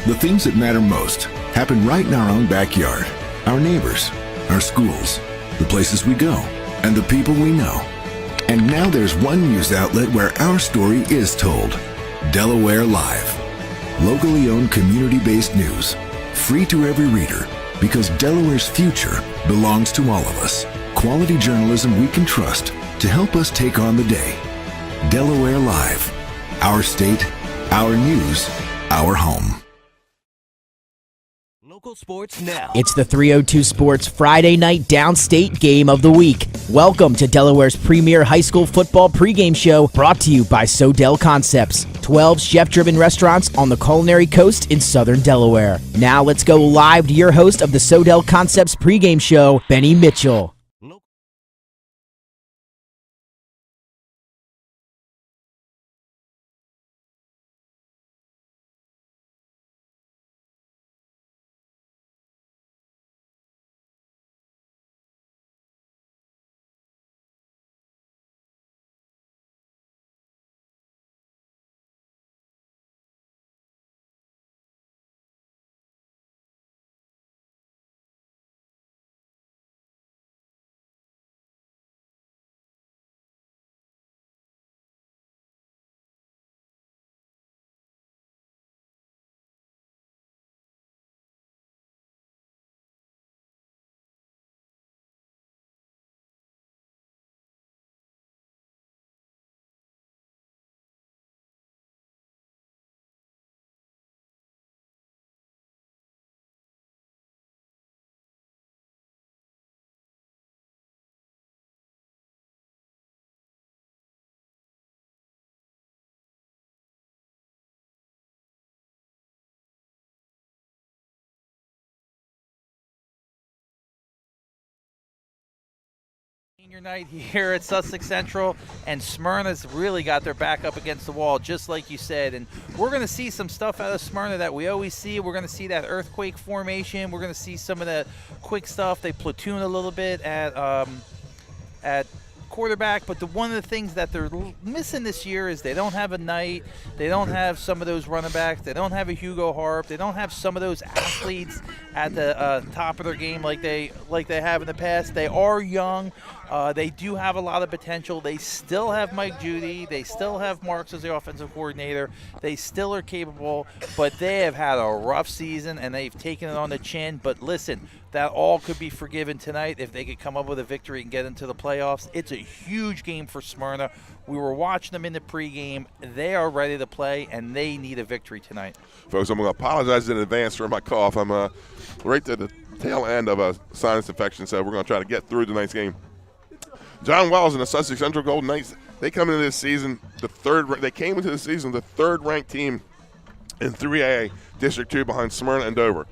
The things that matter most happen right in our own backyard. Our neighbors, our schools, the places we go, and the people we know. And now there's one news outlet where our story is told. Delaware Live. Locally owned, community-based news. Free to every reader, because Delaware's future belongs to all of us. Quality journalism we can trust to help us take on the day. Delaware Live. Our state, our news, our home. Local sports now. It's the 302 Sports Friday night downstate game of the week. Welcome to Delaware's premier high school football pregame show, brought to you by Sodell Concepts, 12 chef-driven restaurants on the culinary coast in southern Delaware. Now let's go live to your host of the Sodell Concepts pregame show, Benny Mitchell. Senior night here at Sussex Central, and Smyrna's really got their back up against the wall, just like you said. And we're going to see some stuff out of Smyrna that we always see. We're going to see that earthquake formation. We're going to see some of the quick stuff. They platoon a little bit at quarterback, but one of the things that they're missing this year is they don't have a Knight. They don't have some of those running backs. They don't have a Hugo Harp. They don't have some of those athletes at the top of their game like they have in the past. They are young. They do have a lot of potential. They still have Mike Judy. They still have Marks as the offensive coordinator. They still are capable, but they have had a rough season, and they've taken it on the chin. But listen, that all could be forgiven tonight if they could come up with a victory and get into the playoffs. It's a huge game for Smyrna. We were watching them in the pregame. They are ready to play, and they need a victory tonight. Folks, I'm going to apologize in advance for my cough. I'm right at the tail end of a sinus infection, so we're going to try to get through tonight's game. John Wells and the Sussex Central Golden Knights, they come into this season they came into the season the third-ranked team in 3A District 2 behind Smyrna and Dover.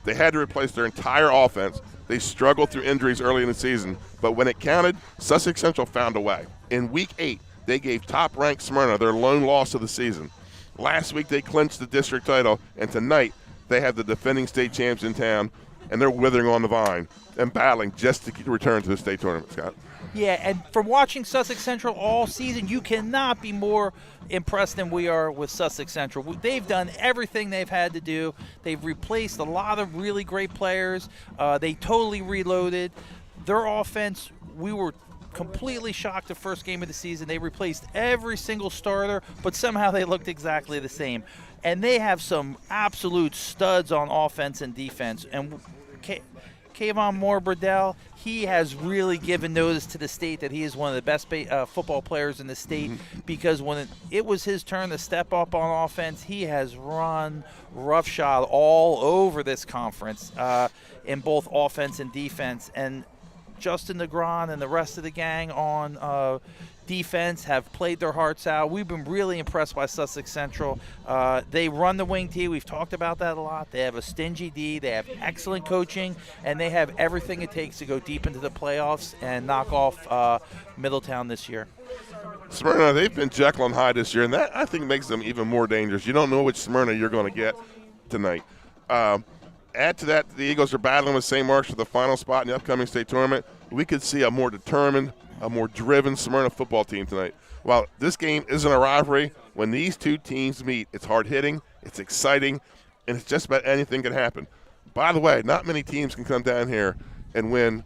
They had to replace their entire offense. They struggled through injuries early in the season, but when it counted, Sussex Central found a way. In Week 8, they gave top-ranked Smyrna their lone loss of the season. Last week, they clinched the district title, and tonight, they have the defending state champs in town, and they're withering on the vine and battling just to return to the state tournament, Scott. Yeah, and from watching Sussex Central all season, you cannot be more impressed than we are with Sussex Central. They've done everything they've had to do. They've replaced a lot of really great players. They totally reloaded. Their offense, we were completely shocked the first game of the season. They replaced every single starter, but somehow they looked exactly the same. And they have some absolute studs on offense and defense. And Kayvon Moore-Burdell, he has really given notice to the state that he is one of the best football players in the state, because when it was his turn to step up on offense, he has run roughshod all over this conference in both offense and defense. And Justin Negron and the rest of the gang on defense have played their hearts out. We've been really impressed by Sussex Central. They run the wing tee. We've talked about that a lot. They have a stingy D. They have excellent coaching, and they have everything it takes to go deep into the playoffs and knock off Middletown this year. Smyrna, they've been Jekyll and Hyde this year, and that, I think, makes them even more dangerous. You don't know which Smyrna you're going to get tonight. Add to that, the Eagles are battling with St. Mark's for the final spot in the upcoming state tournament. We could see a more determined, a more driven Smyrna football team tonight. While this game isn't a rivalry, when these two teams meet, it's hard-hitting, it's exciting, and it's just about anything can happen. By the way, not many teams can come down here and win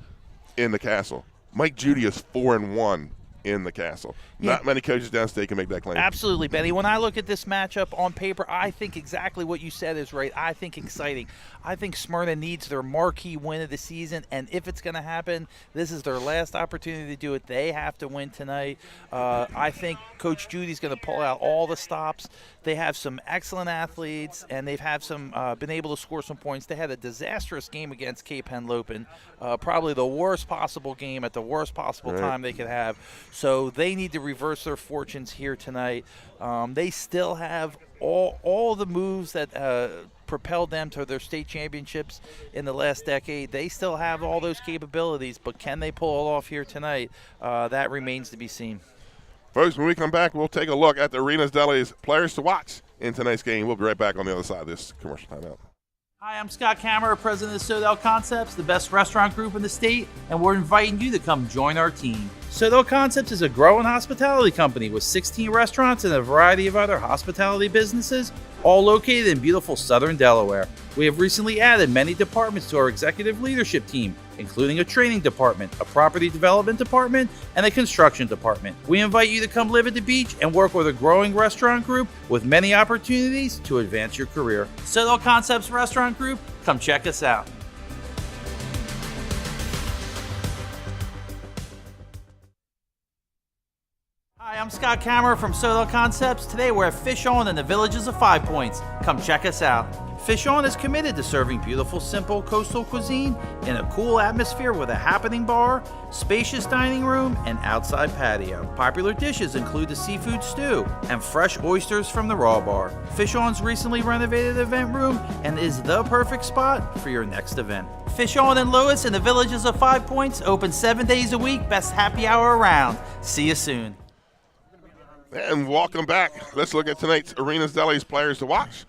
in the Castle. Mike Judy is 4-1 in the Castle. Yeah. Not many coaches downstate can make that claim. Absolutely, Benny. When I look at this matchup on paper, I think exactly what you said is right. I think exciting. I think Smyrna needs their marquee win of the season, and if it's going to happen, this is their last opportunity to do it. They have to win tonight. I think Coach Judy's going to pull out all the stops. They have some excellent athletes, and they've had some been able to score some points. They had a disastrous game against Cape Henlopen, probably the worst possible game at the worst possible time they could have. So they need to reverse their fortunes here tonight. They still have all the moves that propelled them to their state championships in the last decade. They still have all those capabilities, but can they pull it off here tonight? That remains to be seen. Folks, when we come back, we'll take a look at the Arenas Deli's players to watch in tonight's game. We'll be right back on the other side of this commercial timeout. Hi, I'm Scott Kammerer, president of Sodell Concepts, the best restaurant group in the state, and we're inviting you to come join our team. Sodell Concepts is a growing hospitality company with 16 restaurants and a variety of other hospitality businesses, all located in beautiful southern Delaware. We have recently added many departments to our executive leadership team, including a training department, a property development department, and a construction department. We invite you to come live at the beach and work with a growing restaurant group with many opportunities to advance your career. Sodell Concepts Restaurant Group, come check us out. Hi, I'm Scott Kammerer from Sodell Concepts. Today we're at Fish On in the Villages of 5 Points. Come check us out. Fish On is committed to serving beautiful, simple coastal cuisine in a cool atmosphere with a happening bar, spacious dining room, and outside patio. Popular dishes include the seafood stew and fresh oysters from the raw bar. Fish On's recently renovated event room and is the perfect spot for your next event. Fish On in Lewis in the Villages of 5 Points, open 7 days a week, best happy hour around. See you soon. And welcome back. Let's look at tonight's Arenas Deli's players to watch.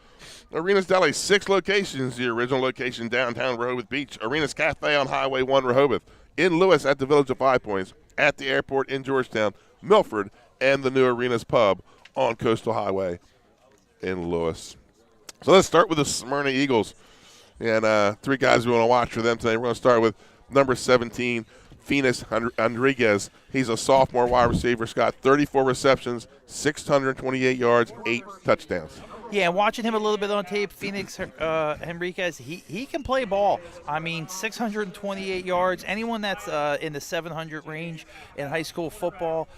Arenas Deli, 6 locations. The original location downtown Rehoboth Beach. Arenas Cafe on Highway 1 Rehoboth. In Lewis at the Village of 5 Points. At the airport in Georgetown, Milford, and the new Arenas Pub on Coastal Highway in Lewis. So let's start with the Smyrna Eagles. And 3 guys we want to watch for them tonight. We're going to start with number 17, Phoenix Rodriguez. He's a sophomore wide receiver. Scott, 34 receptions, 628 yards, 8 touchdowns. Yeah, watching him a little bit on tape, Phoenix Henriquez, he can play ball. I mean, 628 yards. Anyone that's in the 700 range in high school football,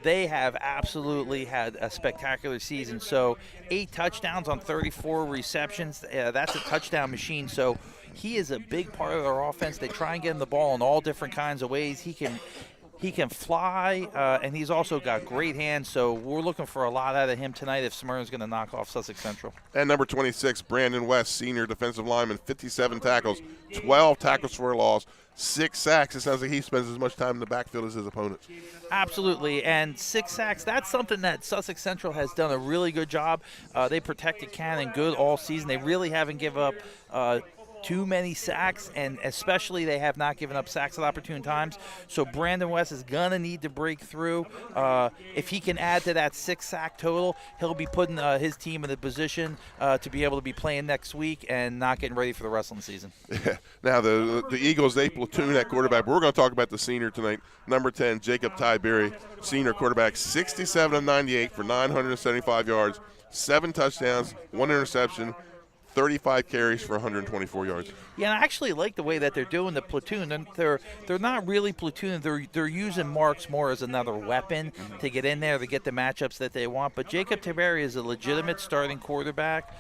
they have absolutely had a spectacular season. So 8 touchdowns on 34 receptions, that's a touchdown machine. So he is a big part of their offense. They try and get him the ball in all different kinds of ways. He can fly, and he's also got great hands, so we're looking for a lot out of him tonight if Smyrna's going to knock off Sussex Central. And number 26, Brandon West, senior defensive lineman, 57 tackles, 12 tackles for a loss, 6 sacks. It sounds like he spends as much time in the backfield as his opponents. Absolutely, and 6 sacks, that's something that Sussex Central has done a really good job. They protected Cannon good all season. They really haven't given up too many sacks, and especially they have not given up sacks at opportune times. So Brandon West is going to need to break through. If he can add to that 6 sack total, he'll be putting his team in a position to be able to be playing next week and not getting ready for the wrestling season. Yeah. Now, the Eagles, they platoon at quarterback, but we're going to talk about the senior tonight. Number 10, Jacob Tiberi, senior quarterback, 67 of 98 for 975 yards, 7 touchdowns, 1 interception, 35 carries for 124 yards. Yeah, and I actually like the way that they're doing the platoon. And they're not really platooning. They're using marks more as another weapon to get in there to get the matchups that they want. But Jacob Tiberi is a legitimate starting quarterback.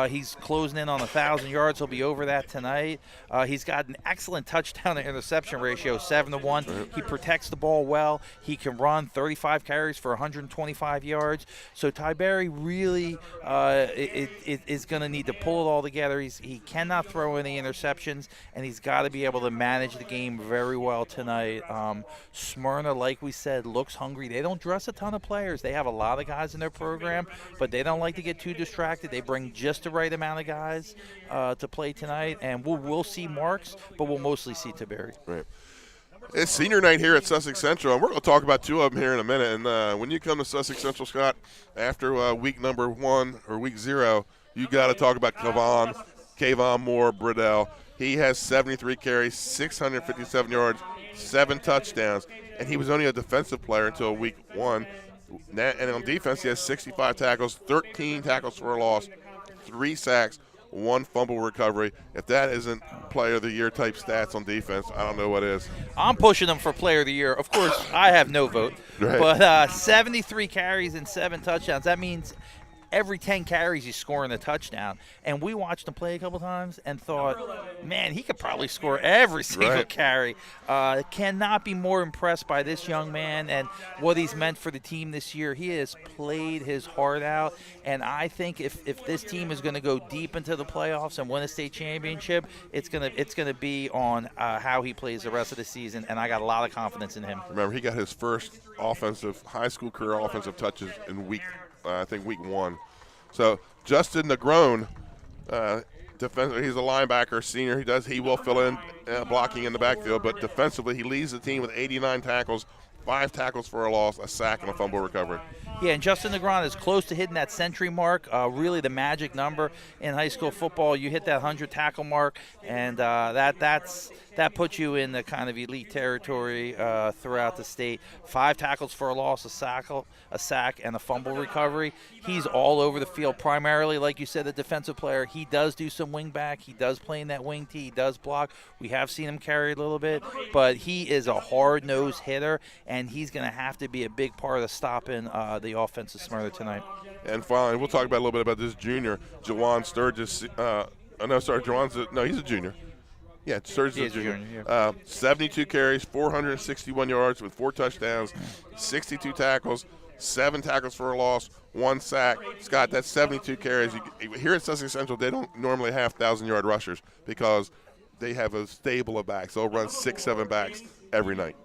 He's closing in on 1,000 yards. He'll be over that tonight. He's got an excellent touchdown to interception ratio, 7-1. He protects the ball well. He can run 35 carries for 125 yards. So Tiberi really is going to need to pull it all together. He cannot throw any interceptions, and he's got to be able to manage the game very well tonight. Smyrna, like we said, looks hungry. They don't dress a ton of players. They have a lot of guys in their program, but they don't like to get too distracted. They bring just the right amount of guys to play tonight, and we'll see Marks, but we'll mostly see Tiberi. Right. It's senior night here at Sussex Central, and we're going to talk about 2 of them here in a minute. And when you come to Sussex Central, Scott, after week number 1 or week 0, you got to talk about Kayvon Moore Bridell. He has 73 carries, 657 yards, 7 touchdowns, and he was only a defensive player until week 1. And on defense, he has 65 tackles, 13 tackles for a loss, 3 sacks, 1 fumble recovery. If that isn't player of the year type stats on defense, I don't know what is. I'm pushing him for player of the year. Of course, I have no vote. Right. But 73 carries and 7 touchdowns. That means every 10 carries he's scoring a touchdown. And we watched him play a couple times and thought, man, he could probably score every single carry. Cannot be more impressed by this young man and what he's meant for the team this year. He has played his heart out, and I think if this team is going to go deep into the playoffs and win a state championship, it's gonna be on how he plays the rest of the season, and I got a lot of confidence in him. Remember, he got his first high school career offensive touches in week 1. So Justin Negrone, defensively, he's a linebacker, senior. He will fill in blocking in the backfield, but defensively he leads the team with 89 tackles, 5 tackles for a loss, a sack, and a fumble recovery. Yeah, and Justin Negron is close to hitting that century mark, really the magic number in high school football. You hit that 100 tackle mark, and that puts you in the kind of elite territory throughout the state. 5 tackles for a loss, a sack, and a fumble recovery. He's all over the field, primarily, like you said, the defensive player. He does do some wing back. He does play in that wing tee. He does block. We have seen him carry a little bit, but he is a hard-nosed hitter, and he's going to have to be a big part of stopping the offense of Smyrna tonight. And finally, we'll talk about a little bit about this junior, Jawan Sturgis. He's a junior. Yeah, Sturgis is a junior. 72 carries, 461 yards with 4 touchdowns, 62 tackles, 7 tackles for a loss, 1 sack. Scott, that's 72 carries. Here at Sussex Central, they don't normally have 1,000-yard rushers because they have a stable of backs. They'll run 6-7 backs every night.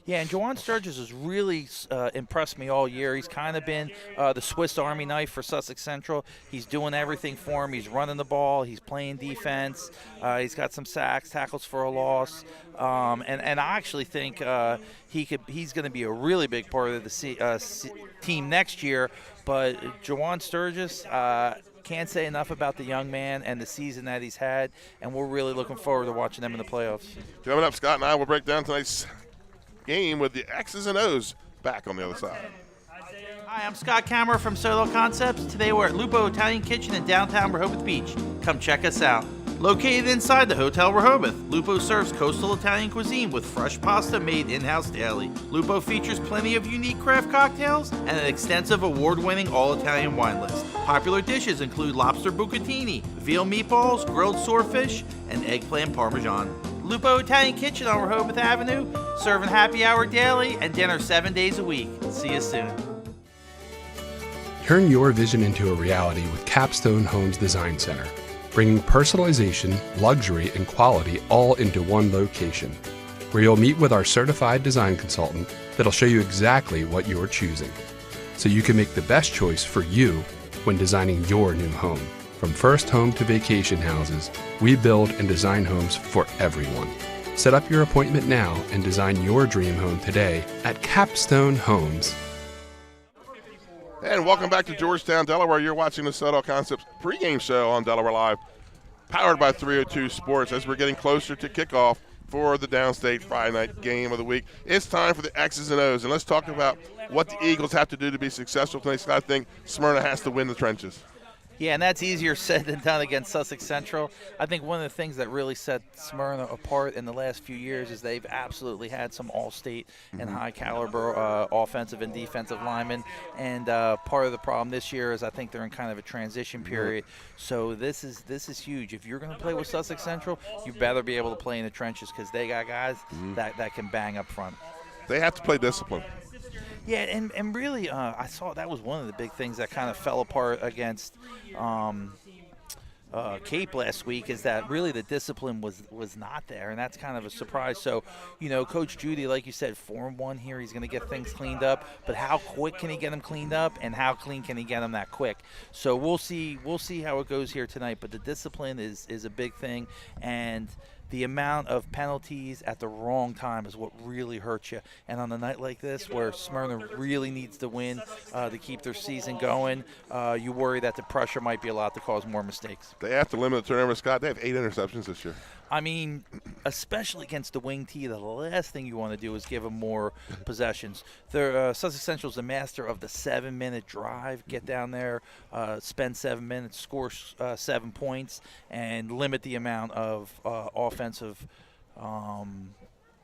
Yeah, and Jawan Sturgis has really impressed me all year. He's kind of been the Swiss Army knife for Sussex Central. He's doing everything for him. He's running the ball. He's playing defense. He's got some sacks, tackles for a loss. And I actually think he's going to be a really big part of the team next year. But Jawan Sturgis, can't say enough about the young man and the season that he's had, and we're really looking forward to watching them in the playoffs. Coming up, Scott and I will break down tonight's game with the X's and O's back on the other side. Hi, I'm Scott Kammerer from Sodell Concepts. Today we're at Lupo Italian Kitchen in downtown Rehoboth Beach. Come check us out. Located inside the Hotel Rehoboth, Lupo serves coastal Italian cuisine with fresh pasta made in-house daily. Lupo features plenty of unique craft cocktails and an extensive award-winning all-Italian wine list. Popular dishes include lobster bucatini, veal meatballs, grilled swordfish, and eggplant parmesan. Lupo Italian Kitchen on Rehoboth Avenue, serving happy hour daily and dinner 7 days a week. See you soon. Turn your vision into a reality with Capstone Homes Design Center, bringing personalization, luxury, and quality all into one location, where you'll meet with our certified design consultant that'll show you exactly what you're choosing, so you can make the best choice for you when designing your new home. From first home to vacation houses, we build and design homes for everyone. Set up your appointment now and design your dream home today at Capstone Homes. And welcome back to Georgetown, Delaware. You're watching the Sodell Concepts pregame show on Delaware Live, powered by 302 Sports. As we're getting closer to kickoff for the Downstate Friday night game of the week, it's time for the X's and O's. And let's talk about what the Eagles have to do to be successful tonight. I think Smyrna has to win the trenches. Yeah, and that's easier said than done against Sussex Central. I think one of the things that really set Smyrna apart in the last few years is they've absolutely had some all-state and high-caliber offensive and defensive linemen. And part of the problem this year is I think they're in kind of a transition period. So this is huge. If you're going to play with Sussex Central, you better be able to play in the trenches because they got guys that can bang up front. They have to play discipline. Yeah, and really, I saw that was one of the big things that kind of fell apart against Cape last week is that really the discipline was not there, and that's kind of a surprise. So, Coach Judy, like you said, 4-1 here. He's going to get things cleaned up, but how quick can he get them cleaned up, and how clean can he get them that quick? So we'll see how it goes here tonight. But the discipline is a big thing, and the amount of penalties at the wrong time is what really hurts you. And on a night like this where Smyrna really needs to win to keep their season going, you worry that the pressure might be a lot to cause more mistakes. They have to limit the turnover, Scott. They have 8 interceptions this year. I mean, especially against the wing tee, the last thing you want to do is give them more possessions. Sussex Central is the master of the 7-minute drive. Get down there, spend 7 minutes, score 7 points, and limit the amount of offensive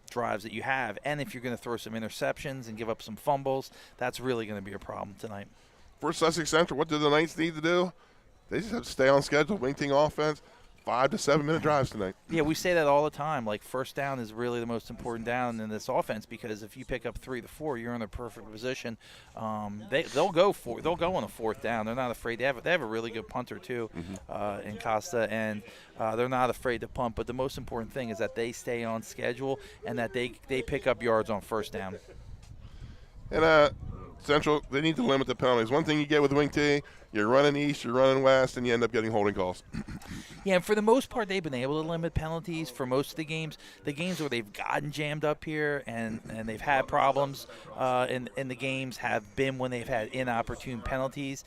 drives that you have. And if you're going to throw some interceptions and give up some fumbles, that's really going to be a problem tonight. For Sussex Central, what do the Knights need to do? They just have to stay on schedule, wing tee offense. 5 to 7 minute drives tonight. Yeah, we say that all the time. Like, first down is really the most important down in this offense, because if you pick up 3 to 4, you're in a perfect position. They'll go on a 4th down. They're not afraid. They have a really good punter too, in Costa, and they're not afraid to punt. But the most important thing is that they stay on schedule and that they pick up yards on first down. And Central, they need to limit the penalties. One thing you get with wing tee, you're running east, you're running west, and you end up getting holding calls. Yeah, and for the most part, they've been able to limit penalties for most of the games. The games where they've gotten jammed up here and they've had problems in the games have been when they've had inopportune penalties.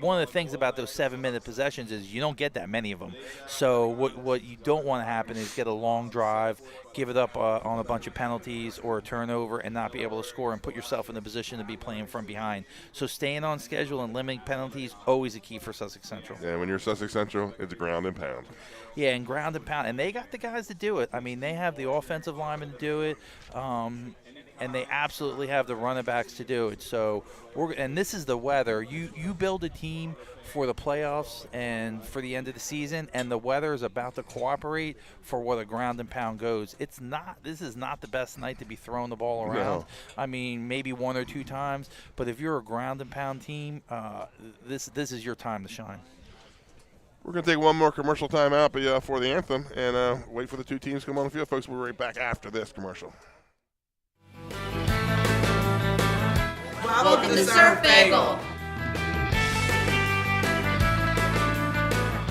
One of the things about those 7-minute possessions is you don't get that many of them. So what you don't want to happen is get a long drive, give it up on a bunch of penalties or a turnover, and not be able to score and put yourself in a position to be playing from behind. So staying on schedule and limiting penalties, always a key for Sussex Central. Yeah, when you're Sussex Central, it's ground and pound. Yeah, and ground and pound. And they got the guys to do it. I mean, they have the offensive linemen to do it. And they absolutely have the running backs to do it. So, and this is the weather. You build a team for the playoffs and for the end of the season, and the weather is about to cooperate for where the ground and pound goes. This is not the best night to be throwing the ball around. No. I mean, maybe 1 or 2 times, but if you're a ground and pound team, this is your time to shine. We're going to take one more commercial time out for the anthem and wait for the 2 teams to come on the field. Folks, we'll be right back after this commercial. Welcome to Surf Bagel.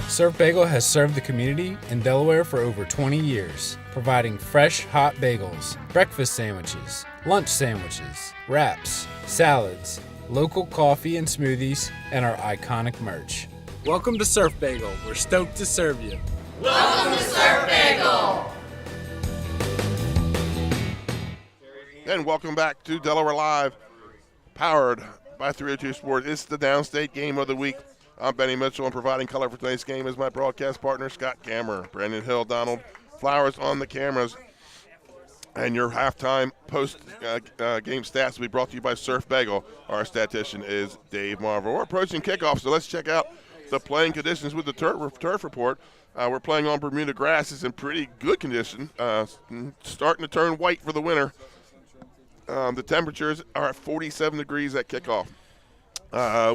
Surf Bagel has served the community in Delaware for over 20 years, providing fresh, hot bagels, breakfast sandwiches, lunch sandwiches, wraps, salads, local coffee and smoothies, and our iconic merch. Welcome to Surf Bagel. We're stoked to serve you. Welcome to Surf Bagel. And welcome back to Delaware Live, powered by 302 Sports. It's the downstate game of the week. I'm Benny Mitchell, and providing color for tonight's game is my broadcast partner, Scott Kammer. Brandon Hill, Donald Flowers on the cameras. And your halftime post-game stats will be brought to you by Surf Bagel. Our statistician is Dave Marvel. We're approaching kickoff, so let's check out the playing conditions with the turf report. We're playing on Bermuda grass. It's in pretty good condition, starting to turn white for the winter. The temperatures are at 47 degrees at kickoff.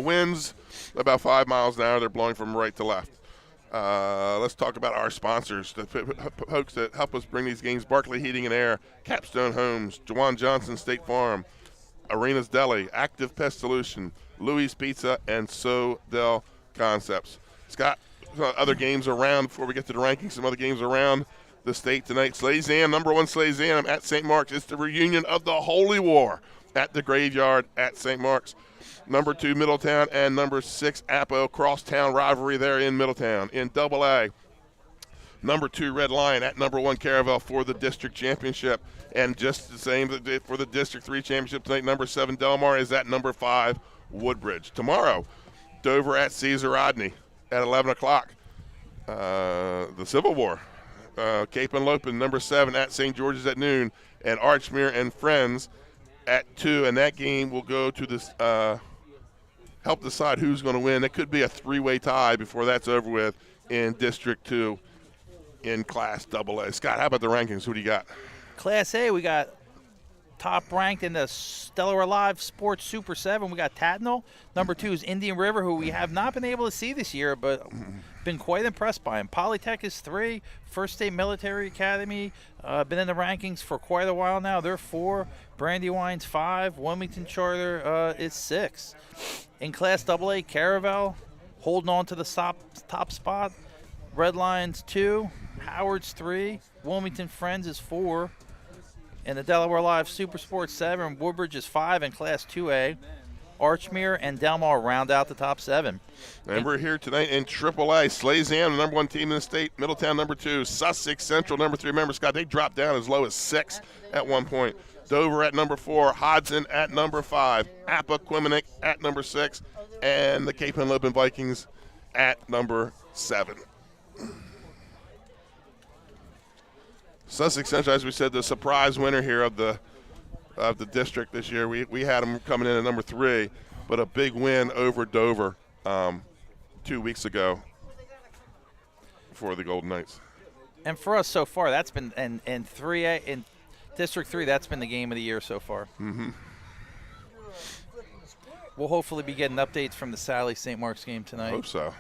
Winds about 5 miles an hour. They're blowing from right to left. Let's talk about our sponsors, the folks that help us bring these games: Barclay Heating and Air, Capstone Homes, Jawan Johnson State Farm, Arenas Deli, Active Pest Solution, Louis Pizza, and Sodell Concepts. Scott, other games around before we get to the rankings, some other games around the state tonight. Slazan, number 1 Slazan at St. Mark's. It's the reunion of the Holy War at the Graveyard at St. Mark's. Number 2 Middletown and number 6 Appo, crosstown rivalry there in Middletown. In AA, number 2 Red Lion at number 1 Caravel for the district championship. And just the same for the District 3 championship tonight, number 7 Delmar is at number 5 Woodbridge. Tomorrow, Dover at Caesar Rodney at 11 o'clock. The Civil War. Cape and Lopin, number 7 at St. George's at noon, and Archmere and Friends at 2. And that game will go to this help decide who's going to win. It could be a 3-way tie before that's over with in District 2 in Class AA. Scott, how about the rankings? Who do you got? Class A, we got top ranked in the Delaware Live Sports Super 7. We got Tatnall. Number 2 is Indian River, who we have not been able to see this year, but been quite impressed by him. Polytech is 3. First State Military Academy, been in the rankings for quite a while now. They're 4. Brandywine's 5. Wilmington Charter is 6. In Class AA, Caravel holding on to the top spot. Red Lions 2. Howard's 3, Wilmington Friends is 4. In the Delaware Live Super Sports 7, Woodbridge is 5 in Class 2A. Archmere and Delmar round out the top 7. And we're here tonight in AAA. Slazan, the number 1 team in the state. Middletown, number 2. Sussex Central, number 3. Remember, Scott, they dropped down as low as 6 at one point. Dover at number 4. Hodson at number 5. Appaquiddick at number 6. And the Cape Henlopen Vikings at number 7. Sussex Central, as we said, the surprise winner here of the district this year. We had them coming in at number 3, but a big win over Dover 2 weeks ago for the Golden Knights. And for us so far, that's been in 3A in District 3. That's been the game of the year so far. Mm-hmm. We'll hopefully be getting updates from the Sally St. Mark's game tonight. I hope so.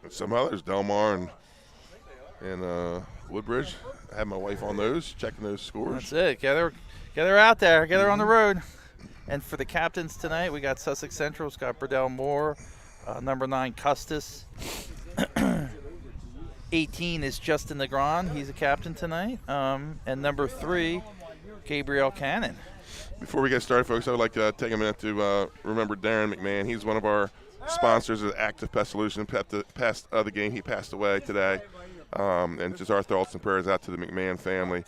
And some others, Delmar and Woodbridge. I had my wife on those, checking those scores. That's it. Get her out there. Get her on the road. And for the captains tonight, we got Sussex Central. It's got Burdell Moore, number 9 Custis. 18 is Justin Negron. He's a captain tonight. And number 3, Gabriel Cannon. Before we get started, folks, I would like to take a minute to remember Darren McMahon. He's one of our sponsors of Active Pest Solution. The game, he passed away today. And just our thoughts and prayers out to the McMahon family.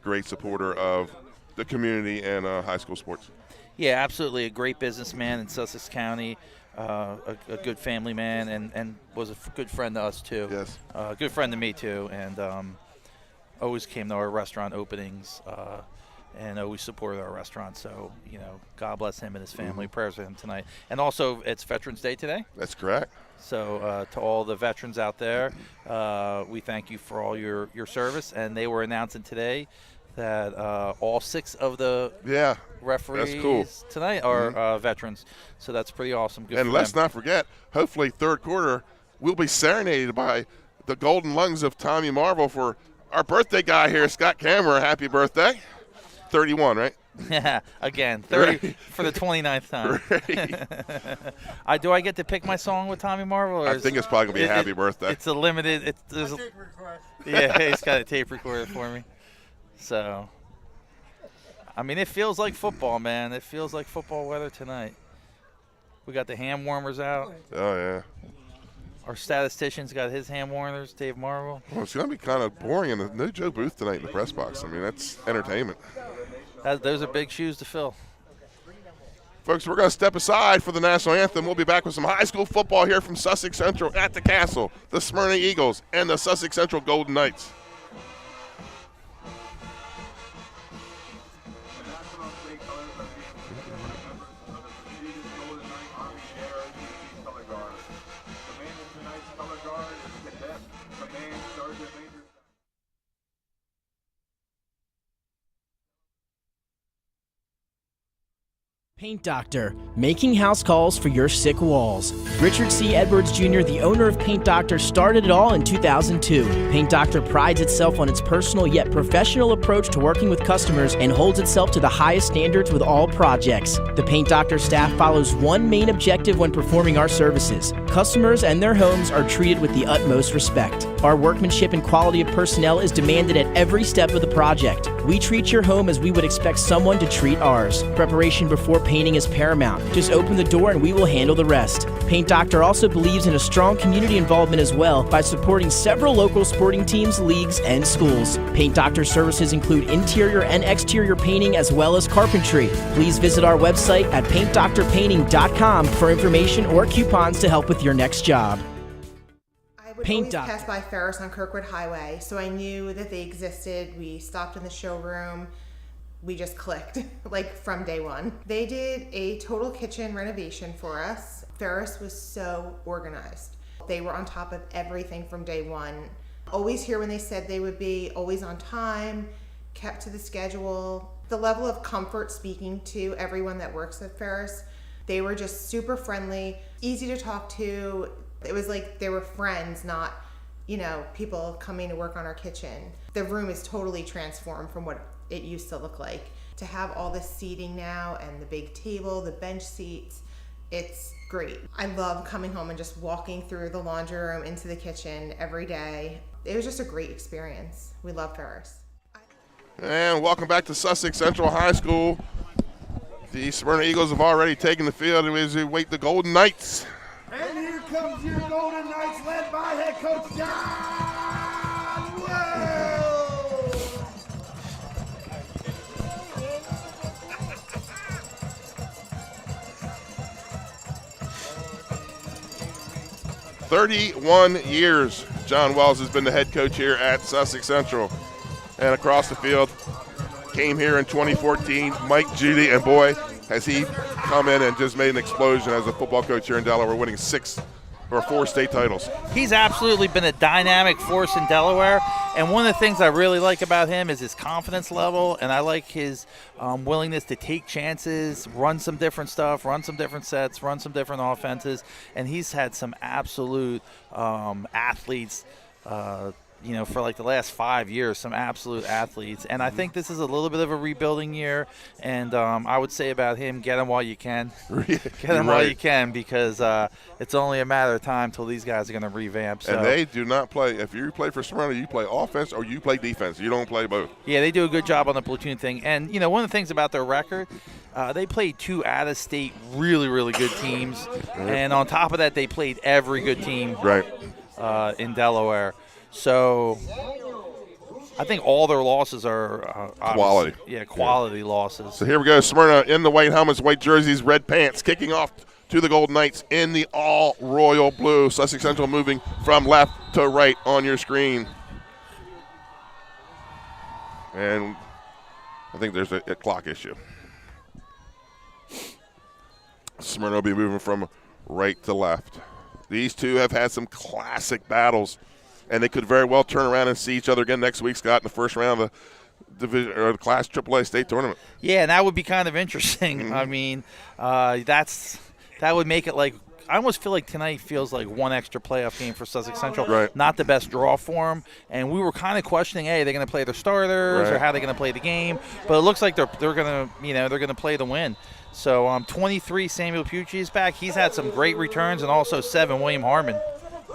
Great supporter of the community and high school sports. Yeah, absolutely. A great businessman in Sussex County, a good family man, and was a good friend to us, too. Yes. A good friend to me, too, and always came to our restaurant openings and always supported our restaurant. So, God bless him and his family. Mm-hmm. Prayers for him tonight. And also, it's Veterans Day today. That's correct. So to all the veterans out there, we thank you for all your service. And they were announcing today that all 6 of the referees that's cool. tonight are veterans. So that's pretty awesome. Good and for let's them. not forget, hopefully third quarter, we'll be serenaded by the golden lungs of Tommy Marvel for our birthday guy here, Scott Cameron. Happy birthday. 31, right? Yeah, again, 30 for the 29th time. Do I get to pick my song with Tommy Marvel? Or I think it's probably going to be a happy birthday. It's a limited. Yeah, he's got a tape recorder for me. So, I mean, it feels like football, man. It feels like football weather tonight. We got the ham warmers out. Oh, yeah. Our statistician's got his ham warmers, Dave Marvel. Well, it's going to be kind of boring. And no Joe Booth tonight in the press box. I mean, that's entertainment. Those are big shoes to fill. Folks, we're going to step aside for the national anthem. We'll be back with some high school football here from Sussex Central at the Castle, the Smyrna Eagles, and the Sussex Central Golden Knights. Paint Doctor, making house calls for your sick walls. Richard C. Edwards Jr., the owner of Paint Doctor, started it all in 2002. Paint Doctor prides itself on its personal yet professional approach to working with customers and holds itself to the highest standards with all projects. The Paint Doctor staff follows one main objective when performing our services. Customers and their homes are treated with the utmost respect. Our workmanship and quality of personnel is demanded at every step of the project. We treat your home as we would expect someone to treat ours. Preparation before painting is paramount. Just open the door and we will handle the rest. Paint Doctor also believes in a strong community involvement as well by supporting several local sporting teams, leagues, and schools. Paint Doctor services include interior and exterior painting as well as carpentry. Please visit our website at paintdoctorpainting.com for information or coupons to help with your next job. I would Paint always Doctor. pass by Ferris on Kirkwood Highway, so I knew that they existed. We stopped in the showroom. We just clicked, like from day one. They did a total kitchen renovation for us. Ferris was so organized. They were on top of everything from day one. Always here when they said they would be, always on time, kept to the schedule. The level of comfort speaking to everyone that works at Ferris, they were just super friendly, easy to talk to. It was like they were friends, not, people coming to work on our kitchen. The room is totally transformed from what it used to look like. To have all this seating now and the big table, the bench seats, it's great. I love coming home and just walking through the laundry room into the kitchen every day. it was just a great experience. We love Ferris. And welcome back to Sussex Central High School. The Smyrna Eagles have already taken the field as we wait the Golden Knights. And here comes your Golden Knights, led by head coach John Wells. 31 years John Wells has been the head coach here at Sussex Central. And across the field, came here in 2014, Mike Judy, and boy, has he come in and just made an explosion as a football coach here in Delaware, winning 4 state titles. He's absolutely been a dynamic force in Delaware, and one of the things I really like about him is his confidence level, and I like his willingness to take chances, run some different stuff, run some different sets, run some different offenses, and he's had some absolute athletes for like the last 5 years, some absolute athletes. And I think this is a little bit of a rebuilding year. And I would say about him, get him while you can. Get him while you can, because it's only a matter of time till these guys are going to revamp. So. And they do not play. If you play for Smyrna, you play offense or you play defense. You don't play both. Yeah, they do a good job on the platoon thing. And, one of the things about their record, they played 2 out-of-state really, really good teams. Mm-hmm. And on top of that, they played every good team in Delaware. So I think all their losses are quality. Yeah, quality losses. So here we go. Smyrna in the white helmets, white jerseys, red pants, kicking off to the Golden Knights in the all-royal blue. Sussex Central moving from left to right on your screen. And I think there's a clock issue. Smyrna will be moving from right to left. These two have had some classic battles, and they could very well turn around and see each other again next week, Scott, in the first round of the division or the Class AAA state tournament. Yeah, and that would be kind of interesting. Mm-hmm. I mean, that would make it like – I almost feel like tonight feels like one extra playoff game for Sussex Central. Right. Not the best draw for them, and we were kind of questioning, hey, are they going to play their starters or how are they going to play the game? But it looks like they're going to play the win. So 23, Samuel Pucci is back. He's had some great returns, and also 7, William Harmon.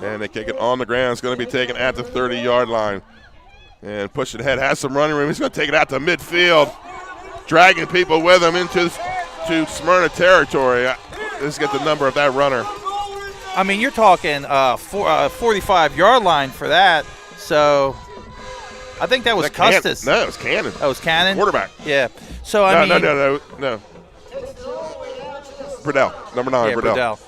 And they kick it on the ground. It's going to be taken at the 30-yard line. And pushing ahead, has some running room. He's going to take it out to midfield, dragging people with him into Smyrna territory. Let's get the number of that runner. I mean, you're talking 45-yard line for that. So I think that was Custis. No, it was Cannon. Oh, it was Cannon? Quarterback. Yeah. So, I mean. No. Burdell, number 9, yeah, Burdell.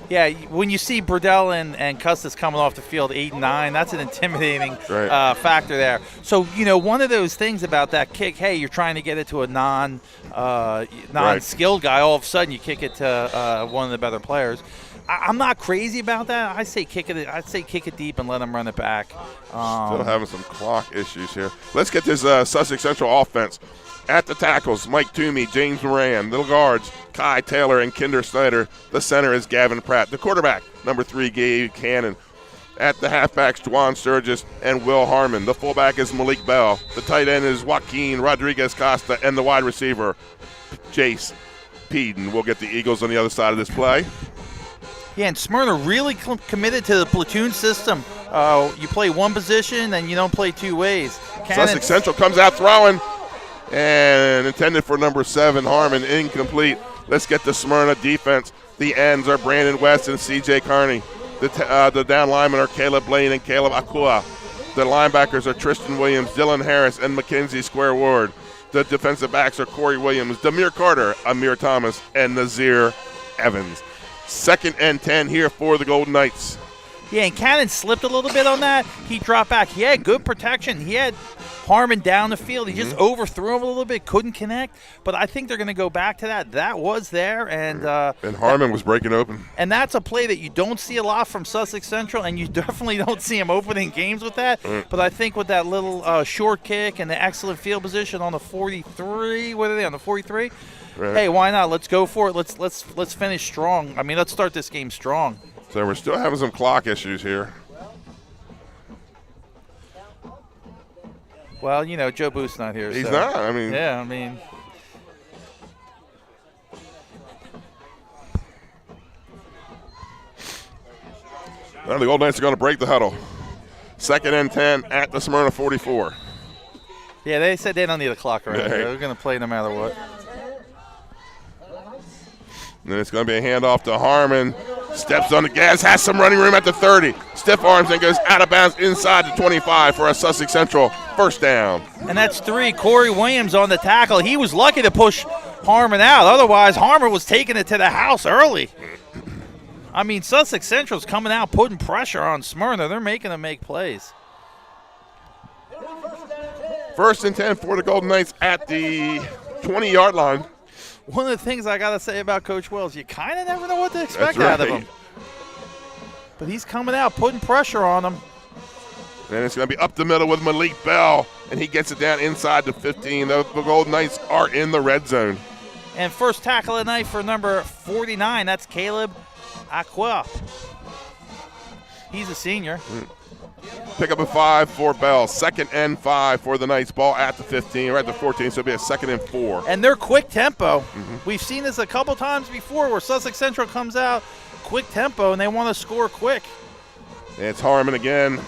Yeah, when you see Burdell and Custis coming off the field 8 and 9, that's an intimidating factor there. So, one of those things about that kick, hey, you're trying to get it to a non-skilled guy. All of a sudden, you kick it to one of the better players. I'm not crazy about that. I say kick it deep and let them run it back. Still having some clock issues here. Let's get this Sussex Central offense. At the tackles, Mike Toomey, James Moran. The guards, Kai Taylor and Kinder Snyder. The center is Gavin Pratt. The quarterback, number 3, Gabe Cannon. At the halfbacks, Juan Sturgis and Will Harmon. The fullback is Malik Bell. The tight end is Joaquin Rodriguez Costa. And the wide receiver, Jace Peden. We'll get the Eagles on the other side of this play. Yeah, and Smyrna really committed to the platoon system. You play one position and you don't play 2 ways. Sussex Central comes out throwing. And intended for number 7, Harmon, incomplete. Let's get the Smyrna defense. The ends are Brandon West and C.J. Carney. The down linemen are Caleb Blaine and Caleb Akua. The linebackers are Tristan Williams, Dylan Harris, and Mackenzie Square Ward. The defensive backs are Corey Williams, Demir Carter, Amir Thomas, and Nazir Evans. 2nd and 10 here for the Golden Knights. Yeah, and Cannon slipped a little bit on that. He dropped back. He had good protection. He had Harmon down the field. He just overthrew him a little bit, couldn't connect. But I think they're going to go back to that. That was there. And Harmon was breaking open. And that's a play that you don't see a lot from Sussex Central, and you definitely don't see him opening games with that. But I think with that little short kick and the excellent field position on the 43, what are they, on the 43? Right. Hey, why not? Let's go for it. Let's finish strong. I mean, let's start this game strong. So we're still having some clock issues here. Well, Joe Booth's not here. He's not. I mean. Yeah, I mean. Now the Golden Knights are going to break the huddle. Second and 10 at the Smyrna 44. Yeah, they said they don't need a clock around Right. here. They're going to play no matter what. And then it's going to be a handoff to Harmon. Steps on the gas, has some running room at the 30. Stiff arms and goes out of bounds inside the 25 for a Sussex Central first down. And that's 3. Corey Williams on the tackle. He was lucky to push Harmon out. Otherwise, Harmon was taking it to the house early. I mean, Sussex Central's coming out, putting pressure on Smyrna. They're making them make plays. First and 10 for the Golden Knights at the 20-yard line. One of the things I got to say about Coach Wells, you kind of never know what to expect That's out of right. him. But he's coming out, putting pressure on them. And it's going to be up the middle with Malik Bell, and he gets it down inside the 15. The Golden Knights are in the red zone. And first tackle of the night for number 49, that's Caleb Aqua. He's a senior. Pick up a 5 for Bell. Second and 5 for the Knights. Ball at the 15, or at the 14, so it'll be a second and 4. And they're quick tempo. We've seen this a couple times before where Sussex Central comes out quick tempo and they want to score quick. And it's Harmon again.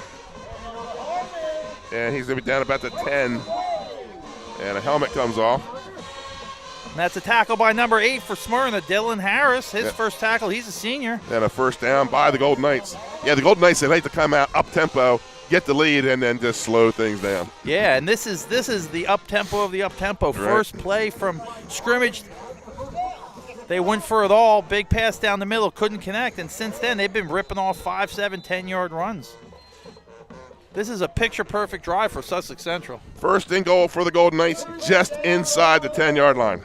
And he's going to be down about the 10. And a helmet comes off. And that's a tackle by number 8 for Smyrna, Dylan Harris. His first tackle, he's a senior. And a first down by the Golden Knights. Yeah, the Golden Knights, they like to come out up-tempo, get the lead, and then just slow things down. Yeah, and this is the up-tempo of the up-tempo. Right. First play from scrimmage, they went for it all. Big pass down the middle, couldn't connect. And since then, they've been ripping off 5, 7, 10-yard runs. This is a picture-perfect drive for Sussex Central. First and goal for the Golden Knights, just inside the 10-yard line.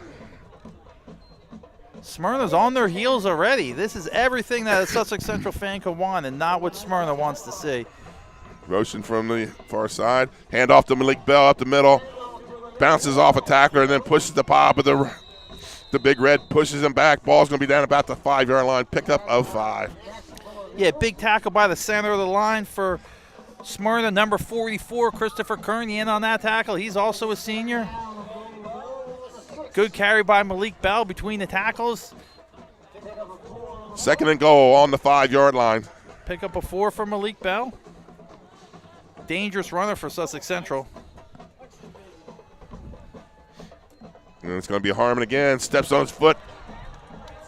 Smyrna's on their heels already. This is everything that a Sussex Central fan could want and not what Smyrna wants to see. Motion from the far side. Hand off to Malik Bell up the middle. Bounces off a tackler and then pushes the pop. But the Big Red pushes him back. Ball's going to be down about the 5-yard line. Pickup of 5. Yeah, big tackle by the center of the line for Smyrna. Number 44, Christopher Kearney, in on that tackle. He's also a senior. Good carry by Malik Bell between the tackles. Second and goal on the 5-yard line. Pick up a 4 for Malik Bell. Dangerous runner for Sussex Central. And it's going to be Harmon again. Steps on his foot.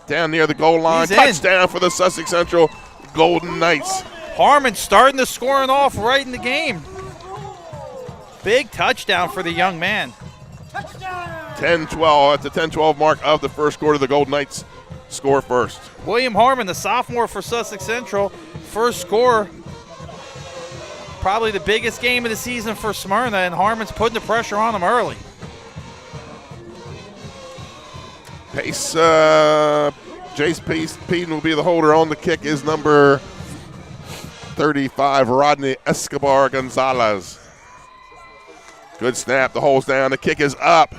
Down near the goal line. He's Touchdown for the Sussex Central Golden Knights. Harmon starting the scoring off right in the game. Big touchdown for the young man. 10-12 at the 10-12 mark of the first quarter. The Golden Knights score first. William Harmon, the sophomore for Sussex Central, first score. Probably the biggest game of the season for Smyrna, and Harmon's putting the pressure on him early. Pace, Jace Peden will be the holder. On the kick is number 35, Rodney Escobar Gonzalez. Good snap. The hole's down. The kick is up.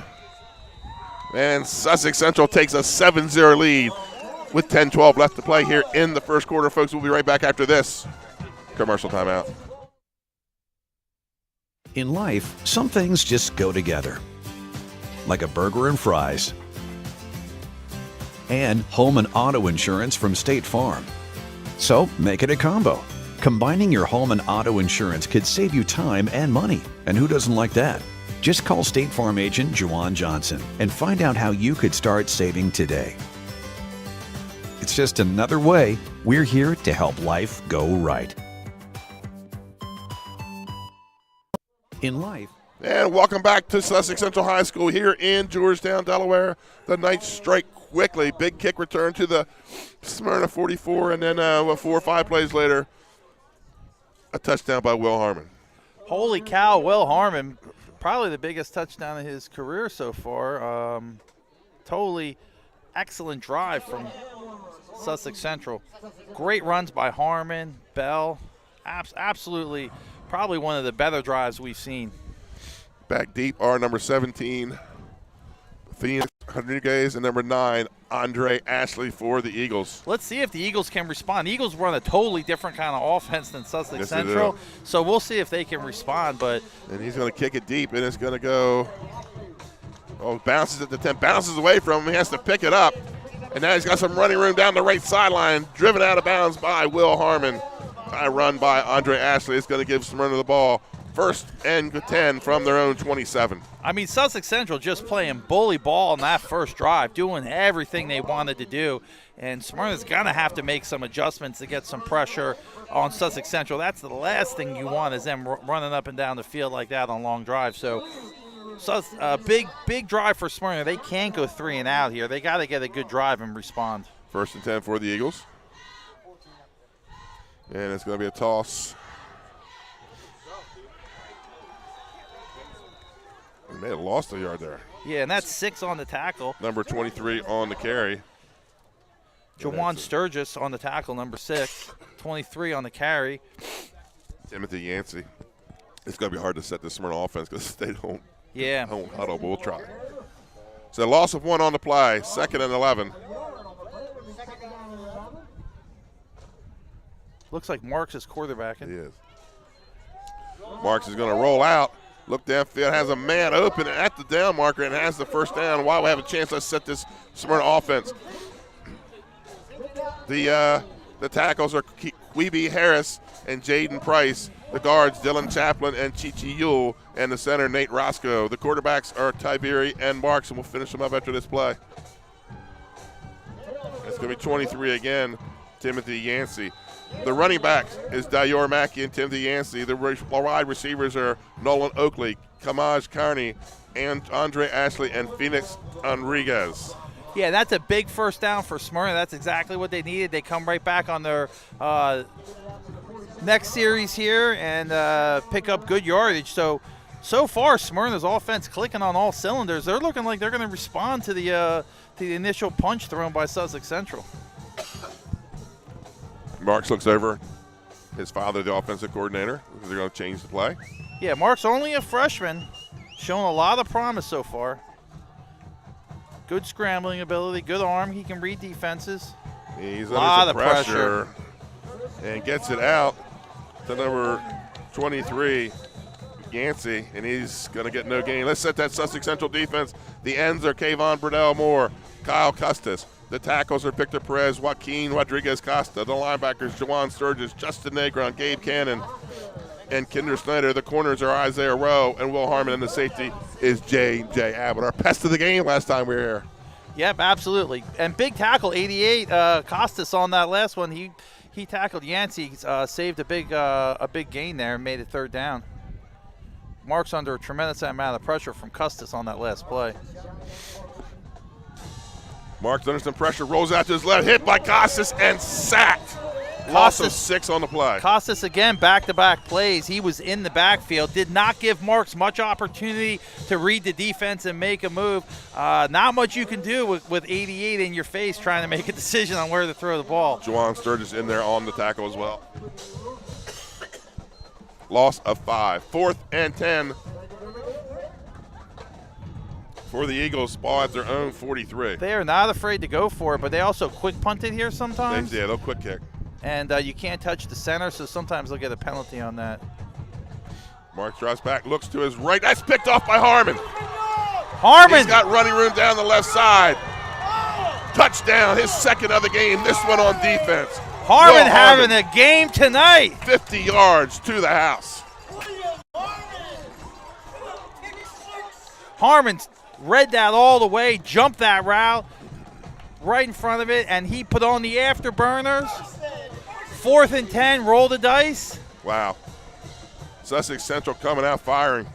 And Sussex Central takes a 7-0 lead with 10-12 left to play here in the first quarter. Folks, we'll be right back after this commercial timeout. In life, some things just go together, like a burger and fries, and home and auto insurance from State Farm. So make it a combo. Combining your home and auto insurance could save you time and money, and who doesn't like that? Just call State Farm agent Juwan Johnson and find out how you could start saving today. It's just another way we're here to help life go right. In life. And welcome back to Sussex Central High School here in Georgetown, Delaware. The Knights strike quickly. Big kick return to the Smyrna 44, and then 4 or 5 plays later, a touchdown by Will Harmon. Holy cow, Will Harmon, probably the biggest touchdown of his career so far. Totally excellent drive from Sussex Central. Great runs by Harmon, Bell. Absolutely, probably one of the better drives we've seen. Back deep are number 17, Phoenix Rodriguez, and number 9, Andre Ashley for the Eagles. Let's see if the Eagles can respond. The Eagles run a totally different kind of offense than Sussex Yes, Central, they do. so we'll see if they can respond. But And he's going to kick it deep, and it's going to go, bounces at the 10, bounces away from him. He has to pick it up. And now he's got some running room down the right sideline, driven out of bounds by Will Harmon. High run by Andre Ashley is going to give Smyrna the ball. 1st and 10 from their own 27. I mean, Sussex Central just playing bully ball in that first drive, doing everything they wanted to do. And Smyrna's going to have to make some adjustments to get some pressure on Sussex Central. That's the last thing you want is them running up and down the field like that on long drives. So big drive for Smyrna. They can't go 3 and out here. They got to get a good drive and respond. 1st and 10 for the Eagles. And it's going to be a toss. They may have lost a yard there. Yeah, and that's 6 on the tackle. Number 23 on the carry. Jawan Sturgis on the tackle, number 6. 23 on the carry. Timothy Yancey. It's going to be hard to set this Smyrna offense because they don't huddle, but we'll try. So loss of 1 on the play, 2nd and 11. Looks like Marks is quarterbacking. He is. Marks is going to roll out. Look downfield, has a man open at the down marker and has the first down. While we have a chance to set this Smyrna offense. The tackles are Queeby Harris and Jaden Price. The guards, Dylan Chaplin and Chichi Yule. And the center, Nate Roscoe. The quarterbacks are Tiberi and Marks, and we'll finish them up after this play. It's going to be 23 again, Timothy Yancey. The running backs is Dior Mackey and Timothy Yancey. The wide receivers are Nolan Oakley, Kamaj Carney, and Andre Ashley and Phoenix Enriquez. Yeah, that's a big first down for Smyrna. That's exactly what they needed. They come right back on their next series here and pick up good yardage. So far, Smyrna's offense clicking on all cylinders. They're looking like they're going to respond to the initial punch thrown by Sussex Central. Marks looks over his father, the offensive coordinator. They're going to change the play. Yeah, Mark's only a freshman, showing a lot of promise so far. Good scrambling ability, good arm. He can read defenses. He's under some pressure and gets it out to number 23, Yancey, and he's going to get no gain. Let's set that Sussex Central defense. The ends are Kayvon Burdell Moore, Kyle Custis. The tackles are Victor Perez, Joaquin Rodriguez Costa. The linebackers, Jawan Sturgis, Justin Negron, Gabe Cannon, and Kinder Snyder. The corners are Isaiah Rowe and Will Harmon, and the safety is J.J. Abbott. Our pest of the game last time we were here. Yep, absolutely. And big tackle, 88, Costas on that last one. He tackled Yancey, saved a big gain there and made it 3rd down. Mark's under a tremendous amount of pressure from Custis on that last play. Mark's under some pressure, rolls out to his left, hit by Costas and sacked. Loss of 6 on the play. Costas again, back-to-back plays. He was in the backfield, did not give Marks much opportunity to read the defense and make a move. Not much you can do with 88 in your face trying to make a decision on where to throw the ball. Jawan Sturgis in there on the tackle as well. Loss of 5. 4th and 10 for the Eagles. Ball at their own 43. They are not afraid to go for it, but they also quick punted here sometimes. They'll quick kick. And you can't touch the center, so sometimes they'll get a penalty on that. Mark drives back, looks to his right. That's picked off by Harmon. Harmon! He's got running room down the left side. Touchdown, his 2nd of the game. This one on defense. Harmon having a game tonight. 50 yards to the house. Harmon read that all the way, jumped that route right in front of it, and he put on the afterburners. 4th and 10, roll the dice. Wow. Sussex Central coming out firing.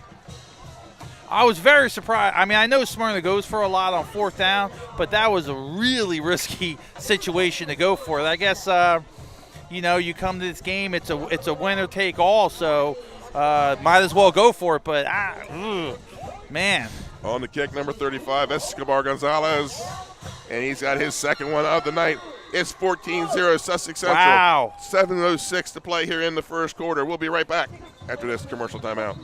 I was very surprised. I mean, I know Smyrna goes for a lot on 4th down, but that was a really risky situation to go for. I guess, you come to this game, it's a winner take all, so might as well go for it. But, man. On the kick, number 35, Escobar Gonzalez. And he's got his 2nd one of the night. It's 14-0 Sussex Central. Wow. 7:06 to play here in the first quarter. We'll be right back after this commercial timeout.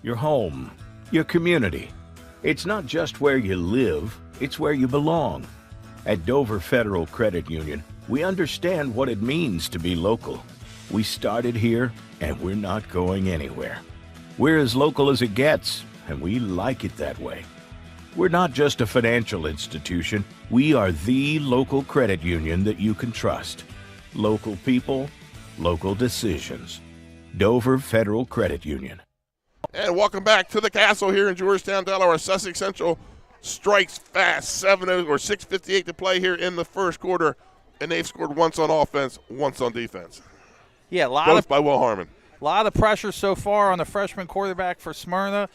Your home, your community. It's not just where you live, it's where you belong. At Dover Federal Credit Union, we understand what it means to be local. We started here, and we're not going anywhere. We're as local as it gets, and we like it that way. We're not just a financial institution. We are the local credit union that you can trust. Local people, local decisions. Dover Federal Credit Union. And welcome back to the Castle here in Georgetown, Delaware. Sussex Central strikes fast, 6:58 to play here in the first quarter, and they've scored once on offense, once on defense. Yeah, both by Will Harmon. A lot of pressure so far on the freshman quarterback for Smyrna.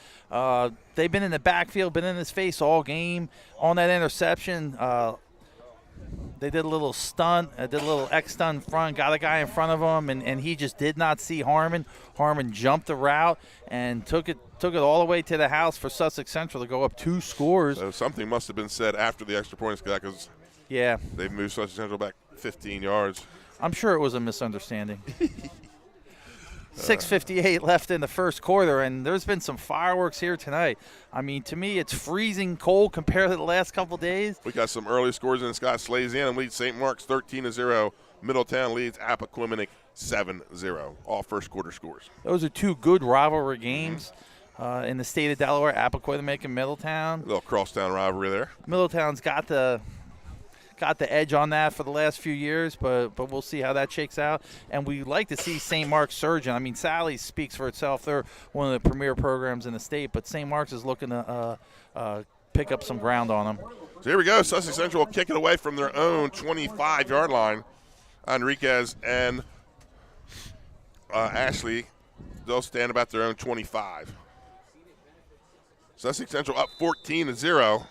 They've been in the backfield, been in his face all game. On that interception, they did a little stunt, did a little X-stunt in front, got a guy in front of him, and he just did not see Harmon. Harmon jumped the route and took it all the way to the house for Sussex Central to go up 2 scores. So something must have been said after the extra points got, because they've moved Sussex Central back 15 yards. I'm sure it was a misunderstanding. 6:58 left in the first quarter, and there's been some fireworks here tonight. I mean, to me, it's freezing cold compared to the last couple days. We got some early scores in. Scott Slazian leads St. Mark's 13-0. Middletown leads Appoquinimink 7-0. All first quarter scores. Those are 2 good rivalry games in the state of Delaware, Appoquinimink and Middletown. A little crosstown rivalry there. Middletown's got the edge on that for the last few years, but we'll see how that shakes out. And we like to see St. Mark's surgeon. I mean, Sally's speaks for itself. They're one of the premier programs in the state, but St. Mark's is looking to pick up some ground on them. So here we go. Sussex Central will kick it away from their own 25-yard line. Enriquez and Ashley, they'll stand about their own 25. Sussex Central up 14-0.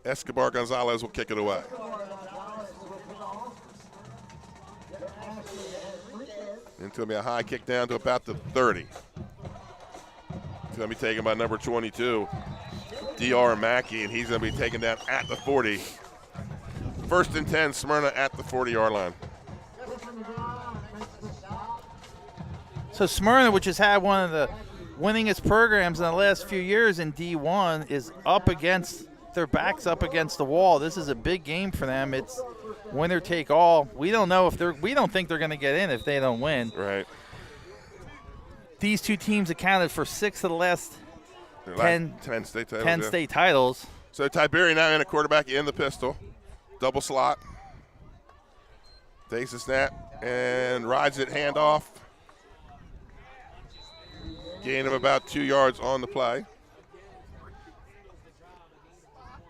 Escobar Gonzalez will kick it away. It's going to be a high kick down to about the 30. It's going to be taken by number 22, D.R. Mackey, and he's going to be taken down at the 40. 1st and 10, Smyrna at the 40-yard line. So Smyrna, which has had one of the winningest programs in the last few years in D1, is up against their backs up against the wall. This is a big game for them. It's winner take all. We don't know if we don't think they're going to get in if they don't win. Right. These 2 teams accounted for 6 of the last 10 state titles. 10 state titles. So Tiberi now in a quarterback in the pistol. Double slot. Takes a snap and rides it, handoff. Gain of about 2 yards on the play.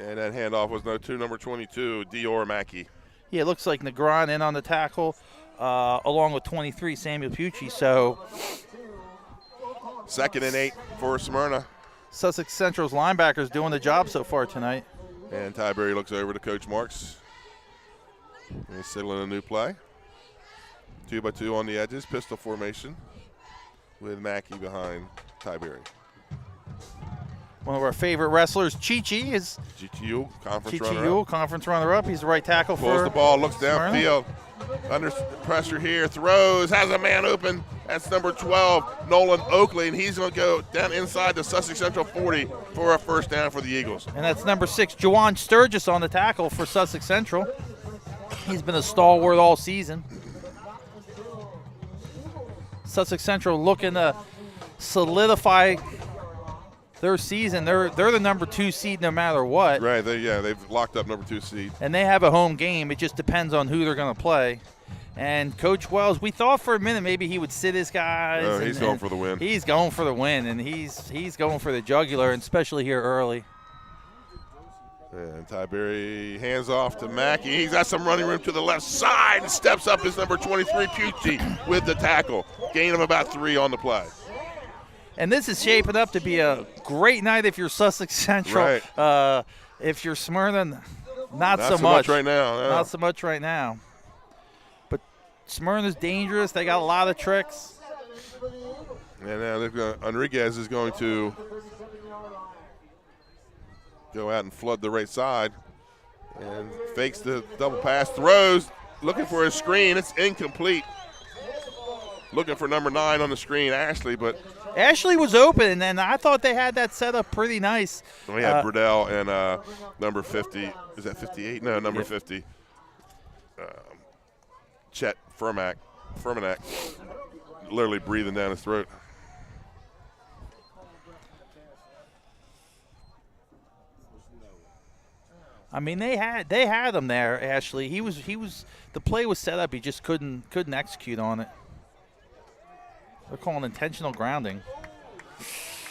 And that handoff was number 22, Dior Mackey. Yeah, it looks like Negron in on the tackle, along with 23, Samuel Pucci. So 2nd and 8 for Smyrna. Sussex Central's linebackers doing the job so far tonight. And Tiberi looks over to Coach Marks. And he's signaling a new play. 2-by-2 on the edges, pistol formation with Mackey behind Tiberi. One of our favorite wrestlers, Chi-Chi, is GTU conference runner-up. runner-up. Conference runner-up. He's the right tackle Pulls for the ball, looks Smyrna. downfield. Under pressure here, throws, has a man open. That's number 12, Nolan Oakley, and he's going to go down inside the Sussex Central 40 for a first down for the Eagles. And that's number 6, Juwan Sturgis on the tackle for Sussex Central. He's been a stalwart all season. Sussex Central looking to solidify their season. They're the number 2 seed no matter what. Right, they've locked up number 2 seed. And they have a home game. It just depends on who they're going to play. And Coach Wells, we thought for a minute maybe he would sit his guys. Oh, he's going for the win. He's going for the win, and he's going for the jugular, and especially here early. And Tiberi hands off to Mackey. He's got some running room to the left side and steps up his number 23, Pucci, with the tackle. Gain of about 3 on the play. And this is shaping up to be a great night if you're Sussex Central. Right. If you're Smyrna, not so much. much right now. No. Not so much right now. But Smyrna's dangerous. They got a lot of tricks. And now Enriquez is going to go out and flood the right side. And fakes the double pass, throws, looking for a screen. It's incomplete. Looking for number 9 on the screen, Ashley, but Ashley was open, and I thought they had that set up pretty nice. We had Burdell and number 50. Is that 58? No, number 50. Chet Furmack, literally breathing down his throat. I mean, they had him there, Ashley. He was the play was set up. He just couldn't execute on it. They're calling intentional grounding.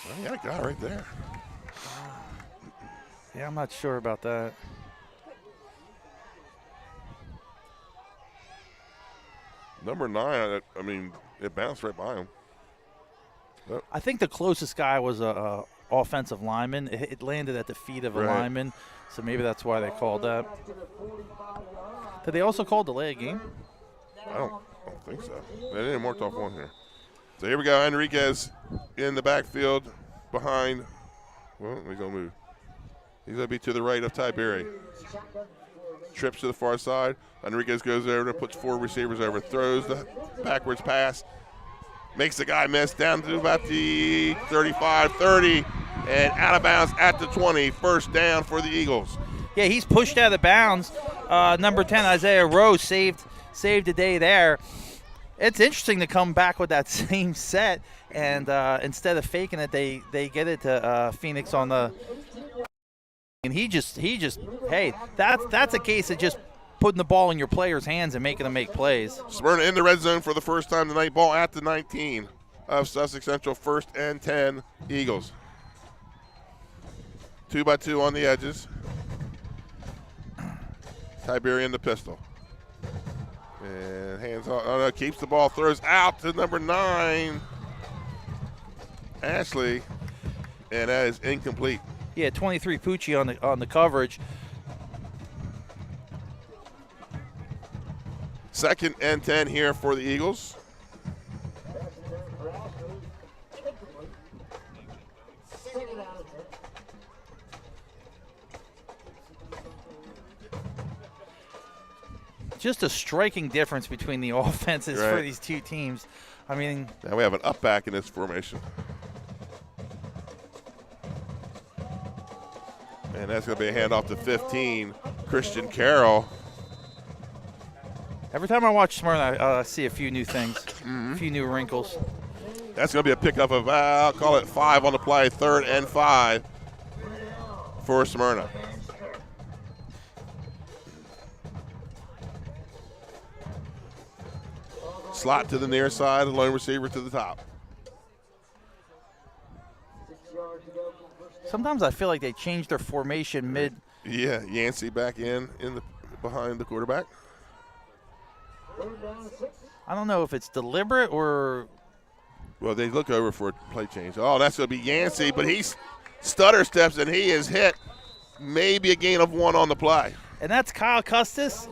Well, yeah, guy right there. Yeah, I'm not sure about that. Number 9, I mean, it bounced right by him. Yep. I think the closest guy was a offensive lineman. It landed at the feet of a lineman, so maybe that's why they called that. Did they also call delay a game? I don't think so. They didn't mark off one here. So here we go. Enriquez in the backfield behind. Well, he's going to move. He's going to be to the right of Tiberi. Trips to the far side. Enriquez goes over and puts 4 receivers over. Throws the backwards pass. Makes the guy miss down to about the 35, 30, and out of bounds at the 20. First down for the Eagles. Yeah, he's pushed out of bounds. Number 10, Isaiah Rose, saved the day there. It's interesting to come back with that same set, and instead of faking it, they get it to Phoenix on the. And he just hey, that's a case of just putting the ball in your players' hands and making them make plays. Smyrna in the red zone for the first time tonight. Ball at the 19 of Sussex Central. 1st and 10 Eagles. 2x2 on the edges. Tiberian the pistol. And hands off. Oh no, keeps the ball. Throws out to number 9, Ashley. And that is incomplete. Yeah, 23 Pucci on the coverage. 2nd and 10 here for the Eagles. Just a striking difference between the offenses for these two teams. I mean, now we have an up back in this formation. And that's going to be a handoff to 15, Christian Carroll. Every time I watch Smyrna, I see a few new things, a few new wrinkles. That's going to be a pickup of, I'll call it 5 on the play, 3rd and 5 for Smyrna. Slot to the near side, lone receiver to the top. Sometimes I feel like they change their formation mid. Yeah, Yancey back in the behind the quarterback. I don't know if it's deliberate or. Well, they look over for a play change. Oh, that's going to be Yancey, but he stutter steps and he is hit. Maybe a gain of 1 on the play. And that's Kyle Custis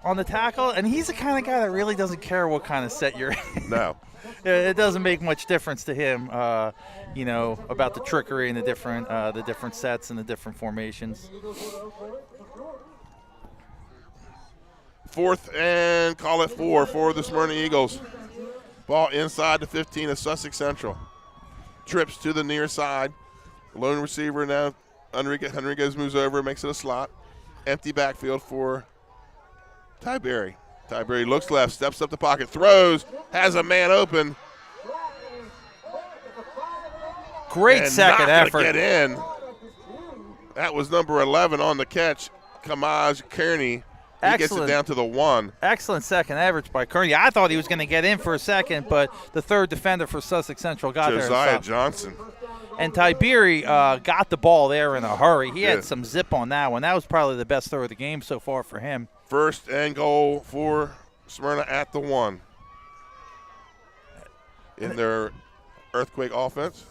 on the tackle, and he's the kind of guy that really doesn't care what kind of set you're in. No. It doesn't make much difference to him, about the trickery and the different sets and the different formations. 4th and call it 4 for the Smyrna Eagles. Ball inside the 15 of Sussex Central. Trips to the near side. Lone receiver now. Enriquez moves over, makes it a slot. Empty backfield for Tiberi. Tiberi looks left, steps up the pocket, throws, has a man open. Great second effort. Get in. That was number 11 on the catch, Kamaj Kearney. He gets it down to the 1. Excellent second average by Kearney. I thought he was going to get in for a second, but the third defender for Sussex Central got there. Josiah Johnson. And Tiberi got the ball there in a hurry. He had some zip on that one. That was probably the best throw of the game so far for him. 1st and goal for Smyrna at the 1 in their earthquake offense.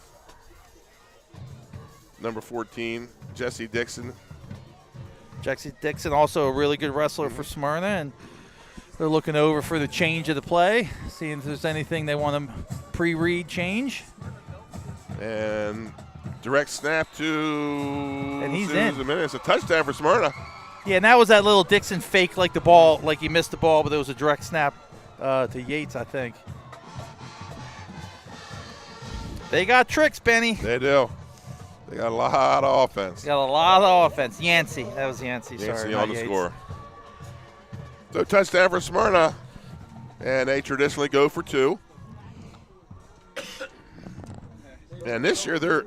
Number 14, Jesse Dixon. Jesse Dixon, also a really good wrestler for Smyrna, and they're looking over for the change of the play, seeing if there's anything they want to pre-read change. And direct snap to and he's Susan in. It's a touchdown for Smyrna. Yeah, and that was that little Dixon fake, like he missed the ball, but it was a direct snap to Yates, I think. They got tricks, Benny. They do. They got a lot of offense. Yancey. That was Yancey. Yancey on the score. So touchdown for Smyrna. And they traditionally go for 2. And this year their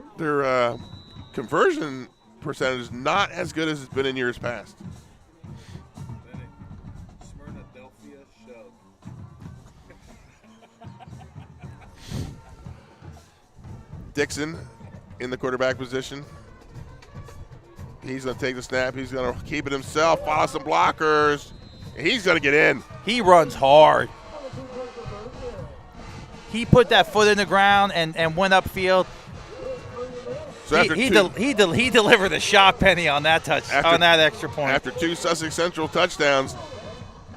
conversion percentage is not as good as it's been in years past. Smyrna shove. Dixon in the quarterback position. He's going to take the snap. He's going to keep it himself, follow some blockers. He's going to get in. He runs hard. He put that foot in the ground and went upfield. So he delivered a shot penny on that on that extra point. After 2 Sussex Central touchdowns,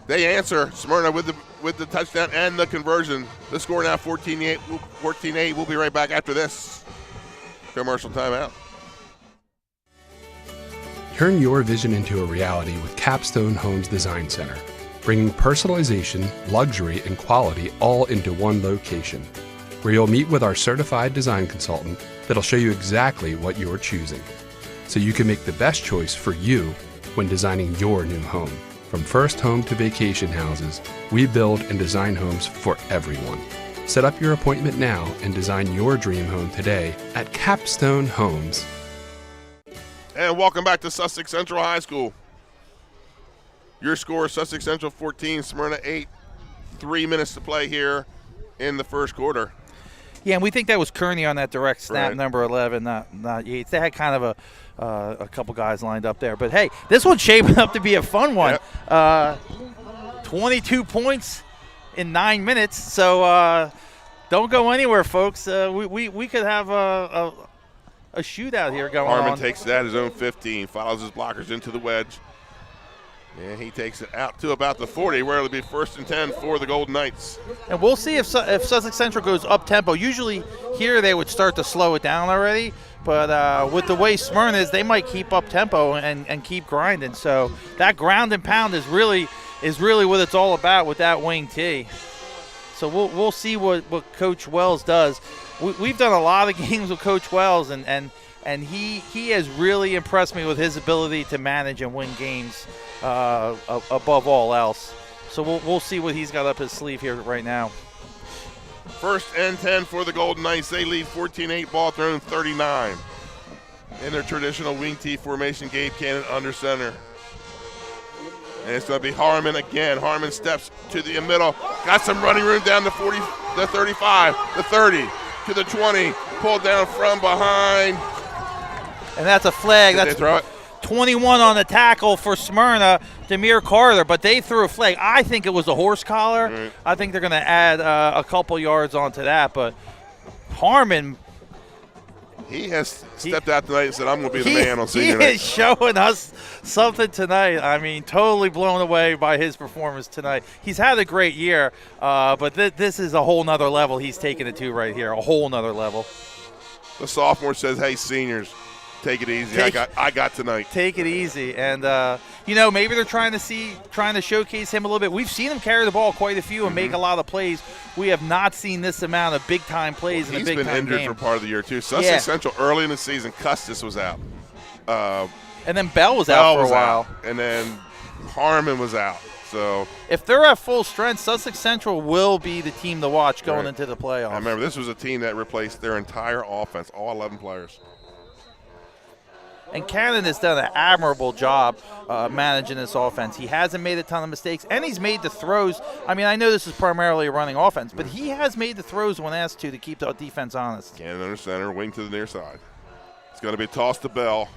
they answer Smyrna with the touchdown and the conversion. The score now 14-8. 14-8. We'll be right back after this commercial timeout. Turn your vision into a reality with Capstone Homes Design Center, bringing personalization, luxury, and quality all into one location, where you'll meet with our certified design consultant that'll show you exactly what you're choosing, so you can make the best choice for you when designing your new home. From first home to vacation houses, we build and design homes for everyone. Set up your appointment now and design your dream home today at Capstone Homes. And welcome back to Sussex Central High School. Your score, Sussex Central 14, Smyrna 8. 3 minutes to play here in the first quarter. Yeah, and we think that was Kearney on that direct snap, Right. number 11, not Yates. They had kind of a couple guys lined up there. But, hey, this one's shaping up to be a fun one. Yep. 22 points in 9 minutes. So don't go anywhere, folks. We could have a shootout here going on. Harmon takes that, his own 15, follows his blockers into the wedge. And he takes it out to about the 40, where it'll be 1st and 10 for the Golden Knights. And we'll see if Sussex Central goes up-tempo. Usually here they would start to slow it down already. But with the way Smyrna is, they might keep up-tempo and keep grinding. So that ground and pound is really what it's all about with that wing tee. So we'll see what Coach Wells does. We've done a lot of games with Coach Wells, and he has really impressed me with his ability to manage and win games above all else. So we'll see what he's got up his sleeve here right now. 1st and 10 for the Golden Knights. They lead 14-8, ball thrown 39. In their traditional wing tee formation, Gabe Cannon under center. And it's going to be Harmon again. Harmon steps to the middle. Got some running room down to 40, the 35, the 30, to the 20. Pulled down from behind. And that's a flag. Did they throw it? 21 on the tackle for Smyrna, Demir Carter, but they threw a flag. I think it was a horse collar. Right. I think they're going to add a couple yards onto that, but Harmon, he has stepped out tonight and said, I'm going to be the man on senior He night. is showing us something tonight. I mean, totally blown away by his performance tonight. He's had a great year, but this is a whole nother level he's taking it to right here, a whole nother level. The sophomore says, hey, seniors, take it easy. I got tonight. Take it easy. And, maybe they're trying to showcase him a little bit. We've seen him carry the ball quite a few and make a lot of plays. We have not seen this amount of big-time plays in a big-time game. He's been injured for part of the year, too. Sussex Central early in the season, Custis was out. And then Bell was out for a while. And then Harmon was out. So if they're at full strength, Sussex Central will be the team to watch going into the playoffs. I remember this was a team that replaced their entire offense, all 11 players. And Cannon has done an admirable job managing this offense. He hasn't made a ton of mistakes, and he's made the throws. I mean, I know this is primarily a running offense, but he has made the throws when asked to keep the defense honest. Cannon under center, wing to the near side. It's going to be tossed to Bell.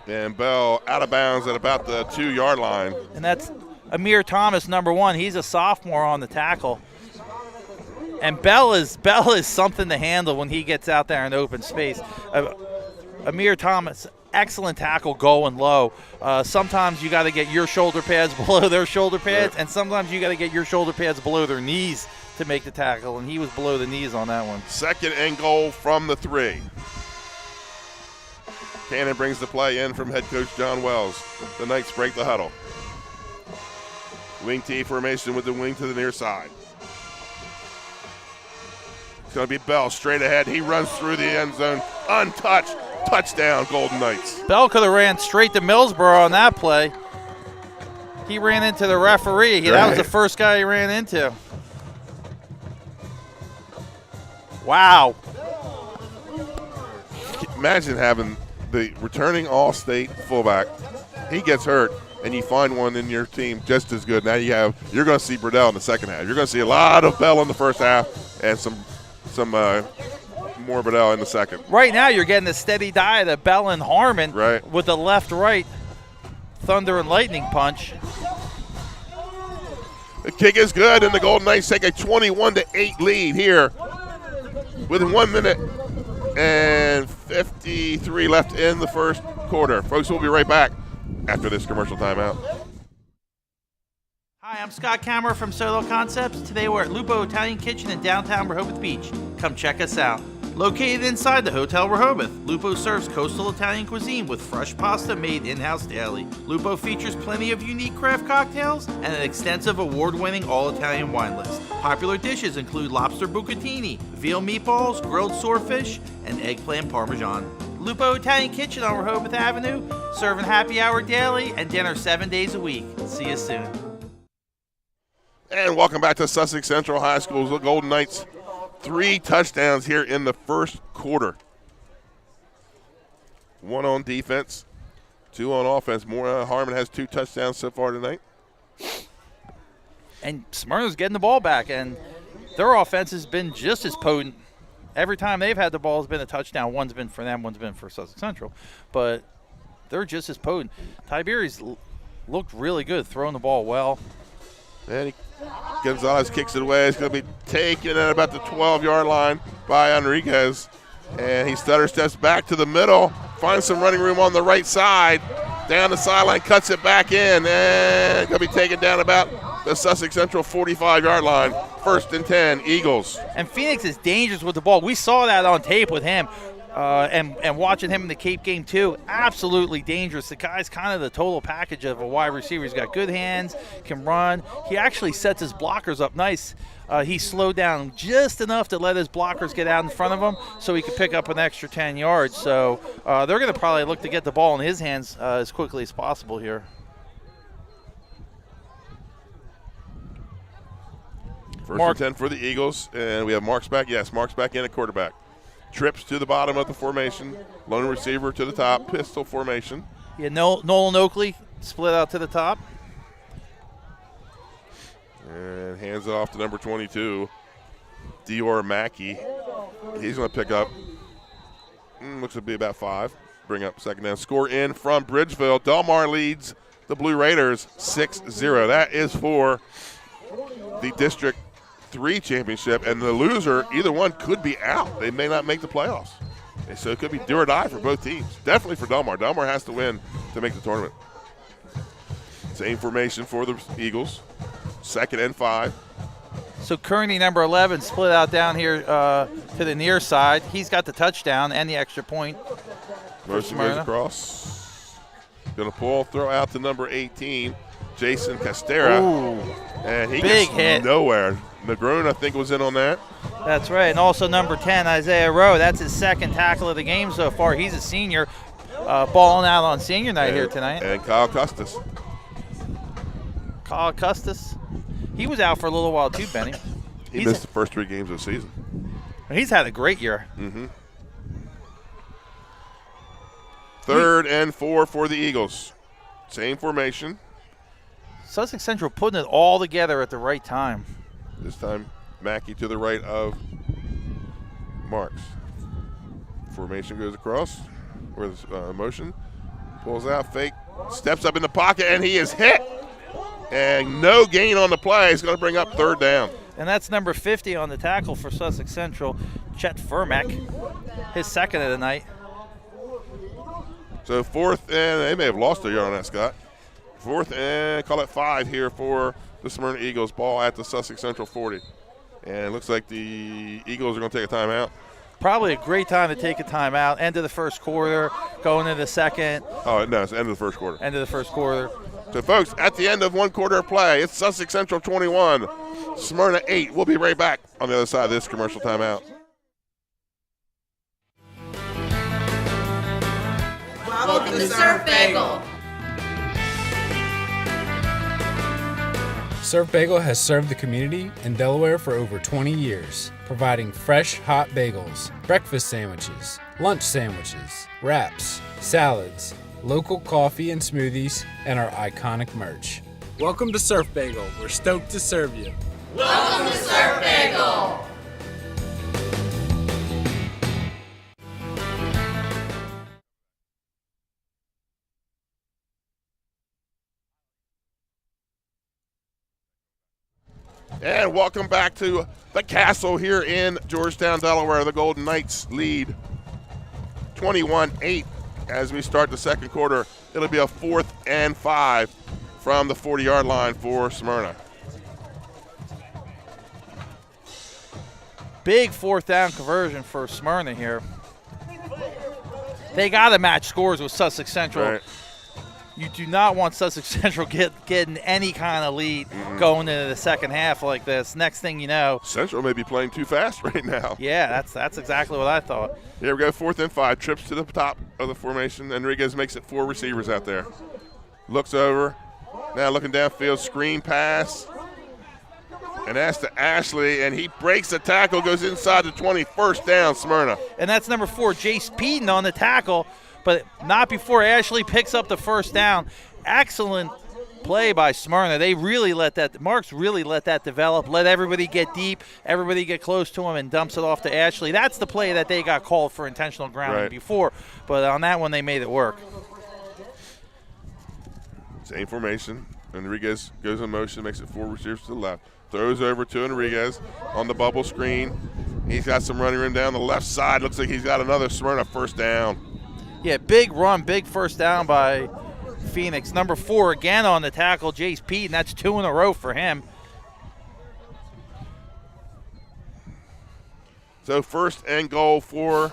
And Bell out of bounds at about the 2-yard line. And that's Amir Thomas, number 1. He's a sophomore on the tackle. And Bell is something to handle when he gets out there in open space. Amir Thomas, excellent tackle going low. Sometimes you got to get your shoulder pads below their shoulder pads, and sometimes you got to get your shoulder pads below their knees to make the tackle, and he was below the knees on that one. 2nd and goal from the 3. Cannon brings the play in from head coach John Wells. The Knights break the huddle. Wing T formation with the wing to the near side. It's going to be Bell straight ahead. He runs through the end zone untouched. Touchdown, Golden Knights. Bell could have ran straight to Millsboro on that play. He ran into the referee. That was the first guy he ran into. Wow. Imagine having the returning All-State fullback, he gets hurt, and you find one in your team just as good. Now you're going to see Burdell in the second half. You're going to see a lot of Bell in the first half and some more Burdell in the second. Right now you're getting a steady diet of Bell and Harmon with the left-right thunder and lightning punch. The kick is good, and the Golden Knights take a 21-8 lead here with 1 minute and 53 left in the first quarter. Folks, we'll be right back after this commercial timeout. Hi, I'm Scott Kammerer from Sodell Concepts. Today we're at Lupo Italian Kitchen in downtown Rehoboth Beach. Come check us out. Located inside the Hotel Rehoboth, Lupo serves coastal Italian cuisine with fresh pasta made in-house daily. Lupo features plenty of unique craft cocktails and an extensive award-winning all-Italian wine list. Popular dishes include lobster bucatini, veal meatballs, grilled swordfish, and eggplant parmesan. Lupo Italian Kitchen on Rehoboth Avenue, serving happy hour daily and dinner 7 days a week. See you soon. And welcome back to Sussex Central High School's the Golden Knights. 3 touchdowns here in the first quarter. 1 on defense, 2 on offense. Harmon has 2 touchdowns so far tonight. And Smyrna's getting the ball back, and their offense has been just as potent. Every time they've had the ball has been a touchdown. One's been for them, one's been for Sussex Central. But they're just as potent. Tiberius looked really good throwing the ball well. And Gonzalez kicks it away. It's going to be taken at about the 12-yard line by Enriquez. And he stutter steps back to the middle, finds some running room on the right side. Down the sideline, cuts it back in, and going to be taken down about the Sussex Central 45-yard line. 1st and 10, Eagles. And Phoenix is dangerous with the ball. We saw that on tape with him. And watching him in the Cape game too, absolutely dangerous. The guy's kind of the total package of a wide receiver. He's got good hands, can run. He actually sets his blockers up nice. He slowed down just enough to let his blockers get out in front of him so he could pick up an extra 10 yards. So they're going to probably look to get the ball in his hands as quickly as possible here. First and 10 for the Eagles, and we have Marks back. Yes, Marks back in at quarterback. Trips to the bottom of the formation. Lone receiver to the top. Pistol formation. Yeah, Nolan Oakley split out to the top. And hands it off to number 22, Dior Mackey. He's going to pick up, looks to be about 5. Bring up second down. Score in from Bridgeville. Delmar leads the Blue Raiders 6-0. That is for the District 3 championship, and the loser, either one, could be out. They may not make the playoffs. And so it could be do or die for both teams. Definitely for Delmar. Delmar has to win to make the tournament. Same formation for the Eagles. 2nd and 5. So Kearney, number 11, split out down here to the near side. He's got the touchdown and the extra point. Motion goes across. Going to pull, throw out to number 18, Jason Castera. Ooh, and he big gets hit. Nowhere. Negron, I think, was in on that. That's right. And also number 10, Isaiah Rowe. That's his 2nd tackle of the game so far. He's a senior, balling out on senior night here tonight. And Kyle Custis. Kyle Custis. He was out for a little while too, Benny. He missed the first 3 games of the season. He's had a great year. 3rd and 4 for the Eagles. Same formation. Sussex Central putting it all together at the right time. This time, Mackey to the right of Marks. Formation goes across. With motion. Pulls out, fake. Steps up in the pocket, and he is hit. And no gain on the play. He's going to bring up 3rd down. And that's number 50 on the tackle for Sussex Central, Chet Furmack. His 2nd of the night. So 4th, and they may have lost a yard on that, Scott. 4th and call it 5 here for the Smyrna Eagles. Ball at the Sussex Central 40. And it looks like the Eagles are going to take a timeout. Probably a great time to take a timeout. End of the first quarter, going into the second. Oh, no, it's the end of the first quarter. End of the first quarter. So, folks, at the end of 1 quarter of play, it's Sussex Central 21, Smyrna 8. We'll be right back on the other side of this commercial timeout. Welcome to Surf Bagel. Surf Bagel has served the community in Delaware for over 20 years, providing fresh, hot bagels, breakfast sandwiches, lunch sandwiches, wraps, salads, local coffee and smoothies, and our iconic merch. Welcome to Surf Bagel. We're stoked to serve you. Welcome to Surf Bagel. And welcome back to the Castle here in Georgetown, Delaware. The Golden Knights lead 21-8 as we start the second quarter. It'll be a 4th and 5 from the 40-yard line for Smyrna. Big 4th down conversion for Smyrna here. They got to match scores with Sussex Central. Right. You do not want Sussex Central getting any kind of lead going into the second half like this. Next thing you know, Central may be playing too fast right now. Yeah, that's exactly what I thought. Here we go, 4th and 5. Trips to the top of the formation. Enriquez makes it 4 receivers out there. Looks over. Now looking downfield, screen pass. And that's to Ashley, and he breaks the tackle, goes inside the 20, 1st down, Smyrna. And that's number 4, Jace Peden on the tackle, but not before Ashley picks up the 1st down. Excellent play by Smyrna. They really Marks really let that develop, let everybody get deep, everybody get close to him, and dumps it off to Ashley. That's the play that they got called for intentional grounding before, but on that one they made it work. Same formation. Enriquez goes in motion, makes it 4 receivers to the left. Throws over to Enriquez on the bubble screen. He's got some running room down the left side. Looks like he's got another Smyrna 1st down. Yeah, big run, big 1st down by Phoenix. Number 4 again on the tackle, Jace Peden. That's 2 in a row for him. So 1st and goal for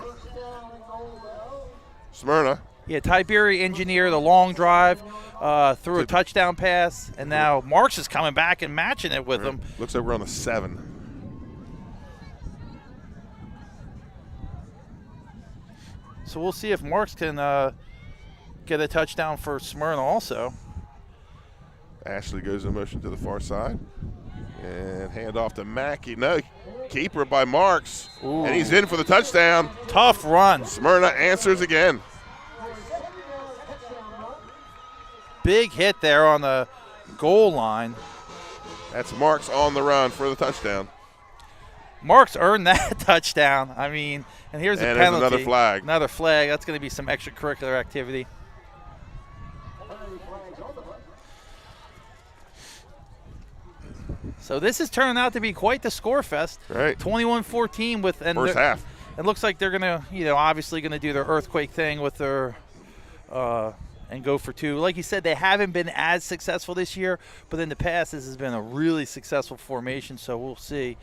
Smyrna. Yeah, Tiberi engineered the long drive, threw a touchdown pass, and now Marks is coming back and matching it with him. Looks like we're on the 7. So we'll see if Marks can get a touchdown for Smyrna also. Ashley goes in motion to the far side. And hand off to Mackey. No, keeper by Marks. Ooh. And he's in for the touchdown. Tough run. Smyrna answers again. Big hit there on the goal line. That's Marks on the run for the touchdown. Marks earned that touchdown. I mean, and here's a penalty. And another flag. Another flag. That's going to be some extracurricular activity. So this is turning out to be quite the score fest. Right. 21-14 with first half. It looks like they're going to, obviously going to do their earthquake thing with their and go for 2. Like you said, they haven't been as successful this year, but in the past this has been a really successful formation, so we'll see.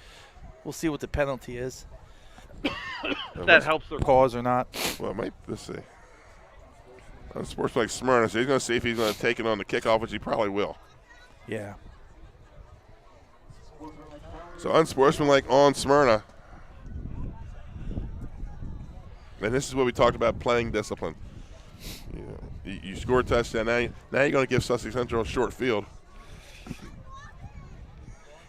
We'll see what the penalty is. If that helps their cause or not. Well, let's see. Unsportsmanlike Smyrna, so he's going to see if he's going to take it on the kickoff, which he probably will. Yeah. So unsportsmanlike on Smyrna. And this is what we talked about, playing discipline. You score a touchdown. Now you're going to give Sussex Central a short field.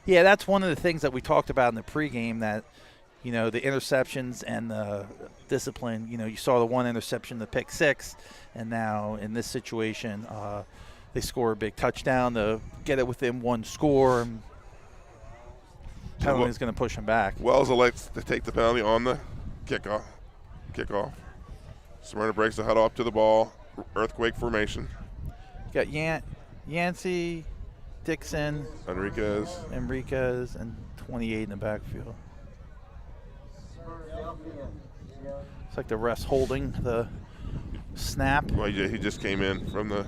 Yeah, that's one of the things that we talked about in the pregame, that, the interceptions and the discipline. You saw the one interception, the pick 6, and now in this situation, they score a big touchdown to get it within 1 score. And penalty is going to push them back. Wells elects to take the penalty on the kickoff. Smyrna breaks the huddle up to the ball. Earthquake formation. You got Yancey, Dixon, Enriquez, and 28 in the backfield. It's like the ref's holding the snap. Well, he just came in from the.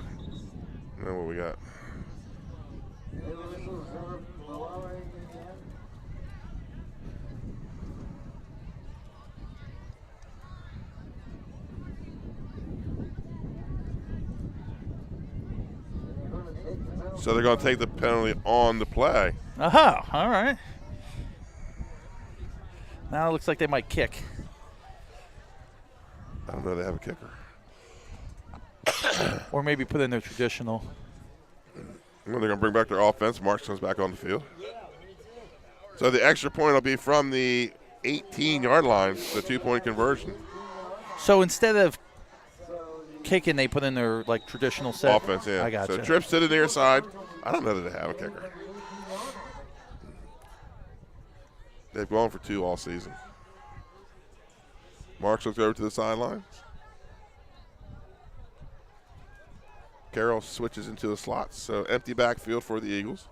What we got? So they're going to take the penalty on the play. All right. Now it looks like they might kick. I don't know, they have a kicker. Or maybe put in their traditional. Well, they're going to bring back their offense. Marks comes back on the field. So the extra point will be from the 18-yard line, the 2-point conversion. So instead of kicking, they put in their traditional set Offense, yeah. I got So you. trips to the near side. I don't know that they have a kicker. They've gone for 2 all season. Marks looks over to the sideline. Carroll switches into the slots, so empty backfield for the Eagles.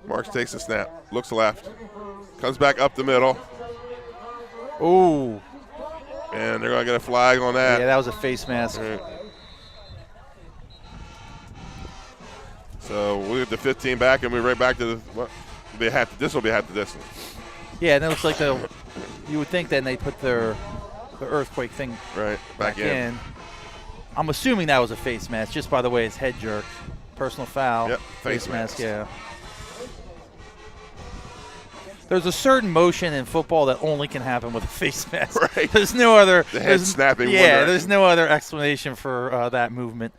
Marks takes a snap, looks left, comes back up the middle. Ooh. And they're going to get a flag on that. Yeah, that was a face mask. Right. So we'll get the 15 back, and we're right back to this will be half the distance. Yeah, and it looks like you would think then they put the earthquake thing back in. I'm assuming that was a face mask just by the way his head jerked. Personal foul. Yep, face mask, yeah. There's a certain motion in football that only can happen with a face mask. Right. There's no other. The head snapping. Yeah, there's no other explanation for that movement.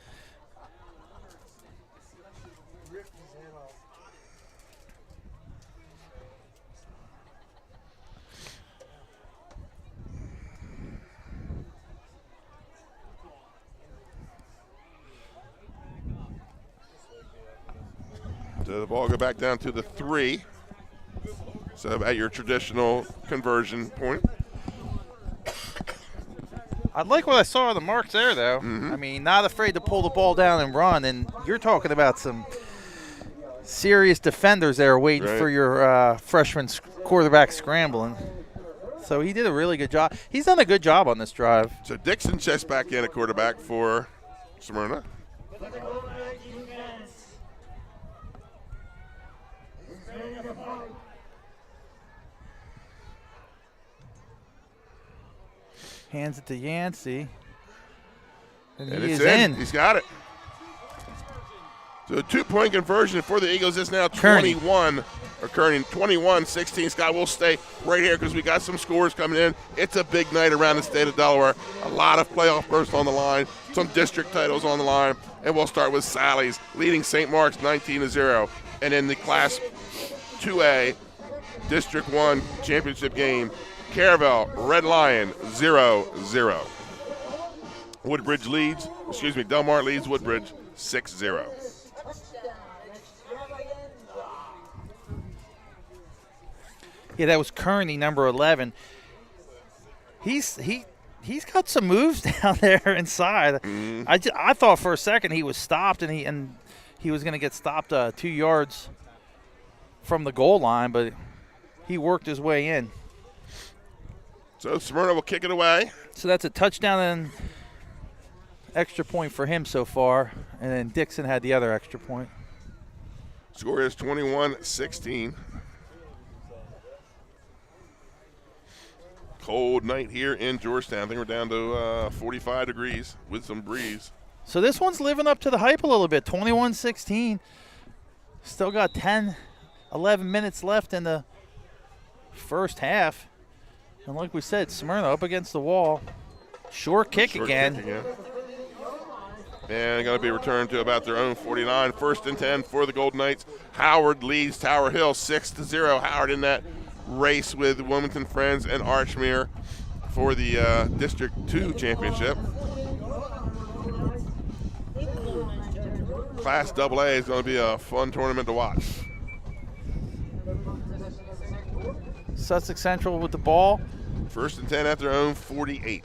So the ball will go back down to the 3. So at your traditional conversion point. I like what I saw of the Marks there, though. Mm-hmm. I mean, not afraid to pull the ball down and run. And you're talking about some serious defenders there waiting for your freshman quarterback scrambling. So he did a really good job. He's done a good job on this drive. So Dixon checks back in at quarterback for Smyrna. Hands it to Yancey. And And he it's is in. He's got it. So a 2-point conversion for the Eagles is now Kearney. 21-16. Scott, we'll stay right here because we got some scores coming in. It's a big night around the state of Delaware. A lot of playoff berths on the line, some district titles on the line, and we'll start with Sally's leading St. Mark's 19-0. And in the Class 2A District 1 championship game, Caravel, Red Lion, 0-0. Delmar leads Woodbridge 6-0. Yeah, that was Kearney, number 11. He's got some moves down there inside. Mm-hmm. I thought for a second he was stopped and he was going to get stopped 2 yards from the goal line, but he worked his way in. So Smyrna will kick it away. So that's a touchdown and extra point for him so far, and then Dixon had the other extra point. Score is 21-16. Cold night here in Georgetown. I think we're down to 45 degrees with some breeze. So this one's living up to the hype a little bit, 21-16. Still got 11 minutes left in the first half. And like we said, Smyrna up against the wall. Short kick again. And going to be returned to about their own 49. 1st and 10 for the Golden Knights. Howard leads Tower Hill 6-0. Howard in that race with Wilmington Friends and Archmere for the District 2 championship. Class AA is going to be a fun tournament to watch. Sussex Central with the ball. 1st and 10 at their own 48.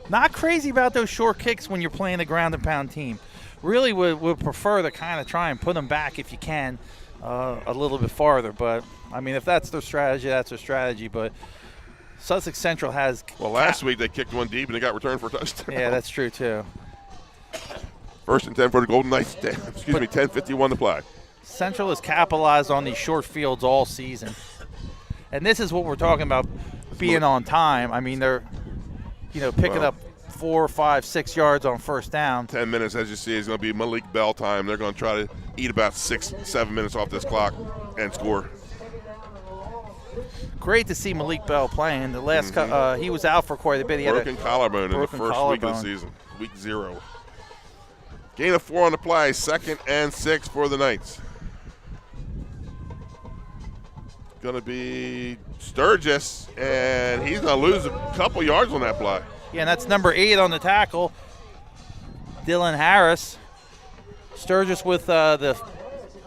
Not crazy about those short kicks when you're playing a ground and pound team. Really would prefer to kind of try and put them back if you can a little bit farther. But, I mean, if that's their strategy, that's their strategy. But Sussex Central has – Well, last week they kicked one deep and they got returned for a touchdown. Yeah, that's true too. 1st and 10 for the Golden Knights. 10:51 to play. Central has capitalized on these short fields all season. And this is what we're talking about being on time. I mean, they're, picking up 4, 5, 6 yards on first down. 10 minutes, as you see, is going to be Malik Bell time. They're going to try to eat about 6, 7 minutes off this clock and score. Great to see Malik Bell playing. The last he was out for quite a bit. He broken collarbone in the first week of the season, week 0. Gain of 4 on the play, 2nd and 6 for the Knights. Going to be Sturgis, and he's going to lose a couple yards on that play. Yeah, and that's number 8 on the tackle, Dylan Harris. Sturgis with the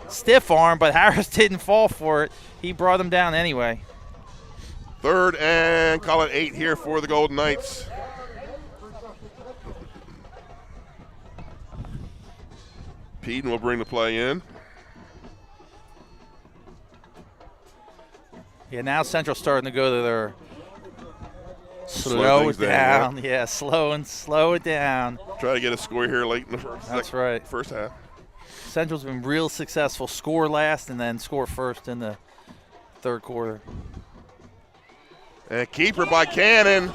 stiff arm, but Harris didn't fall for it. He brought him down anyway. 3rd and call it 8 here for the Golden Knights. Peden will bring the play in. Yeah, now Central's starting to go to their slow it down. Yeah, slow it down. Try to get a score here late in the first half. Central's been real successful. Score last and then score first in the 3rd quarter. And keeper by Cannon.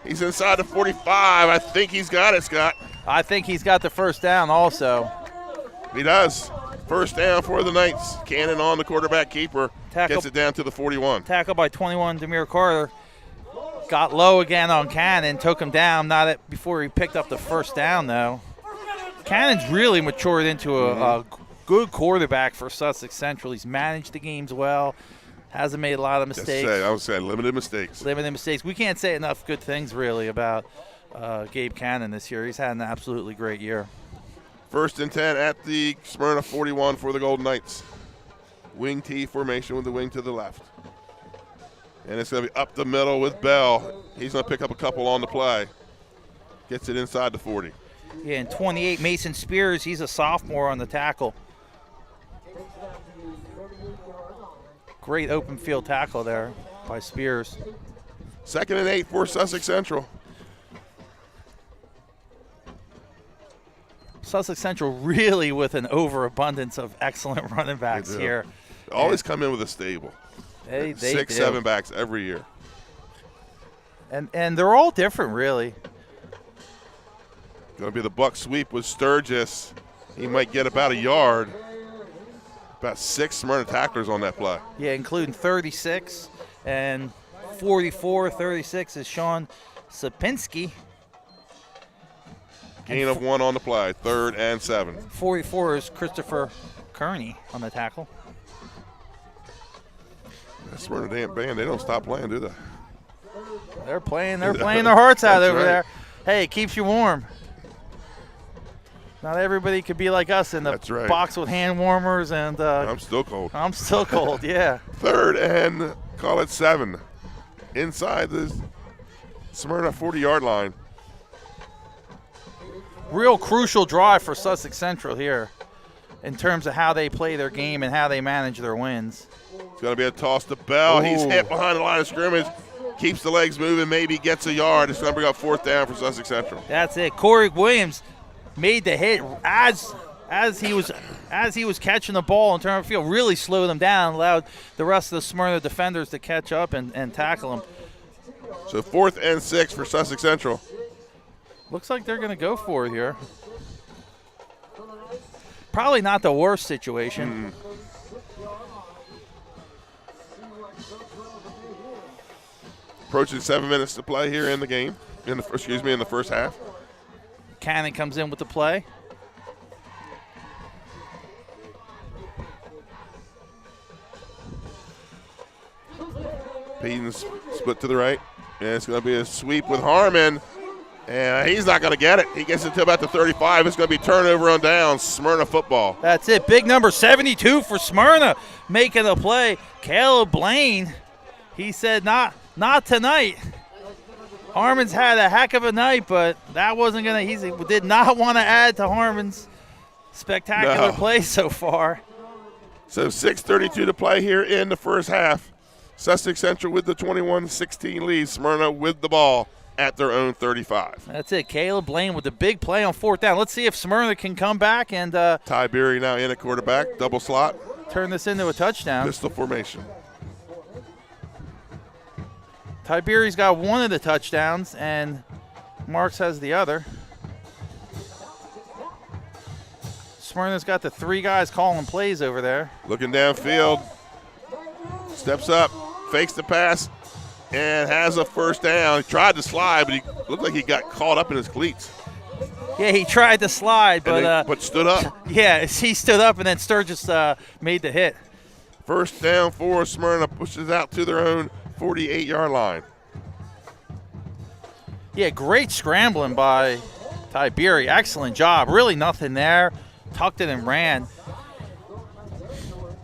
He's inside the 45. I think he's got it, Scott. I think he's got the first down also. He does. First down for the Knights. Cannon on the quarterback keeper. Gets it down to the 41. Tackle by 21, Demir Carter. Got low again on Cannon, took him down. Before he picked up the first down, though. Cannon's really matured into a good quarterback for Sussex Central. He's managed the games well. Hasn't made a lot of mistakes. I would say limited mistakes. We can't say enough good things, really, about Gabe Cannon this year. He's had an absolutely great year. 1st and 10 at the Smyrna 41 for the Golden Knights. Wing T formation with the wing to the left. And it's going to be up the middle with Bell. He's going to pick up a couple on the play. Gets it inside the 40. Yeah, and 28, Mason Spears. He's a sophomore on the tackle. Great open field tackle there by Spears. 2nd and 8 for Sussex Central. Sussex Central really with an overabundance of excellent running backs here. They always come in with a stable. They 6, 7 backs every year. And they're all different, really. Going to be the buck sweep with Sturgis. He might get about a yard. About 6 Smyrna tacklers on that play. Yeah, including 36 and 44. 36 is Sean Sapinski. Gain of 1 on the play, 3rd and 7. 44 is Christopher Kearney on the tackle. That Smyrna damn band, they don't stop playing, do they? They're playing their hearts out over there. Hey, it keeps you warm. Not everybody could be like us in the box with hand warmers and. I'm still cold. I'm still cold. Yeah. 3rd and call it 7, inside the Smyrna 40-yard line. Real crucial drive for Sussex Central here, in terms of how they play their game and how they manage their wins. It's going to be a toss to Bell. He's hit behind the line of scrimmage. Keeps the legs moving. Maybe gets a yard. It's going to bring up 4th down for Sussex Central. That's it. Corey Williams made the hit as he was catching the ball in terms of field. Really slowed him down, allowed the rest of the Smyrna defenders to catch up and tackle him. So 4th and 6 for Sussex Central. Looks like they're going to go for it here. Probably not the worst situation. Approaching 7 minutes to play here in the game. In the first half. Cannon comes in with the play. Peden's split to the right. And it's going to be a sweep with Harmon. And he's not going to get it. He gets it to about the 35. It's going to be turnover on down. Smyrna football. That's it. Big number 72 for Smyrna making the play. Caleb Blaine, he said not tonight. Harmon's had a heck of a night, but that wasn't going to – he did not want to add to Harmon's spectacular play so far. So 6:32 to play here in the first half. Sussex Central with the 21-16 lead. Smyrna with the ball at their own 35. That's it. Caleb Blaine with the big play on 4th down. Let's see if Smyrna can come back and Ty Beery now in at quarterback, double slot. Turn this into a touchdown. Pistol formation. Ty Beery's got one of the touchdowns, and Marks has the other. Smyrna's got the 3 guys calling plays over there. Looking downfield. Steps up. fakes the pass, and has a first down. He tried to slide, but he looked like he got caught up in his cleats. Yeah, he tried to slide, but stood up. Yeah, he stood up, and then Sturgis made the hit. First down for Smyrna, pushes out to their own 48-yard line. Yeah, great scrambling by Tiberi. Excellent job. Really nothing there. Tucked it and ran.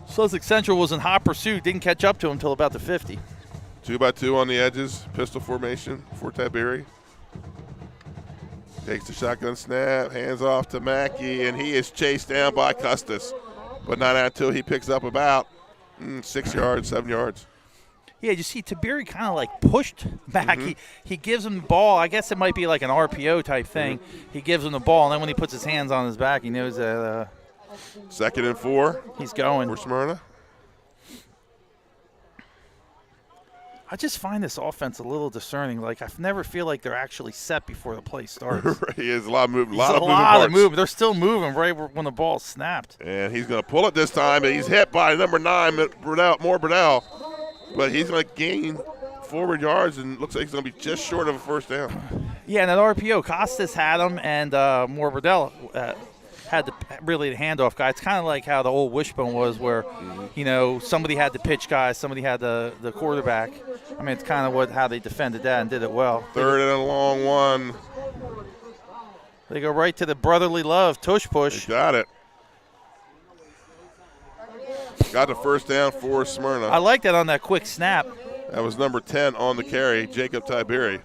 Sussex Central was in hot pursuit. Didn't catch up to him until about the 50. 2-by-2 on the edges. Pistol formation for Tiberi. Takes the shotgun snap. Hands off to Mackey, and he is chased down by Custis. But not until he picks up about 6 yards, 7 yards. Yeah, you see Tiberi kind of like pushed back. He gives him the ball. I guess it might be like an RPO type thing. He gives him the ball, and then when he puts his hands on his back, he knows that 2nd and 4. He's going. For Smyrna. I just find this offense a little discerning. Like, I never feel like they're actually set before the play starts. He has a lot of movement. A lot of movement. They're still moving right when the ball's snapped. And he's going to pull it this time, and he's hit by number 9, Brunell. But he's going to gain forward yards, and looks like he's going to be just short of a first down. Yeah, and that RPO, Costas had him, and Brunell had the handoff guy. It's kind of like how the old Wishbone was, where somebody had the pitch guy, somebody had the quarterback. I mean, it's kind of how they defended that and did it well. 3rd and a long one. They go right to the brotherly love, tush push. They got it. Got the first down for Smyrna. I like that on that quick snap. That was number 10 on the carry, Jacob Tiberi.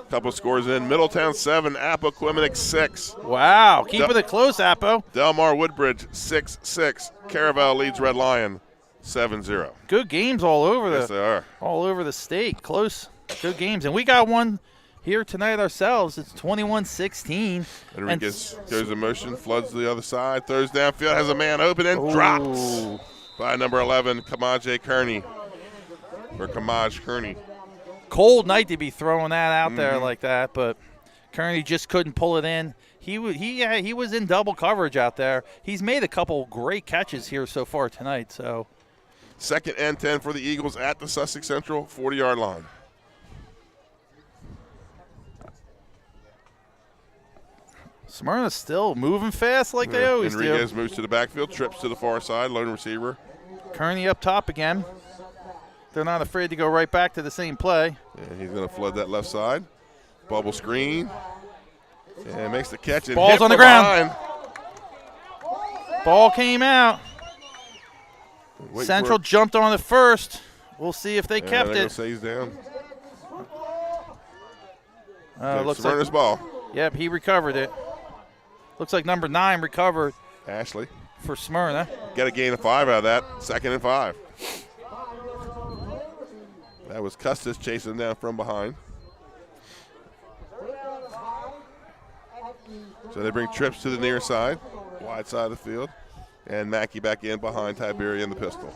Couple scores in. Middletown 7, Appoquinimink 6. Wow, keeping it close, Appo. Delmar Woodbridge 6-6. Caravel leads Red Lion 7-0. Good games all over Yes, they are. All over the state. Close. Good games. And we got one here tonight ourselves. It's 21-16. Enriquez goes in motion, floods to the other side, throws downfield, has a man open and drops by number 11, Kamaj Kearney. Cold night to be throwing that out there like that, but Kearney just couldn't pull it in. He was in double coverage out there. He's made a couple great catches here so far tonight. So 2nd and 10 for the Eagles at the Sussex Central 40-yard line. Smyrna's still moving fast like they always do. Enriquez moves to the backfield, trips to the far side, lone receiver. Kearney up top again. They're not afraid to go right back to the same play. And he's going to flood that left side. Bubble screen. And makes the catch. And ball's on the ground. Ball came out. Central jumped on it first. We'll see if they kept it. Say he's down. Looks Smyrna's like ball. Yep, he recovered it. Looks like number 9 recovered. Ashley. For Smyrna. Got a gain of 5 out of that. 2nd and 5. That was Custis chasing him down from behind. So they bring trips to the near side, wide side of the field, and Mackey back in behind Tiberi in the pistol.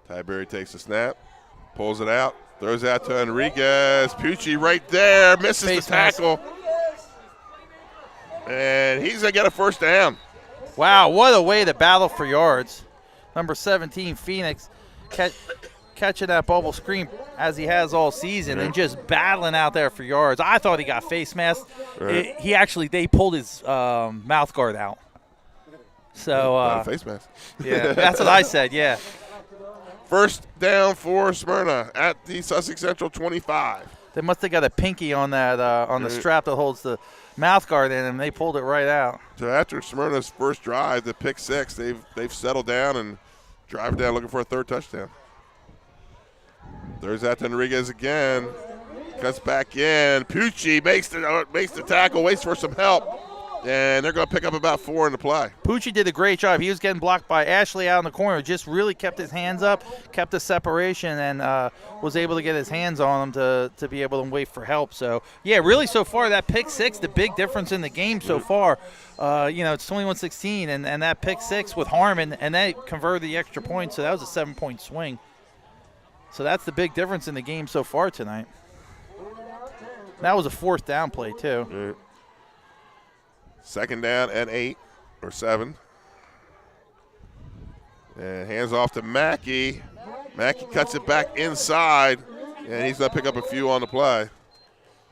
Tiberi takes the snap, pulls it out, throws out to Enriquez. Pucci right there, misses the tackle. And he's going to get a first down. Wow, what a way to battle for yards. Number 17, Phoenix, catching that bubble screen as he has all season and just battling out there for yards. I thought he got face masked. Right. They pulled his mouth guard out. So face mask. Yeah, that's what I said, yeah. First down for Smyrna at the Sussex Central 25. They must have got a pinky on that on the strap that holds the mouth guard in, and they pulled it right out. So after Smyrna's first drive, the pick 6, they've settled down and drive down looking for a 3rd touchdown. There's that to Enriquez again. Cuts back in. Pucci makes the tackle, waits for some help. And they're going to pick up about 4 in the play. Pucci did a great job. He was getting blocked by Ashley out in the corner. Just really kept his hands up, kept the separation, and was able to get his hands on him to be able to wait for help. So, yeah, really so far that pick 6, the big difference in the game so far. It's 21-16, and that pick 6 with Harmon, and they converted the extra point, so that was a 7-point swing. So that's the big difference in the game so far tonight. That was a 4th down play, too. Right. Second down and 8 or 7. And hands off to Mackey. Mackey cuts it back inside, and he's going to pick up a few on the play.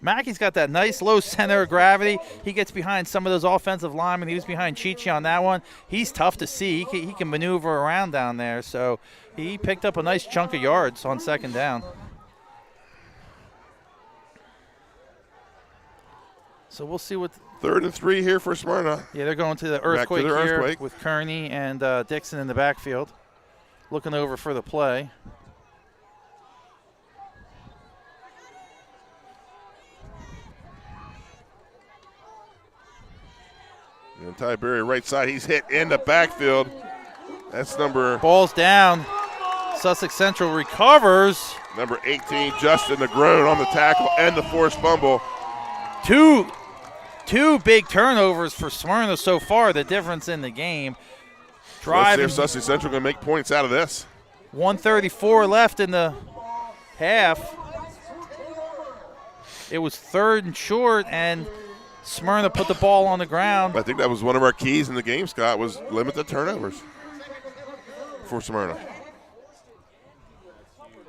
Mackey's got that nice low center of gravity. He gets behind some of those offensive linemen. He was behind Chichi on that one. He's tough to see. He can maneuver around down there. So he picked up a nice chunk of yards on 2nd down. So we'll see what. 3rd and 3 here for Smyrna. Yeah, they're going to the earthquake here with Kearney and Dixon in the backfield. Looking over for the play. And Ty Berry right side. He's hit in the backfield. That's number. Ball's down. Sussex Central recovers. Number 18, Justin Negron on the tackle and the forced fumble. Two big turnovers for Smyrna so far, the difference in the game. Let's see if Sussex Central going to make points out of this. 1:34 left in the half. It was 3rd and short, and Smyrna put the ball on the ground. I think that was one of our keys in the game, Scott, was limit the turnovers for Smyrna.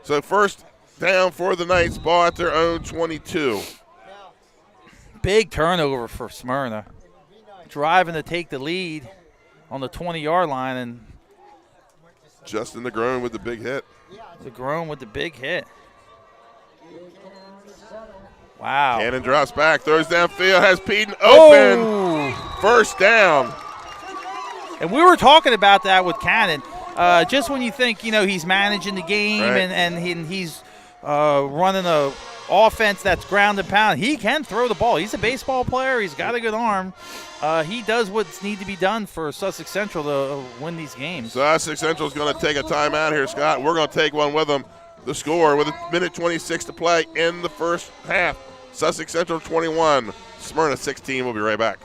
So 1st down for the Knights, ball at their own 22. Big turnover for Smyrna. Driving to take the lead on the 20-yard line, and Justin Negron with the big hit. Negron with the big hit. Wow. Cannon drops back, throws downfield, has Peden open. Oh. 1st down. And we were talking about that with Cannon. Just when you think, he's managing the game right. and he's running a offense that's ground and pound, he can throw the ball. He's a baseball player. He's got a good arm. He does what's need to be done for Sussex Central to win these games. Sussex Central is going to take a timeout here, Scott. We're going to take one with them. The score with 1:26 to play in the 1st half. Sussex Central 21, Smyrna 16. We'll be right back.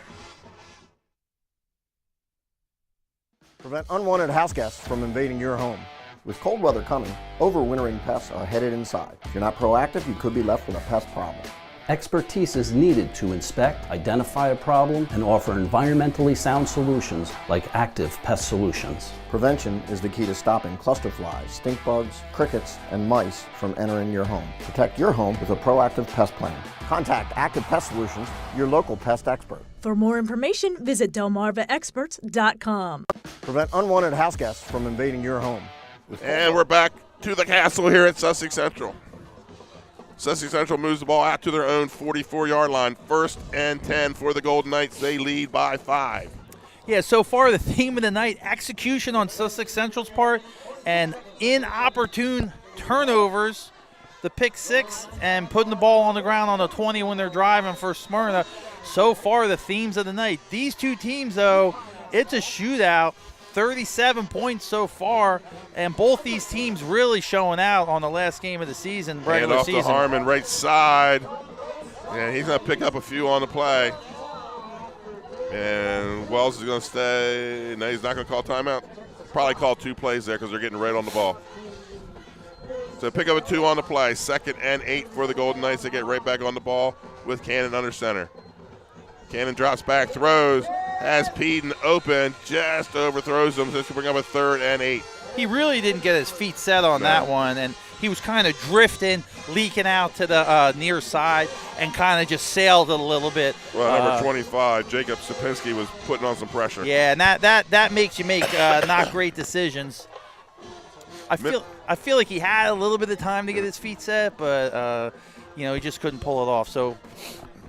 Prevent unwanted house guests from invading your home. With cold weather coming, overwintering pests are headed inside. If you're not proactive, you could be left with a pest problem. Expertise is needed to inspect, identify a problem, and offer environmentally sound solutions like active pest solutions. Prevention is the key to stopping cluster flies, stink bugs, crickets, and mice from entering your home. Protect your home with a proactive pest plan. Contact Active Pest Solutions, your local pest expert. For more information, visit delmarvaexperts.com. Prevent unwanted house guests from invading your home. And we're back to the castle here at Sussex Central. Sussex Central moves the ball out to their own 44-yard line. 1st and 10 for the Golden Knights. They lead by 5. Yeah, so far the theme of the night, execution on Sussex Central's part and inopportune turnovers, the pick 6 and putting the ball on the ground on the 20 when they're driving for Smyrna. So far the themes of the night. These two teams, though, it's a shootout. 37 points so far, and both these teams really showing out on the last game of the season, regular off season. to Harmon, right side. And he's going to pick up a few on the play. And Wells is going to stay. No, he's not going to call timeout. Probably call 2 plays there because they're getting right on the ball. So pick up a 2 on the play. 2nd and 8 for the Golden Knights. They get right back on the ball with Cannon under center. Cannon drops back, throws, has Peden open, just overthrows him. This will bring up a 3rd and 8. He really didn't get his feet set on that one, and he was kind of drifting, leaking out to the near side, and kind of just sailed it a little bit. Well, number 25, Jacob Sapinski, was putting on some pressure. Yeah, and that makes you make not great decisions. I feel like he had a little bit of time to get his feet set, but he just couldn't pull it off. So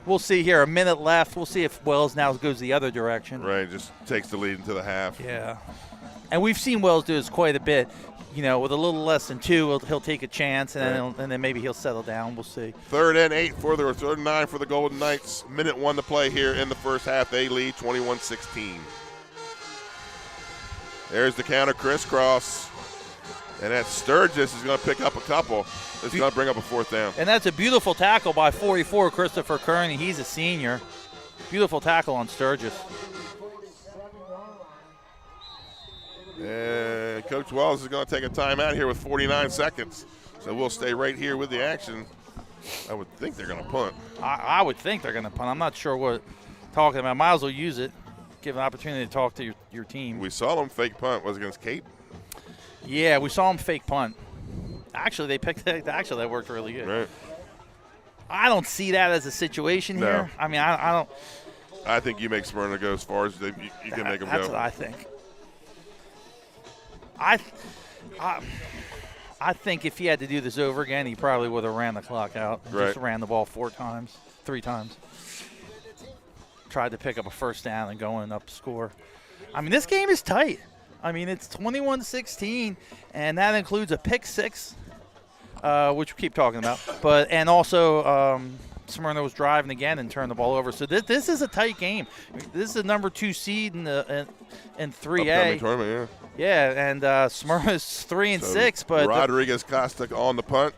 we'll see here. A minute left. We'll see if Wells now goes the other direction. Right, just takes the lead into the half. Yeah. And we've seen Wells do this quite a bit. With a little less than 2, he'll take a chance, and then maybe he'll settle down. We'll see. 3rd and 8 for the 3rd and 9 for the Golden Knights. Minute 1 to play here in the 1st half. They lead 21-16. There's the counter crisscross. And that Sturgis is going to pick up a couple. It's going to bring up a 4th down. And that's a beautiful tackle by 44, Christopher Kearney. He's a senior. Beautiful tackle on Sturgis. And Coach Wells is going to take a timeout here with 49 seconds. So we'll stay right here with the action I would think they're going to punt. I would think they're going to punt. I'm not sure what talking about. Might as well use it. Give an opportunity to talk to your team. We saw them fake punt. Was it against Cape? Yeah, we saw them fake punt. Actually, they picked that. Actually, that worked really good. Right. I don't see that as a situation here. I mean, I don't. I think you make Smyrna go as far as you can make them go. That's what I think. I think if he had to do this over again, he probably would have ran the clock out. Just ran the ball 3 times. Tried to pick up a first down and going up score. I mean, this game is tight. I mean, it's 21-16, and that includes a pick 6, which we keep talking about. And also Smyrna was driving again and turned the ball over. So this is a tight game. This is a number 2 seed in 3A. Upcoming tournament, yeah, and Smyrna's 3-6, but Rodriguez Costa on the punt.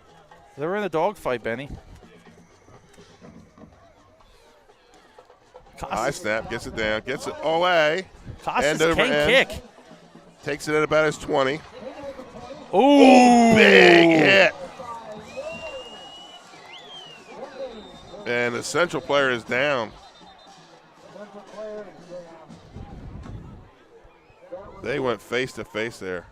They're in a dogfight, Benny. High snap, gets it down, gets it away. Costas can kick. Takes it at about his 20. Ooh, big hit. And the Central player is down. They went face to face there.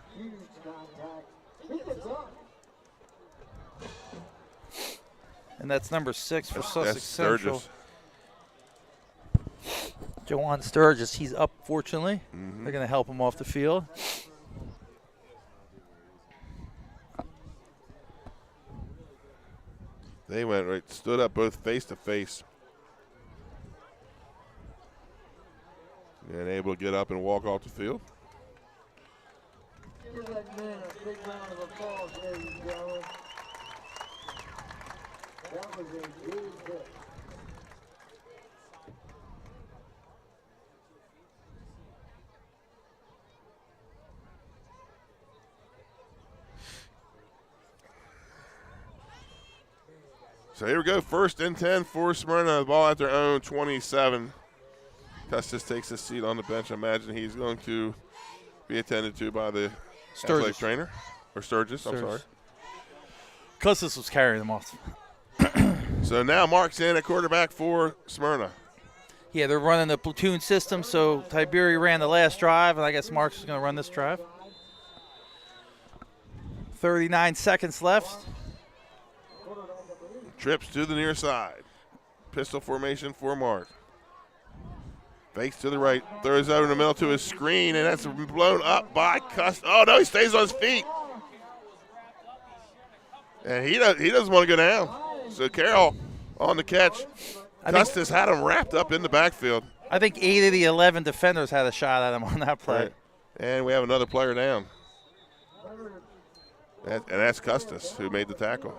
And that's number 6 for Sussex Central. Sturgis. Jawan Sturgis, he's up, fortunately. Mm-hmm. They're going to help him off the field. They went stood up both face to face. And able to get up and walk off the field. Give that man a big round of applause, ladies and gentlemen. That was a good hit. So here we go, 1st and 10 for Smyrna. The ball at their own 27. Custis takes his seat on the bench. I imagine he's going to be attended to by the athletic trainer. Or Sturgis, I'm sorry. Custis was carrying them off. So now Mark's in at quarterback for Smyrna. Yeah, they're running the platoon system, so Tiberi ran the last drive, and I guess Mark's is going to run this drive. 39 seconds left. Trips to the near side. Pistol formation for Mark. Fakes to the right. Throws over in the middle to his screen, and that's blown up by Custis. Oh, no, he stays on his feet. And he doesn't want to go down. So Carroll on the catch. Custis had him wrapped up in the backfield. I think 8 of the 11 defenders had a shot at him on that play. Right. And we have another player down. And that's Custis who made the tackle.